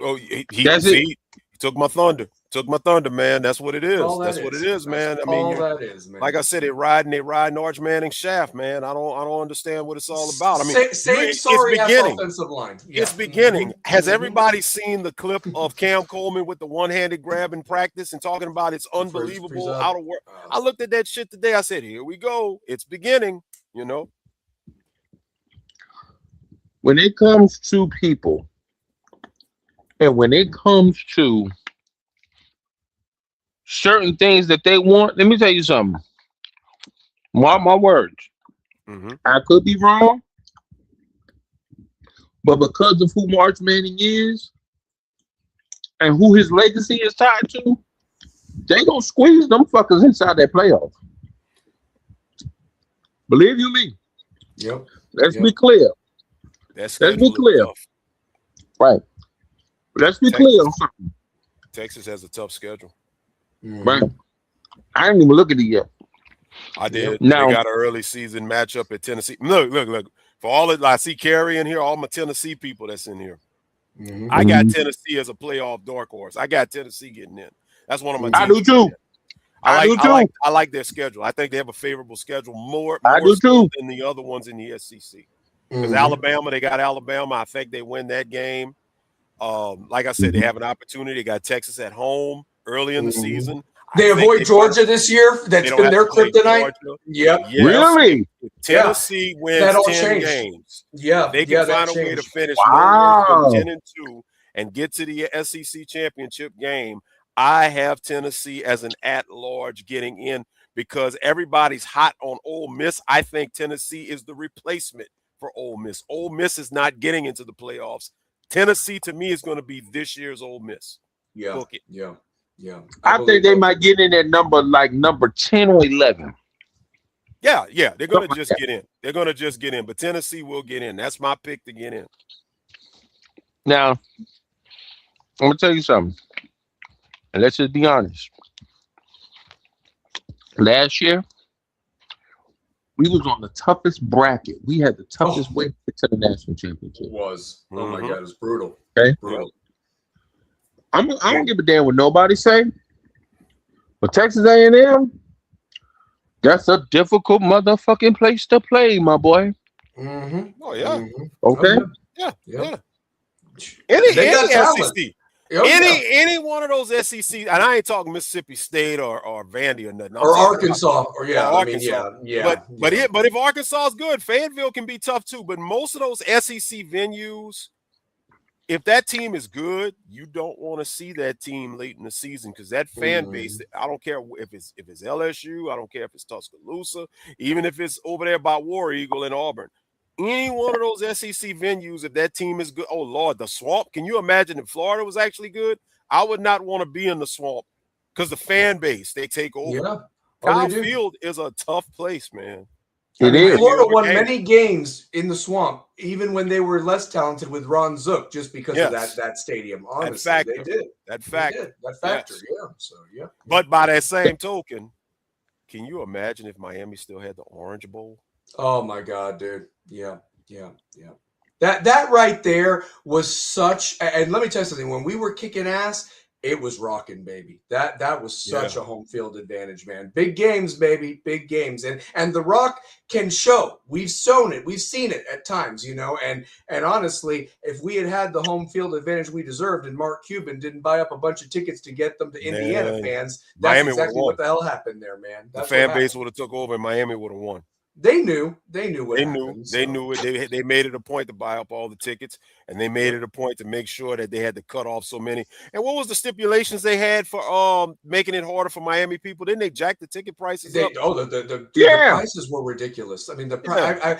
Oh, he took my thunder. Took my thunder, man. That's what it is. That's what it is, man. I mean, that is, man. Like I said, they riding Arch Manning's shaft, man. I don't understand what it's all about. I mean, it's beginning. Offensive line. Yeah. It's beginning. Has everybody seen the clip of Cam Coleman with the one-handed grab in practice and talking about it's unbelievable out of work? I looked at that shit today. I said, here we go. It's beginning, you know. When it comes to people, and when it comes to certain things that they want, let me tell you something. Mark my words. I could be wrong, but because of who Arch Manning is and who his legacy is tied to, they gonna squeeze them fuckers inside that playoff. Believe you me. Yep. Let's be clear. Let's be clear. Right. Let's be clear on something. Texas has a tough schedule. Right? I didn't even look at it yet. I did. Now, they got an early season matchup at Tennessee. Look. For all it, I see Carrie in here, all my Tennessee people that's in here. I got Tennessee as a playoff dark horse. I got Tennessee getting in. That's one of my teams. I do too. I like their schedule. I think they have a favorable schedule more so than the other ones in the SEC. Because Alabama, they got Alabama. I think they win that game. Like I said, they have an opportunity. They got Texas at home early in the season. They avoid Georgia this year. That's been their kryptonite. Yep. Really? Tennessee wins 10 games. Yeah. They can find a way to finish 10-2 and get to the SEC championship game. I have Tennessee as an at-large getting in because everybody's hot on Ole Miss. I think Tennessee is the replacement for Ole Miss. Ole Miss is not getting into the playoffs. Tennessee, to me, is going to be this year's Ole Miss. Yeah. Book it. Yeah. Yeah. I think they might get in at number 10 or 11. Yeah. They're going to just get in. They're going to just get in. But Tennessee will get in. That's my pick to get in. Now, I'm going to tell you something. And let's just be honest. Last year, we was on the toughest bracket. We had the toughest way to the national championship. It was. Oh, my God. It was brutal. Okay. Brutal. I don't give a damn what nobody say. But Texas A&M, that's a difficult motherfucking place to play, my boy. Oh, yeah. Okay? Yeah. Any SEC. Oh, any one of those SEC, and I ain't talking Mississippi State or Vandy or nothing. Or Arkansas. Arkansas. But if Arkansas is good, Fayetteville can be tough too. But most of those SEC venues, if that team is good, you don't want to see that team late in the season because that fan base, I don't care if it's LSU, I don't care if it's Tuscaloosa, even if it's over there by War Eagle in Auburn. Any one of those SEC venues, if that team is good, oh, Lord, the Swamp. Can you imagine if Florida was actually good? I would not want to be in the Swamp because the fan base, they take over. Yeah. Kyle Field is a tough place, man. It is. Florida won many games in the Swamp, even when they were less talented with Ron Zook, just because of that stadium. Honestly, they did. That factor. That factor, yeah. So, yeah. But by that same token, can you imagine if Miami still had the Orange Bowl? Oh my God, dude. Yeah. That right there was such, and let me tell you something. When we were kicking ass, it was rocking, baby. That was such a home field advantage, man. Big games, baby. Big games. And the Rock can show. We've shown it. We've seen it at times, and honestly, if we had the home field advantage we deserved and Mark Cuban didn't buy up a bunch of tickets to get them to Indiana fans, that's Miami exactly what the hell happened there, man. The fan base would have took over and Miami would have won. They knew what they happened, knew. They knew it. They made it a point to buy up all the tickets, and they made it a point to make sure that they had to cut off so many. And what was the stipulations they had for making it harder for Miami people? Didn't they jack the ticket prices up? The prices were ridiculous. I mean, I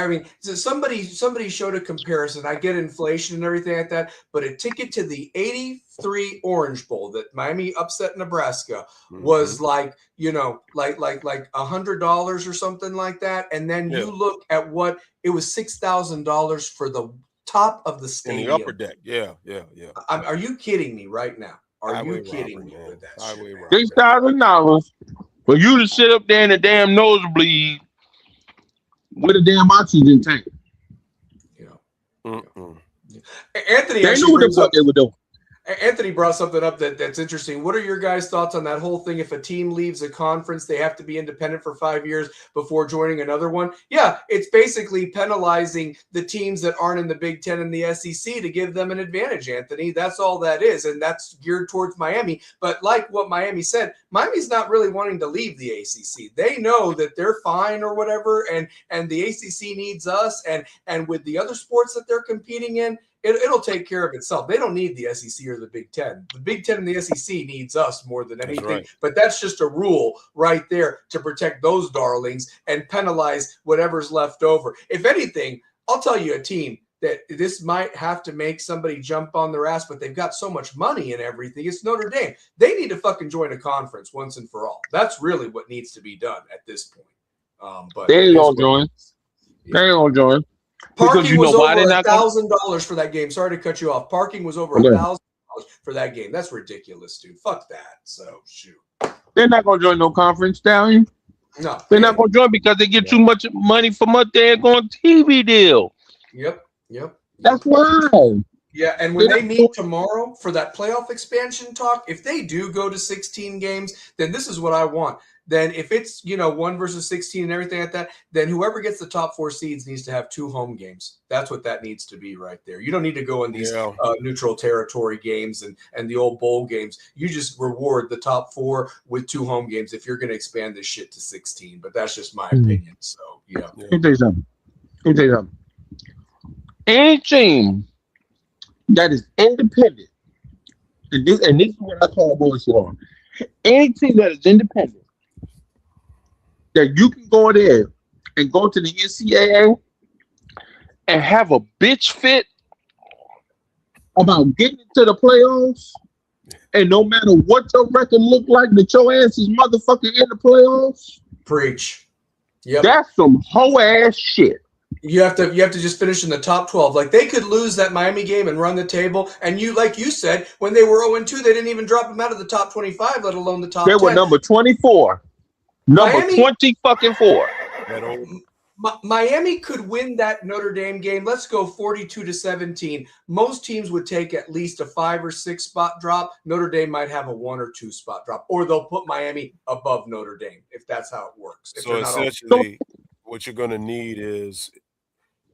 mean, somebody showed a comparison. I get inflation and everything like that, but a ticket to the '83 Orange Bowl that Miami upset Nebraska was like $100 or something like that. And then you look at what it was, $6,000 for the top of the stadium. In the upper deck. Yeah. Are you kidding me right now? Are you kidding me with that shit? $6,000 for you to sit up there in the damn nosebleed with a damn oxygen tank. Anthony, they knew what the fuck they were doing. Anthony brought something up that's interesting. What are your guys' thoughts on that whole thing? If a team leaves a conference, they have to be independent for 5 years before joining another one. Yeah, it's basically penalizing the teams that aren't in the Big Ten and the SEC to give them an advantage, Anthony. That's all that is, and that's geared towards Miami. But like what Miami said, Miami's not really wanting to leave the ACC. They know that they're fine or whatever, and the ACC needs us, and with the other sports that they're competing in, it'll take care of itself. They don't need the SEC or the Big Ten. The Big Ten and the SEC needs us more than anything. Right. But that's just a rule right there to protect those darlings and penalize whatever's left over. If anything, I'll tell you a team that this might have to make somebody jump on their ass, but they've got so much money and everything. It's Notre Dame. They need to fucking join a conference once and for all. That's really what needs to be done at this point. But they ain't gonna join. They ain't gonna join. Parking was why over they're not going. $1,000 for that game. Sorry to cut you off. Parking was over $1,000 for that game. That's ridiculous, dude. Fuck that. So shoot. They're not going to join no conference, Stallion. No, They're not going to join because they get too much money from a daggone TV deal. Yep. That's why. Yeah, and when they meet tomorrow for that playoff expansion talk, if they do go to 16 games, then this is what I want. Then if it's, 1 versus 16 and everything like that, then whoever gets the top 4 seeds needs to have 2 home games. That's what that needs to be right there. You don't need to go in these neutral territory games and the old bowl games. You just reward the top 4 with 2 home games if you're going to expand this shit to 16. But that's just my opinion. So, yeah. Let me tell you something. Any team that is independent, and this is what I call bullshit on. Any team that is independent, that you can go there and go to the NCAA and have a bitch fit about getting into the playoffs, and no matter what your record look like, that your ass is motherfucking in the playoffs. Preach. Yep. That's some hoe ass shit. You have to just finish in the top 12. Like they could lose that Miami game and run the table. And like you said, when they were 0-2, they didn't even drop them out of the top 25, let alone the top 10. They were number 24. Number 20 fucking 4. Miami could win that Notre Dame game. Let's go 42-17. Most teams would take at least a 5 or 6 spot drop. Notre Dame might have a 1 or 2 spot drop, or they'll put Miami above Notre Dame if that's how it works. So essentially, what you're going to need is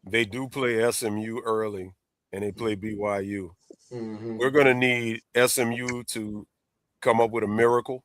they do play SMU early and they play BYU. Mm-hmm. We're going to need SMU to come up with a miracle.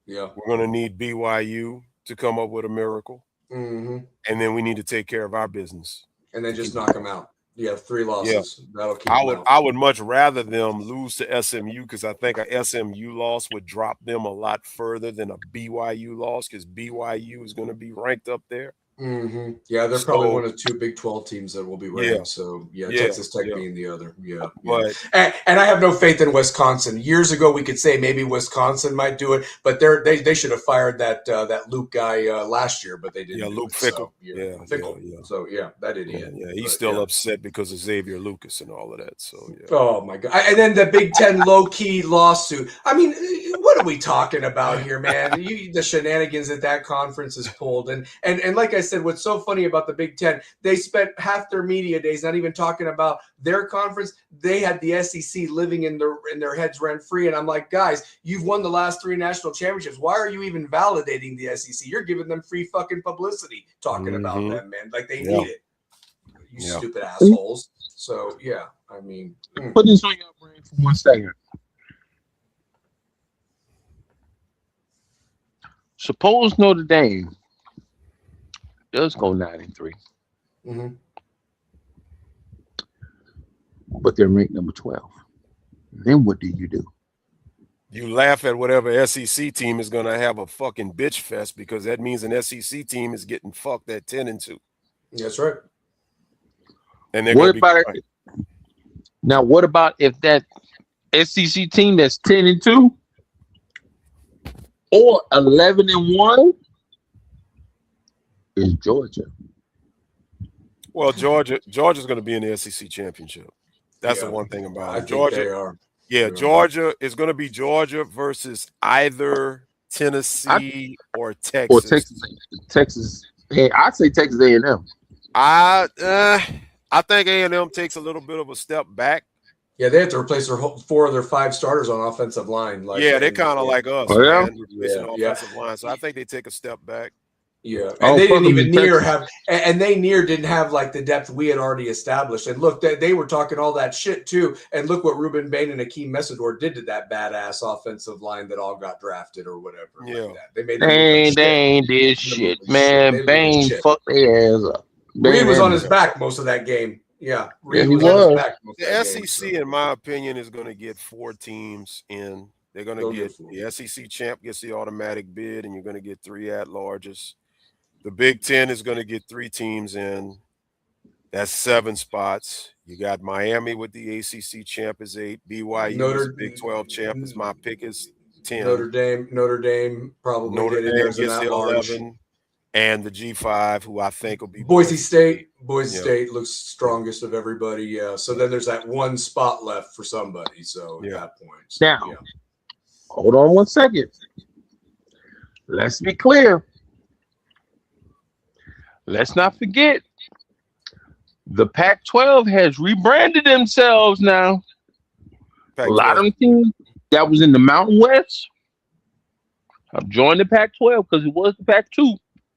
Yeah. We're going to need BYU to come up with a miracle. Mm-hmm. And then we need to take care of our business. And then just knock them out. Yeah, 3 losses. Yeah. That'll keep them out. I would much rather them lose to SMU because I think a SMU loss would drop them a lot further than a BYU loss because BYU is going to be ranked up there. Mm-hmm. Yeah, they're probably one of 2 Big 12 teams that will be ranked. Yeah. So, Texas Tech being the other. Yeah. But, and I have no faith in Wisconsin. Years ago, we could say maybe Wisconsin might do it, but they should have fired that Luke guy last year, but they didn't. Yeah, Luke Fickle. So, Fickle. Yeah. So, that idiot. Yeah, he's still upset because of Xavier Lucas and all of that. So, yeah. Oh, my God. And then the Big Ten low-key lawsuit. I mean, what are we talking about here, man? The shenanigans that conference has pulled. And like I said, what's so funny about the Big Ten, they spent half their media days not even talking about their conference. They had the SEC living in their heads rent free. And I'm like, guys, you've won the last 3 national championships. Why are you even validating the SEC? You're giving them free fucking publicity talking about them, man. Like they need it. You stupid assholes. So, I mean. Put this on your brain for 1 second. Suppose Notre Dame does go 9-3. Mm-hmm. But they're ranked number 12. Then what do? You laugh at whatever SEC team is going to have a fucking bitch fest because that means an SEC team is getting fucked at 10-2. That's right. And they're what about it? Now, what about if that SEC team that's 10-2 or 11-1 is Georgia? Well, Georgia's going to be in the SEC championship. That's the one thing about it. Georgia. They are. Yeah, Georgia is going to be Georgia versus either Tennessee or Texas. Or Texas. Hey, I'd say Texas A&M. I think A&M takes a little bit of a step back. Yeah, they have to replace 4 of their 5 starters on offensive line. They're kind of like us. Oh, yeah? Offensive line. So I think they take a step back. Yeah, and they didn't even didn't have like the depth we had already established. And look, they were talking all that shit too. And look what Ruben Bain and Akeem Messidor did to that badass offensive line that all got drafted or whatever. Yeah, like that. They ain't did shit, man. Bain fucked their ass up. Reed was on his back most of that game. Yeah, Reed was on his back. The SEC, in my opinion, is going to get 4 teams in. They're going to get the SEC champ gets the automatic bid, and you're going to get 3 at-larges. The Big Ten is going to get 3 teams in. That's 7 spots. You got Miami with the ACC champ is 8. BYU is Big 12 champ is my pick is 10. Notre Dame probably Notre Dame gets the 11. and the G5, who I think will be Boise State. Boise Yeah. State looks strongest of everybody. Yeah. So then there's that one spot left for somebody. So at that point, so, Now, hold on 1 second. Let's be clear. Let's not forget the Pac-12 has rebranded themselves now. Pac-12. A lot of them teams that was in the Mountain West have joined the Pac-12 because it was the Pac-2.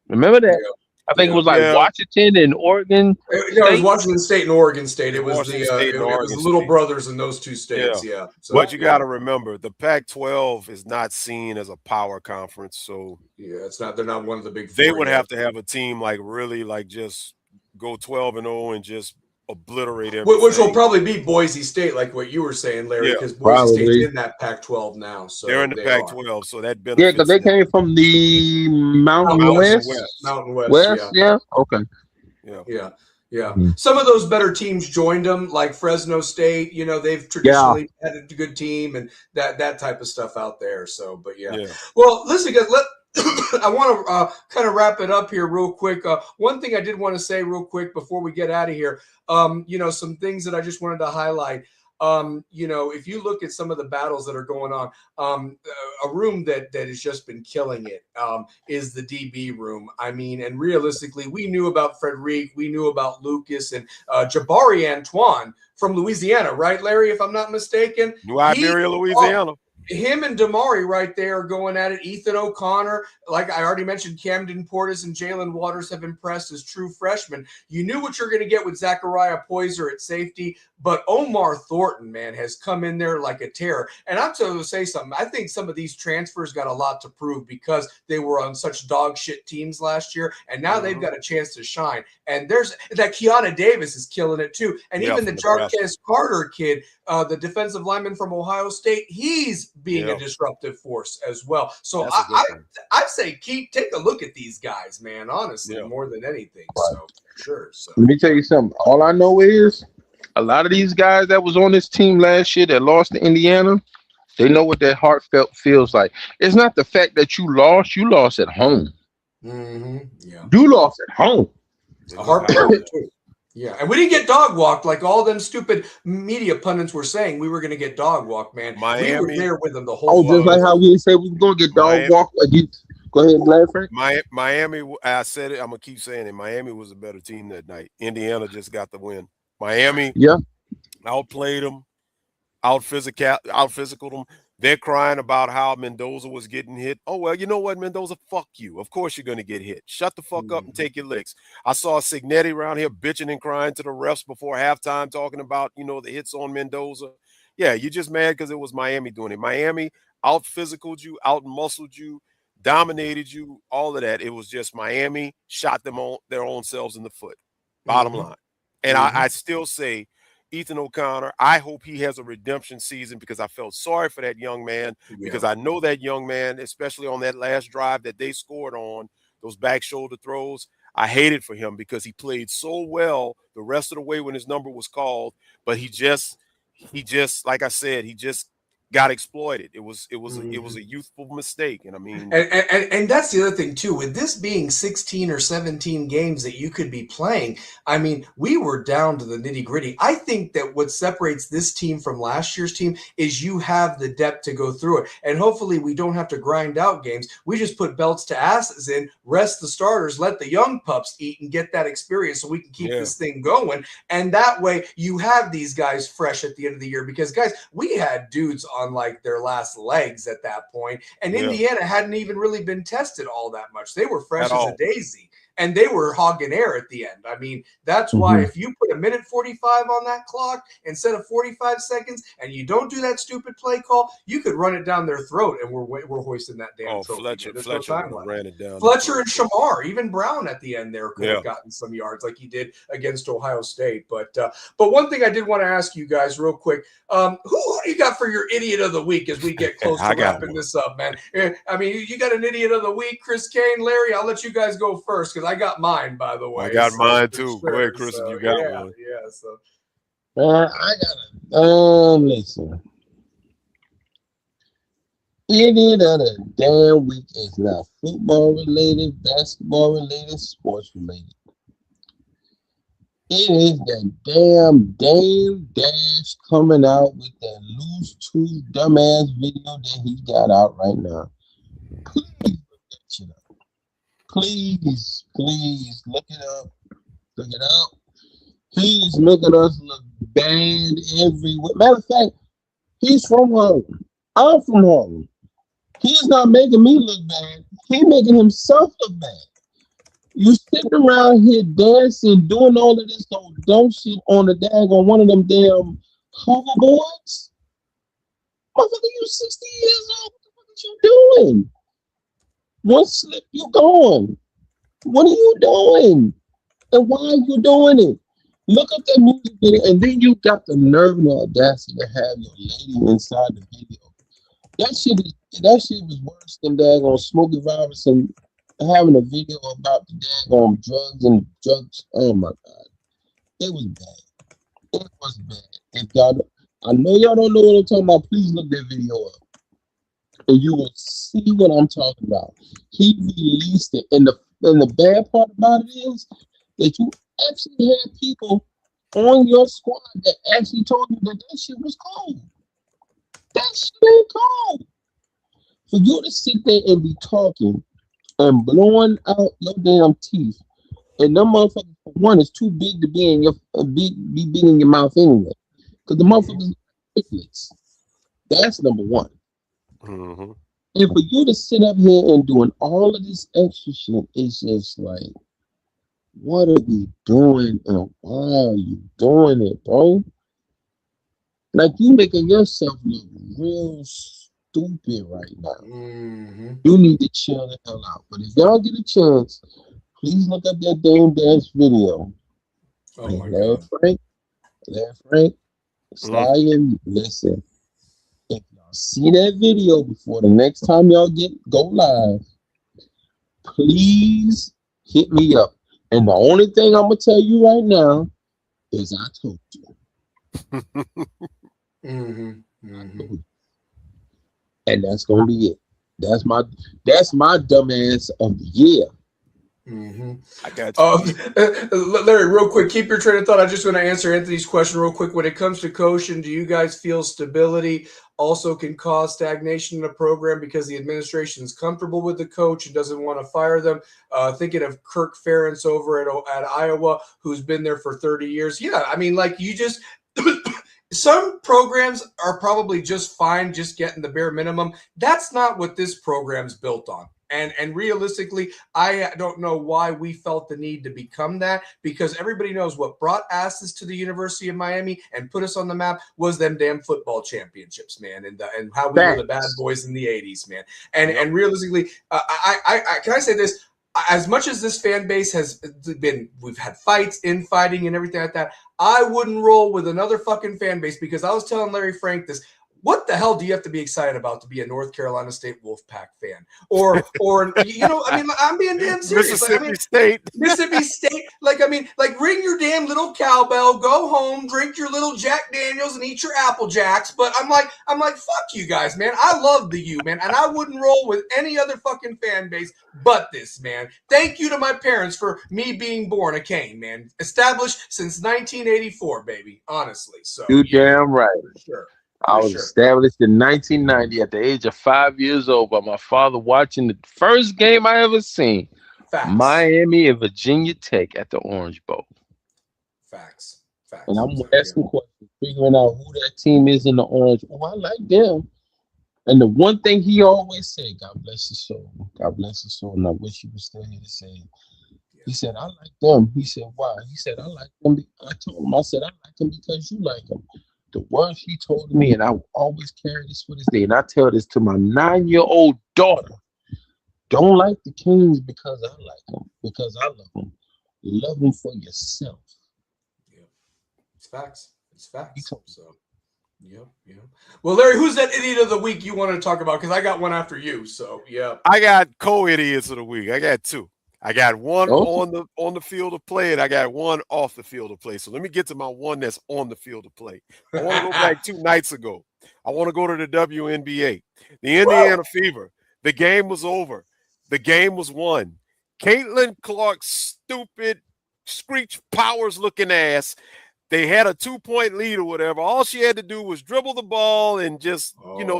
Remember that? Yeah. I think it was like Washington and Oregon. No, it was Washington State and Oregon State. It was Washington the State and it was Oregon the little State. brothers in those two states. Yeah. So, But you got to remember, the Pac-12 is not seen as a power conference, so it's not. They're not one of the big. They four would yet. have to have a team like really like just go 12-0 and just obliterate everything. Which will probably be Boise State, like what you were saying, Larry, because Boise State's in that Pac-12 now. So they're in the Pac-12, so that benefits. Yeah, because they came from the Mountain West. Mountain West. Yeah. Okay. Yeah. Some of those better teams joined them, like Fresno State. You know, they've traditionally had a good team and that type of stuff out there. So, but well, listen, guys, I want to kind of wrap it up here real quick. One thing I did want to say real quick before we get out of here, some things that I just wanted to highlight. If you look at some of the battles that are going on, a room that has just been killing it is the DB room. I mean, and realistically, we knew about Frederic, we knew about Lucas and Jabari Antoine from Louisiana, right, Larry? If I'm not mistaken, New Iberia, Louisiana. Him and Damari right there are going at it. Ethan O'Connor, like I already mentioned, Camden Portis and Jalen Waters have impressed as true freshmen. You knew what you're going to get with Zachariah Poyser at safety, but Omar Thornton, man, has come in there like a terror. And I'm going to say something. I think some of these transfers got a lot to prove because they were on such dog shit teams last year, and now they've got a chance to shine. And there's that Kiana Davis is killing it too. And even the Jarquez Carter kid, the defensive lineman from Ohio State, he's being a disruptive force as well. So I say take a look at these guys, man, honestly, more than anything. So for sure. So let me tell you something. All I know is a lot of these guys that was on this team last year that lost to Indiana, they know what that heartfelt feels like. It's not the fact that you lost at home. Mm-hmm. Yeah. You lost at home. A heartbreak too. Yeah, and we didn't get dog walked like all them stupid media pundits were saying we were going to get dog walked, man. We were there with them the whole just like how we said we were going to get dog walked. Go ahead, Larry Frank. Miami, I said it, I'm going to keep saying it. Miami was a better team that night. Indiana just got the win. Miami outplayed them, out-physical them. They're crying about how Mendoza was getting hit. Oh, well, you know what, Mendoza? Fuck you. Of course you're going to get hit. Shut the fuck up and take your licks. I saw Signetti around here bitching and crying to the refs before halftime talking about, the hits on Mendoza. Yeah, you're just mad because it was Miami doing it. Miami out-physicaled you, out-muscled you, dominated you, all of that. It was just Miami shot them on their own selves in the foot. Bottom line. And I still say Ethan O'Connor, I hope he has a redemption season because I felt sorry for that young man because I know that young man, especially on that last drive that they scored on, those back shoulder throws, I hated for him because he played so well the rest of the way when his number was called, but he just like I said, he just got exploited. It was a youthful mistake, and I mean, and that's the other thing too. With this being 16 or 17 games that you could be playing, I mean, we were down to the nitty gritty. I think that what separates this team from last year's team is you have the depth to go through it, and hopefully we don't have to grind out games. We just put belts to asses in, rest the starters, let the young pups eat, and get that experience so we can keep this thing going. And that way, you have these guys fresh at the end of the year because guys, we had dudes on like their last legs at that point, and Indiana hadn't even really been tested all that much. They were fresh as a daisy, and they were hogging air at the end. I mean, that's why if you put a minute 45 on that clock instead of 45 seconds, and you don't do that stupid play call, you could run it down their throat, and we're hoisting that damn trophy. Fletcher ran it down. Fletcher and Shamar, even Brown at the end there could have gotten some yards like he did against Ohio State. But one thing I did want to ask you guys real quick, who do you got for your idiot of the week as we get close to wrapping this up, man? I mean, you got an idiot of the week, Chris Kane, Larry. I'll let you guys go first because I got mine, by the way. I got mine too. Sure. Go ahead, Chris. You got one. Yeah. So, I got it. Listen. any other damn week is not football related, basketball related, sports related. It is that damn Dame Dash coming out with that loose tooth dumbass video that he got out right now. Please look that shit up. Please look it up. Look it up. He's making us look bad everywhere. Matter of fact, he's from Harlem. I'm from Harlem. He's not making me look bad. He's making himself look bad. You sitting around here dancing, doing all of this old dumb shit on the on one of them damn hoverboards. Motherfucker, you 60 years old. What the fuck is you doing? One slip, you gone. What are you doing? And why are you doing it? Look up that music video, and then you got the nerve and the audacity to have your lady inside the video. That shit was worse than daggone Smokey Robinson having a video about the daggone drugs. Oh my God. It was bad. It was bad. If y'all, I know y'all don't know what I'm talking about. Please look that video up. And you will see what I'm talking about. He released it. And the bad part about it is that you actually had people on your squad that actually told you that shit was cold. That shit ain't cold. For you to sit there and be talking and blowing out your damn teeth, and them motherfuckers, for one, is too big to be in your be big in your mouth anyway. Because the motherfuckers are ridiculous. That's number one. Mm-hmm. And for you to sit up here and doing all of this extra shit, it's just like, what are we doing and why are you doing it, bro? Like, you making yourself look real stupid right now. Mm-hmm. You need to chill the hell out. But if y'all get a chance, please look up that Dame Dash video. Oh my Larry God. Frank, Stallion, listen. If y'all see that video before the next time y'all go live, please hit me up. And the only thing I'm gonna tell you right now is I told you. Mm-hmm. Mm-hmm. And that's gonna be it. That's my dumbass of the year. Mm-hmm. I got you. Larry, real quick, keep your train of thought. I just want to answer Anthony's question real quick. When it comes to coaching, do you guys feel stability also can cause stagnation in a program because the administration is comfortable with the coach and doesn't want to fire them? Thinking of Kirk Ferentz over at Iowa, who's been there for 30 years. Yeah, I mean, like, you just some programs are probably just fine, just getting the bare minimum. That's not what this program's built on. And realistically, I don't know why we felt the need to become that, because everybody knows what brought asses to the University of Miami and put us on the map was them damn football championships, man, and how we were the bad boys in the 80s, man. And realistically, I can I say this? As much as this fan base has been, we've had fights, infighting, and everything like that, I wouldn't roll with another fucking fan base, because I was telling Larry Frank this. What the hell do you have to be excited about to be a North Carolina State Wolfpack fan? Or you know, I mean, I'm being damn serious. Mississippi State. Like, I mean, like, ring your damn little cowbell, go home, drink your little Jack Daniels, and eat your Apple Jacks. But I'm like, fuck you guys, man. I love the U, man, and I wouldn't roll with any other fucking fan base but this, man. Thank you to my parents for me being born a Cane, man. Established since 1984, baby. Honestly, so you damn right. For sure. I was established in 1990 at the age of 5 years old by my father watching the first game I ever seen. Facts. Miami and Virginia Tech at the Orange Bowl. Facts. And I'm asking questions, figuring out who that team is in the Orange. Oh, I like them. And the one thing he always said, God bless his soul. God bless his soul. And I wish he was still here to say it. He said, I like them. He said, why? He said, I like them. I told him, I said, I like them because you like them. The words he told me, and I will always carry this for this day, and I tell this to my 9-year-old daughter: don't like the Kings because I like them, because I love them. Love them for yourself. Yeah, it's facts. It's facts. So, yeah. Well, Larry, who's that idiot of the week you want to talk about? Because I got one after you. So, yeah. I got co-idiots of the week. I got two. I got one on the field of play, and I got one off the field of play. So let me get to my one that's on the field of play. I want to go back 2 nights ago. I want to go to the WNBA. The Indiana Fever. The game was over. The game was won. Caitlin Clark's stupid, Screech Powers looking ass. They had a 2-point lead or whatever. All she had to do was dribble the ball and just,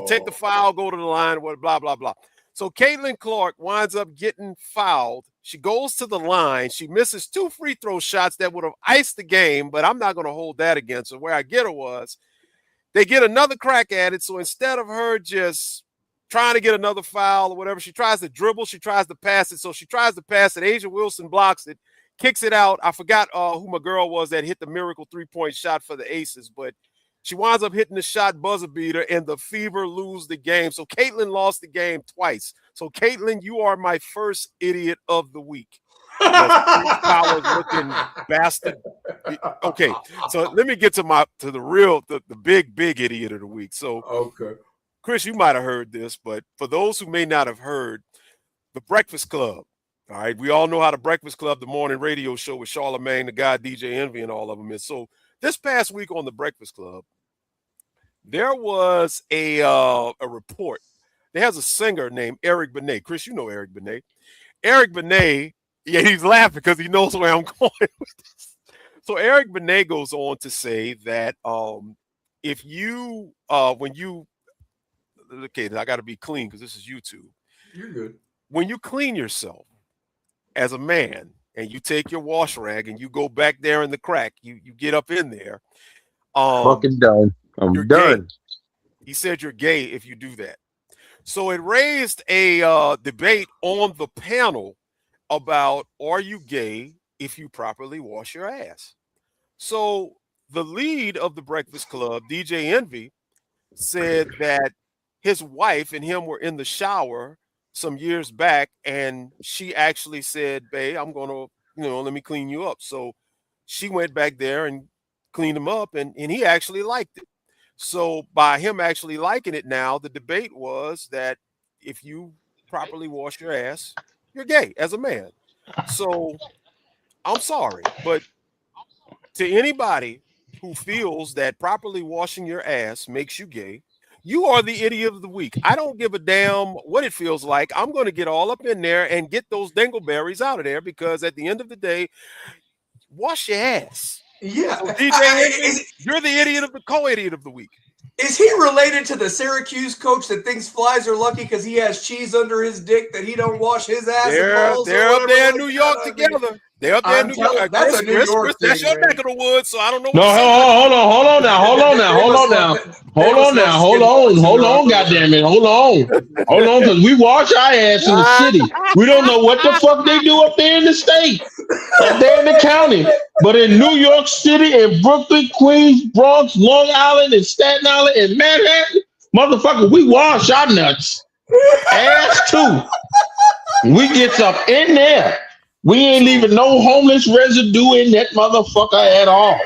take the foul, go to the line, blah, blah, blah. So Caitlin Clark winds up getting fouled. She goes to the line. She misses 2 free throw shots that would have iced the game, but I'm not going to hold that against her. Where I get her was they get another crack at it. So instead of her just trying to get another foul or whatever, she tries to dribble. She tries to pass it. So she tries to pass it. Asia Wilson blocks it, kicks it out. I forgot who my girl was that hit the miracle 3-point shot for the Aces, but she winds up hitting the shot buzzer beater, and the Fever lose the game. So Caitlin lost the game twice. So Caitlin, you are my first idiot of the week. Powers looking bastard. Okay, so let me get to the big idiot of the week. So Okay. Chris, you might have heard this, but for those who may not have heard, the Breakfast Club. All right, we all know how the Breakfast Club, the morning radio show with Charlamagne, the guy DJ Envy, and all of them is. So this past week on the Breakfast Club, there was a report. There's a singer named Eric Benet. Chris, you know Eric Benet. Eric Benet, yeah, he's laughing because he knows where I'm going with this. So Eric Benet goes on to say that if you, when you, okay, I got to be clean because this is YouTube. You're good. When you clean yourself as a man and you take your wash rag and you go back there in the crack, you get up in there. Fucking done. I'm done. Gay. He said you're gay if you do that. So it raised a debate on the panel about, are you gay if you properly wash your ass? So the lead of the Breakfast Club, DJ Envy, said that his wife and him were in the shower some years back, and she actually said, babe, I'm going to, let me clean you up. So she went back there and cleaned him up, and he actually liked it. So by him actually liking it now, the debate was that if you properly wash your ass, you're gay as a man. So I'm sorry, but to anybody who feels that properly washing your ass makes you gay, you are the idiot of the week. I don't give a damn what it feels like. I'm going to get all up in there and get those dingleberries out of there, because at the end of the day, wash your ass. Yeah. So DJ, you're the idiot of the co-idiot of the week. Is he related to the Syracuse coach that thinks flies are lucky because he has cheese under his dick that he don't wash his ass? They're up there in New York together. They're up there in New York. That's a New York thing, that's your man. neck of the woods, so I don't know. No, hold on now. Goddamn it, hold on, because we wash our ass in the city. We don't know what the fuck they do up there in the state, up there in the county. But in New York City, in Brooklyn, Queens, Bronx, Long Island, and Staten Island, and Manhattan, motherfucker, we wash our nuts, ass too. We get up in there. We ain't leaving no homeless residue in that motherfucker at all.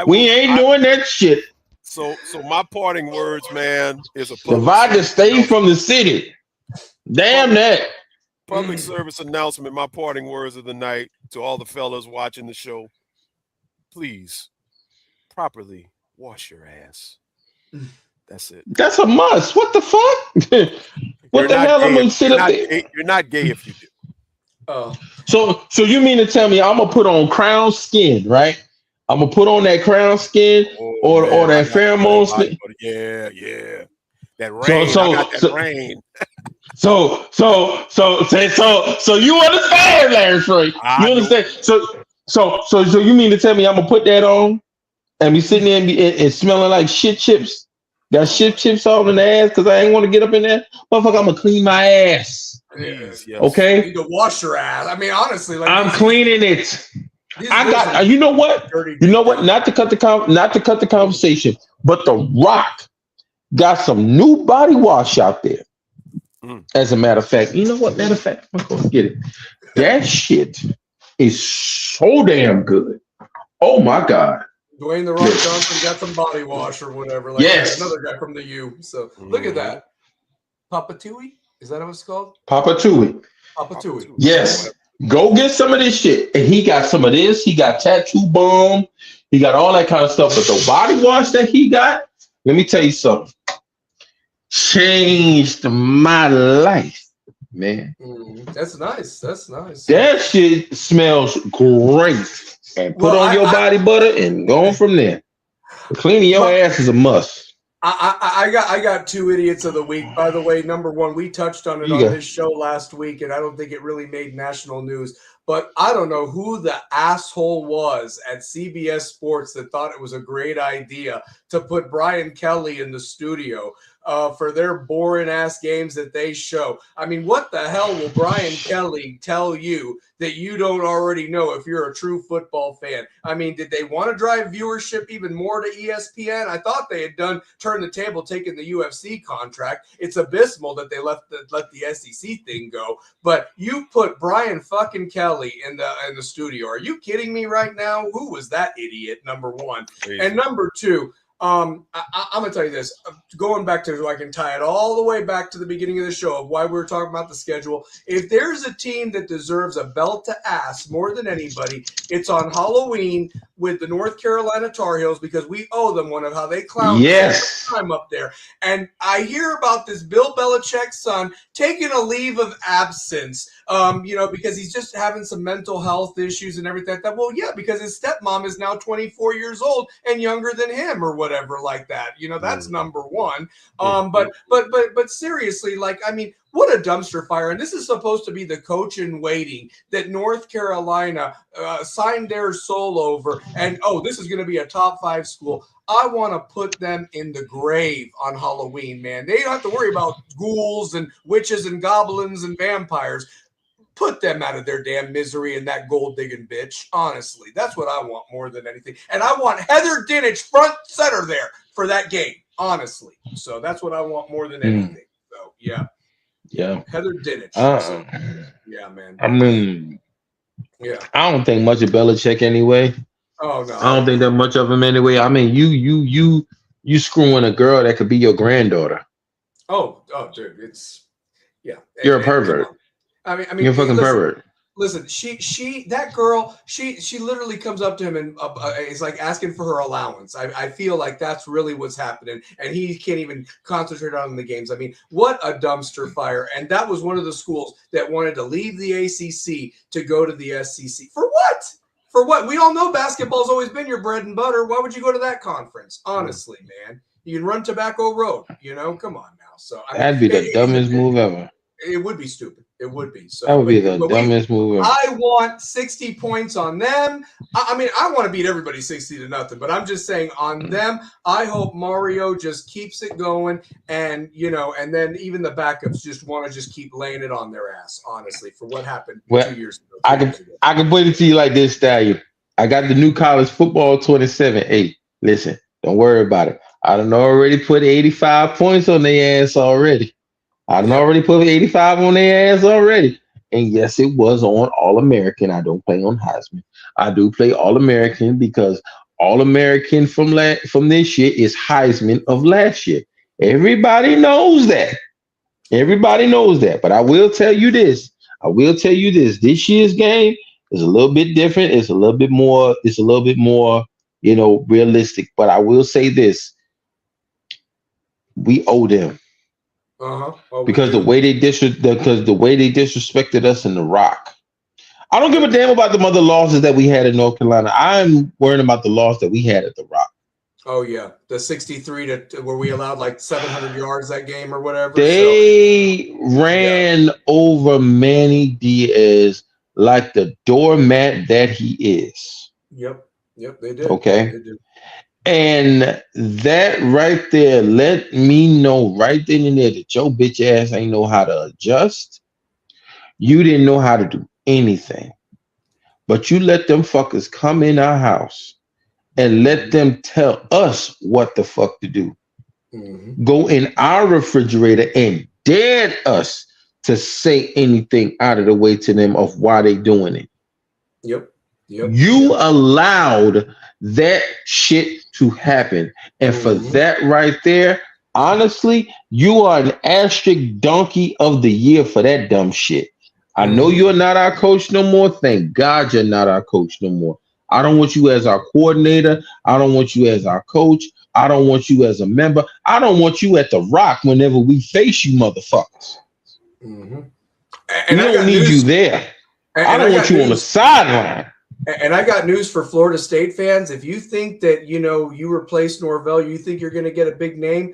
We ain't doing that shit. So my parting words, man, is a if I just stay from the city, damn that. Public service announcement. My parting words of the night to all the fellas watching the show: please, properly wash your ass. That's it. That's a must. What the fuck? What the hell? I'm gonna sit up there. You're not gay if you do. Oh. So you mean to tell me I'm gonna put on crown skin, right? I'm gonna put on that crown skin or that pheromone skin. Yeah. That rain. So I got that rain. So you understand, Larry Frank? You understand? So you mean to tell me I'm gonna put that on and be sitting there and smelling like shit chips? Got shit chips all in the ass because I ain't want to get up in there. Motherfucker, I'm gonna clean my ass. Yes. Okay. You need to wash your ass. I mean, honestly, like I'm cleaning it. I got. You know what? You know what? Not to cut the conversation, but The Rock got some new body wash out there. As a matter of fact, you know what? Matter of fact, I'm gonna get it. That shit is so damn good. Oh my god. Dwayne The Rock Johnson got some body wash or whatever. Like another guy from the U. So look at that. Papa Tui? Is that what it's called? Papa Tui. Papa Tui. Yes. Go get some of this shit. And he got some of this. He got tattoo balm. He got all that kind of stuff. But the body wash that he got, let me tell you something. changed my life, man. That's nice. That's nice. That shit smells great. And put Well, on your body butter and go on from there. Cleaning your ass is a must. I got two idiots of the week. By the way, number one, we touched on it on this show last week, and I don't think it really made national news. But I don't know who the asshole was at CBS Sports that thought it was a great idea to put Brian Kelly in the studio for their boring ass games that they show. I mean, what the hell will Brian Kelly tell you that you don't already know if you're a true football fan? I mean, did they want to drive viewership even more to ESPN? I thought they had turned the table, taking the UFC contract. It's abysmal that they let the SEC thing go. But you put Brian fucking Kelly in the studio. Are you kidding me right now? Who was that idiot? Number one. Crazy. And number two, I'm going to tell you this, going back to, so I can tie it all the way back to the beginning of the show of why we were talking about the schedule. If there's a team that deserves a belt to ass more than anybody, it's on Halloween with the North Carolina Tar Heels, because we owe them one of how they clown time up there. And I hear about this Bill Belichick's son taking a leave of absence, because he's just having some mental health issues and everything like that. Well, yeah, because his stepmom is now 24 years old and younger than him or whatever like that. That's number one. But seriously, what a dumpster fire. And this is supposed to be the coach in waiting that North Carolina signed their soul over. And, this is going to be a top 5 school. I want to put them in the grave on Halloween, man. They don't have to worry about ghouls and witches and goblins and vampires. Put them out of their damn misery and that gold digging bitch. Honestly, that's what I want more than anything. And I want Heather Dinich front center there for that game, honestly. So that's what I want more than anything. So, yeah. Yeah. Heather Dinich. So, yeah, man. I mean, yeah. I don't think much of Belichick anyway. Oh, no. I don't think that much of him anyway. I mean, you screwing a girl that could be your granddaughter. Oh, dude, it's You're a pervert. I mean, you're a fucking pervert. Listen, that girl, she literally comes up to him and is like asking for her allowance. I feel like that's really what's happening, and he can't even concentrate on the games. I mean, what a dumpster fire! And that was one of the schools that wanted to leave the ACC to go to the SEC. For what? For what? We all know basketball's always been your bread and butter. Why would you go to that conference? Honestly, man, you can run Tobacco Road. Come on now. So that'd be the dumbest move ever. It would be stupid. It would be. So that would be the dumbest move ever. I want 60 points on them. I mean, I want to beat everybody 60-0, but I'm just saying on them, I hope Mario just keeps it going, and and then even the backups just want to just keep laying it on their ass, honestly, for what happened 2 years ago. I can put it to you like this, Stallion. I got the new college football 27. Hey, listen, don't worry about it. I done already put 85 points on their ass already. I done already put 85 on their ass already. And yes, it was on All-American. I don't play on Heisman. I do play All-American because All-American from this year is Heisman of last year. Everybody knows that. Everybody knows that. But I will tell you this. This year's game is a little bit different. It's a little bit more, realistic. But I will say this. We owe them. Because the way they disrespected us in the Rock. I don't give a damn about the other losses that we had in North Carolina. I'm worrying about the loss that we had at the Rock. Oh yeah, the 63 to where we allowed like 700 yards that game or whatever. They ran over Manny Diaz like the doormat that he is. Yep, they did. Okay. They did. And that right there let me know right then and there that your bitch ass ain't know how to adjust. You didn't know how to do anything. But you let them fuckers come in our house and let them tell us what the fuck to do. Mm-hmm. Go in our refrigerator and dare us to say anything out of the way to them of why they doing it. Yep. You allowed that shit to happen. And for that right there, honestly, you are an asterisk donkey of the year for that dumb shit. I know you're not our coach no more. Thank God you're not our coach no more. I don't want you as our coordinator. I don't want you as our coach. I don't want you as a member. I don't want you at the Rock whenever we face you, motherfuckers. Mm-hmm. We don't need you there. I don't want you on the sideline. And I got news for Florida State fans. If you think that, you replace Norvell, you think you're going to get a big name,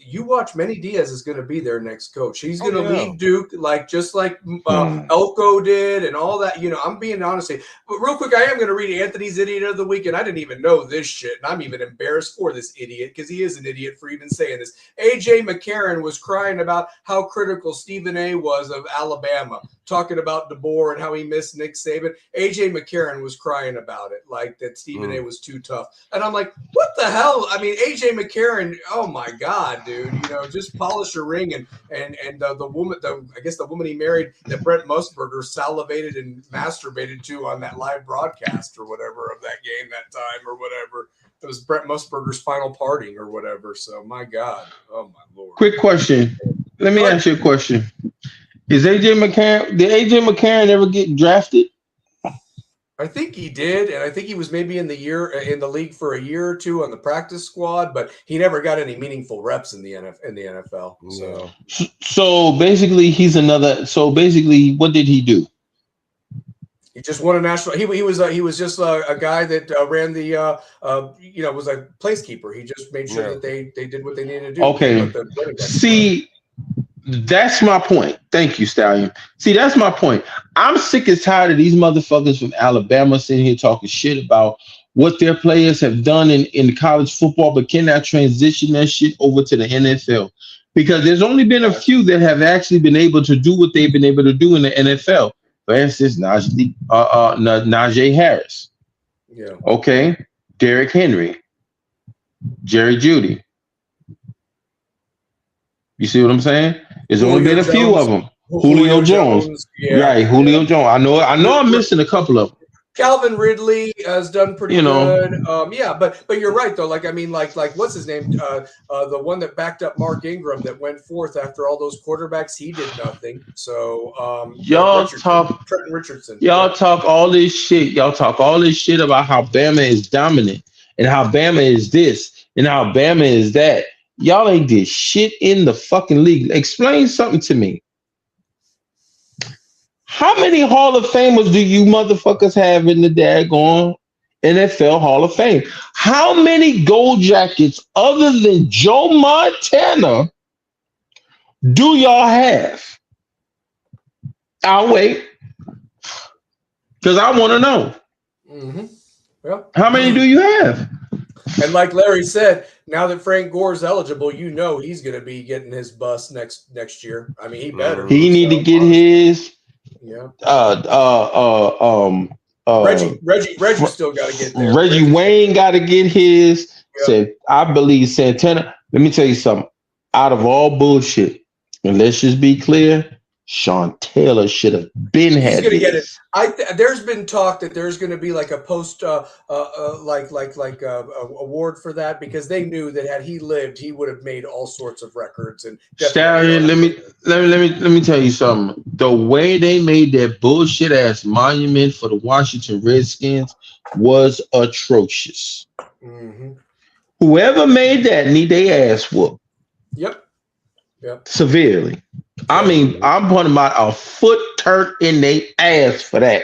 you watch Manny Diaz is going to be their next coach. He's going to leave Duke just like Elko did and all that. I'm being honest. But real quick, I am going to read Anthony's Idiot of the Week, and I didn't even know this shit, and I'm even embarrassed for this idiot because he is an idiot for even saying this. A.J. McCarron was crying about how critical Stephen A. was of Alabama, talking about DeBoer and how he missed Nick Saban. A.J. McCarron was crying about it, like that Stephen A. was too tough. And I'm like, what the hell? I mean, A.J. McCarron, oh my God, dude, just polish a ring. And the woman, I guess the woman he married that Brent Musburger salivated and masturbated to on that live broadcast or whatever of that game that time or whatever. It was Brent Musburger's final party or whatever. So my God, oh my Lord. Quick question. Let me ask you a question. Did AJ McCarron ever get drafted? I think he did, and I think he was maybe in the league for a year or two on the practice squad, but he never got any meaningful reps in the NFL. So basically, he's another. So basically, what did he do? He just won a national. He was just a guy that ran the was a placekeeper. He just made sure that they did what they needed to do. Okay. See. That's my point. Thank you, Stallion. See, that's my point. I'm sick and tired of these motherfuckers from Alabama sitting here talking shit about what their players have done in college football, but cannot transition that shit over to the NFL. Because there's only been a few that have actually been able to do what they've been able to do in the NFL. For instance, Najee Harris. Yeah. Okay. Derrick Henry. Jerry Jeudy. You see what I'm saying? There's only been a few of them. Julio Jones. Right, Julio Jones. I know I'm missing a couple of them. Calvin Ridley has done pretty good. But you're right though. Like what's his name? The one that backed up Mark Ingram that went fourth after all those quarterbacks, he did nothing. So Trent Richardson. Y'all talk all this shit. Y'all talk all this shit about how Bama is dominant and how Bama is this and how Bama is that. Y'all ain't did shit in the fucking league. Explain something to me. How many Hall of Famers do you motherfuckers have in the daggone NFL Hall of Fame? How many gold jackets other than Joe Montana do y'all have? I'll wait. Because I want to know. Mm-hmm. Yeah. How many do you have? And like Larry said, now that Frank Gore's eligible, he's going to be getting his bus next year. I mean, he better. He need to get his. Yeah. Reggie still got to get there. Reggie Wayne got to get his. Yep. Said, I believe Santana. Let me tell you something. Out of all bullshit, and let's just be clear, Sean Taylor should have been had. He's going to get it. There's been talk that there's going to be like a post award for that because they knew that had he lived, he would have made all sorts of records. And Stallion, let me tell you something. The way they made that bullshit ass monument for the Washington Redskins was atrocious. Mm-hmm. Whoever made that need their ass whooped. Yep. Severely. I mean, I'm putting about a foot turd in their ass for that,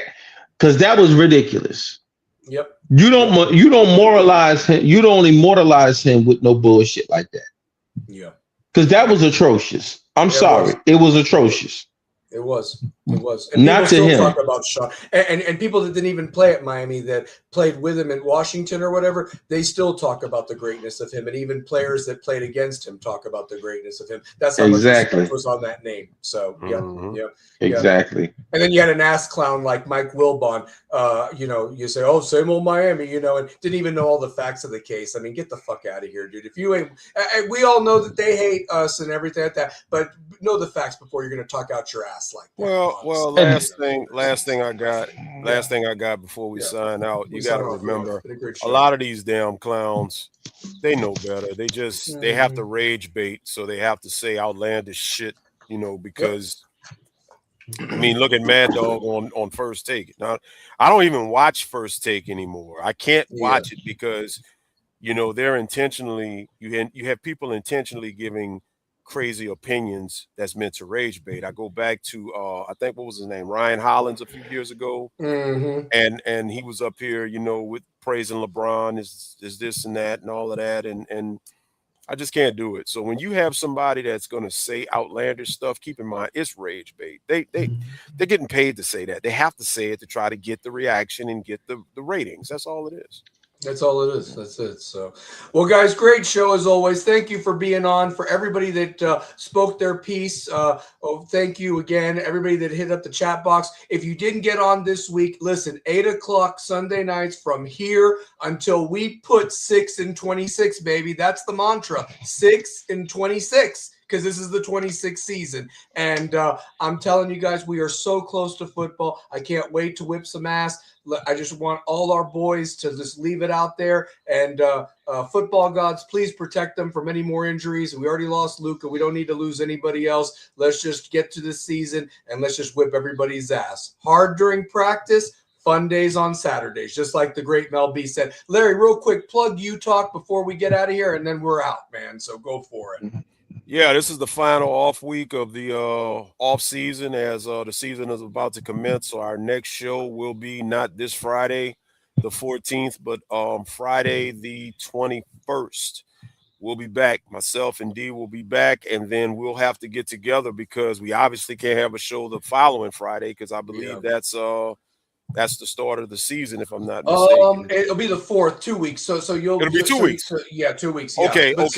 because that was ridiculous. Yep. You don't moralize him. You don't immortalize him with no bullshit like that. Yeah. Because that was atrocious. I'm sorry, it was atrocious. It was. And not to him. Talk about Sean and people that didn't even play at Miami that played with him in Washington or whatever. They still talk about the greatness of him, and even players that played against him talk about the greatness of him. That's how much respect was on that name. So Exactly. And then you had an ass clown like Mike Wilbon. You say, "Oh, same old Miami," and didn't even know all the facts of the case. I mean, get the fuck out of here, dude. If you ain't, we all know that they hate us and everything like that, but know the facts before you're going to talk out your ass like that. Well, last thing I got before we sign out, you got to remember a lot of these damn clowns, they know better. They have to rage bait, so they have to say outlandish shit, because I mean, look at Mad Dog on First Take. Now, I don't even watch First Take anymore. I can't watch it because they're intentionally you have people intentionally giving crazy opinions that's meant to rage bait. I go back to I think what was his name, Ryan Hollins, a few years ago, Mm-hmm. and he was up here, with praising LeBron is this and that and all of that, and I just can't do it. So when you have somebody that's going to say outlandish stuff, keep in mind it's rage bait. They're getting paid to say that. They have to say it to try to get the reaction and get the ratings. That's all it is. That's all it is. That's it. So, well, guys, great show as always. Thank you for being on. For everybody that spoke their piece, thank you again. Everybody that hit up the chat box. If you didn't get on this week, listen, 8 o'clock Sunday nights from here until we put 6 and 26, baby. That's the mantra, 6 and 26. Because this is the 26th season. And I'm telling you guys, we are so close to football. I can't wait to whip some ass. I just want all our boys to just leave it out there. And football gods, please protect them from any more injuries. We already lost Luka. We don't need to lose anybody else. Let's just get to this season and let's just whip everybody's ass. Hard during practice. Fun days on Saturdays, just like the great Mel B said. Larry, real quick, plug U-Talk before we get out of here, and then we're out, man. So go for it. Yeah, this is the final off week of the off season as the season is about to commence. So our next show will be not this Friday, the 14th, but Friday the 21st. We'll be back. Myself and D will be back, and then we'll have to get together because we obviously can't have a show the following Friday because I believe that's the start of the season, if I'm not mistaken. It'll be the 4th, 2 weeks. So it'll be 2 weeks. 2 weeks. Yeah. Okay. But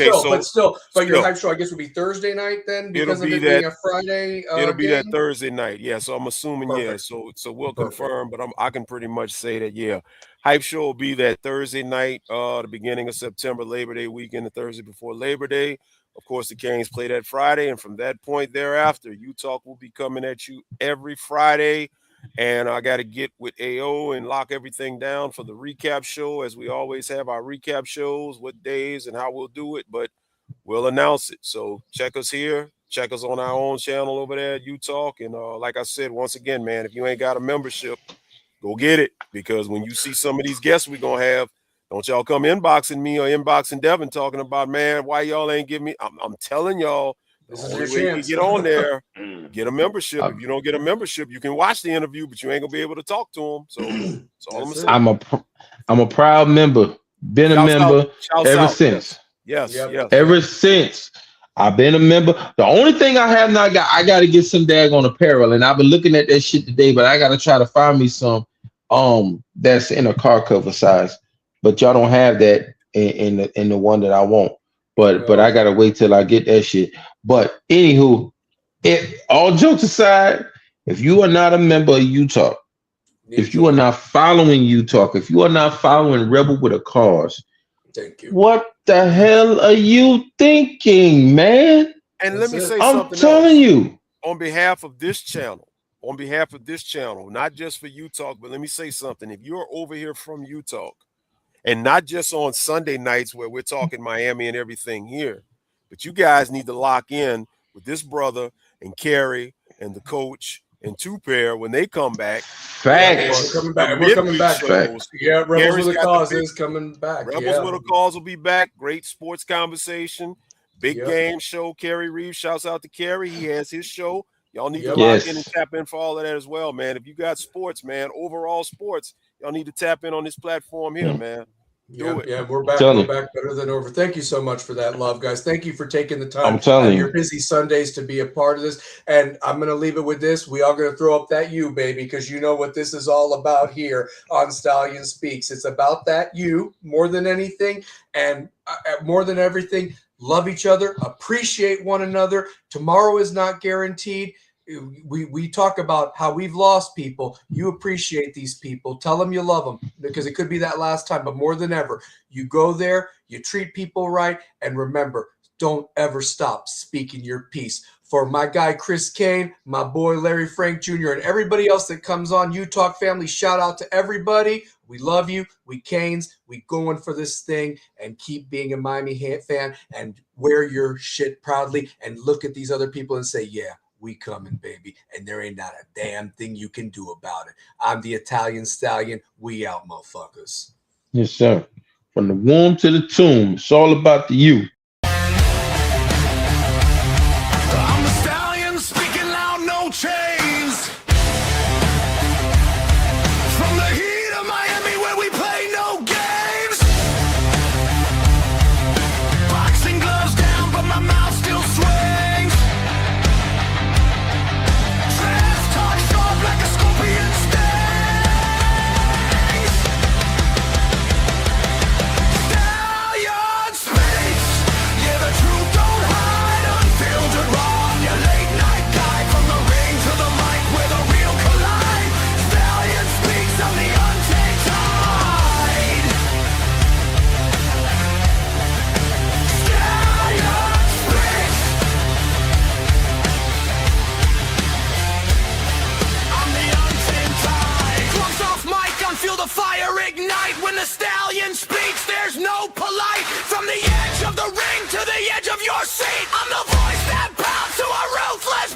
your hype show, I guess, would be Thursday night then because of it being a Friday. It'll be game? that Thursday night. Yeah. So I'm assuming, Perfect. So we'll confirm, but I can pretty much say that, yeah. Hype show will be that Thursday night, the beginning of September, Labor Day weekend, the Thursday before Labor Day. Of course, the Canes play that Friday, and from that point thereafter, U-Talk will be coming at you every Friday. And I got to get with AO and lock everything down for the recap show, as we always have our recap shows, what days and how we'll do it, but we'll announce it. So check us here. Check us on our own channel over there at U-Talk. And like I said, once again, man, if you ain't got a membership, go get it. Because when you see some of these guests we're going to have, don't y'all come inboxing me or inboxing Devin talking about, man, why y'all ain't give me. I'm telling y'all, this the is only your way chance. you get on there, get a membership. If you don't get a membership, you can watch the interview, but you ain't gonna be able to talk to them. So that's all I'm gonna say. I'm a proud member. Been a member ever since. Yes. Ever since I've been a member. The only thing I have not got, I got to get some daggone apparel, and I've been looking at that shit today, but I got to try to find me some that's in a car cover size. But y'all don't have that in the one that I want. But I gotta wait till I get that shit. But anywho, all jokes aside, if you are not a member of U-Talk, if you are not following U-Talk, if you are not following Rebel with a Cause, thank you. What the hell are you thinking, man? And let me say I'm something telling you. On behalf of this channel, not just for U-Talk, but let me say something. If you're over here from U-Talk, and not just on Sunday nights where we're talking Miami and everything here, but you guys need to lock in with this brother and Kerry and the coach and Two Pair when they come back. Facts. We're coming back. Facts. Yeah, Rebels with a Cause is coming back. Rebels with a Cause will be back. Great sports conversation. Big game show. Kerry Reeves, shouts out to Kerry. He has his show. Y'all need to lock in and tap in for all of that as well, man. If you got sports, man, overall sports, y'all need to tap in on this platform here, man. Do it. Yeah, we're back. We're back better than ever. Thank you so much for that love, guys. Thank you for taking the time out of your busy Sundays to be a part of this. And I'm going to leave it with this. We are going to throw up that you, baby, because you know what this is all about here on Stallion Speaks. It's about that you more than anything. And more than everything, love each other, appreciate one another. Tomorrow is not guaranteed. We talk about how we've lost people. You appreciate these people. Tell them you love them because it could be that last time. But more than ever, you go there, you treat people right. And remember, don't ever stop speaking your piece. For my guy, Chris Kane, my boy, Larry Frank Jr., and everybody else that comes on, U-Talk family, shout out to everybody. We love you. We Canes. We going for this thing and keep being a Miami fan and wear your shit proudly and look at these other people and say, yeah, we coming, baby, and there ain't not a damn thing you can do about it. I'm the Italian Stallion. We out, motherfuckers. Yes, sir. From the womb to the tomb, it's all about the you. I'm the stallion, speaking loud, no chains. From the heat of Miami where we play no games. Boxing gloves down, but my mouth still swings. Trash talk sharp like a scorpion stings. Stallion speaks. Yeah, the truth don't hide, unfiltered raw. Your late night guy from the ring to the mic where the real collide. Stallion speaks, I'm the untamed tide. Stallion speaks. I'm the untamed tide. Gloves off mic, I feel the fire ignite. When the stallion speaks, there's no polite. From the edge of the ring to the edge of your seat, I'm the voice that bounds to a ruthless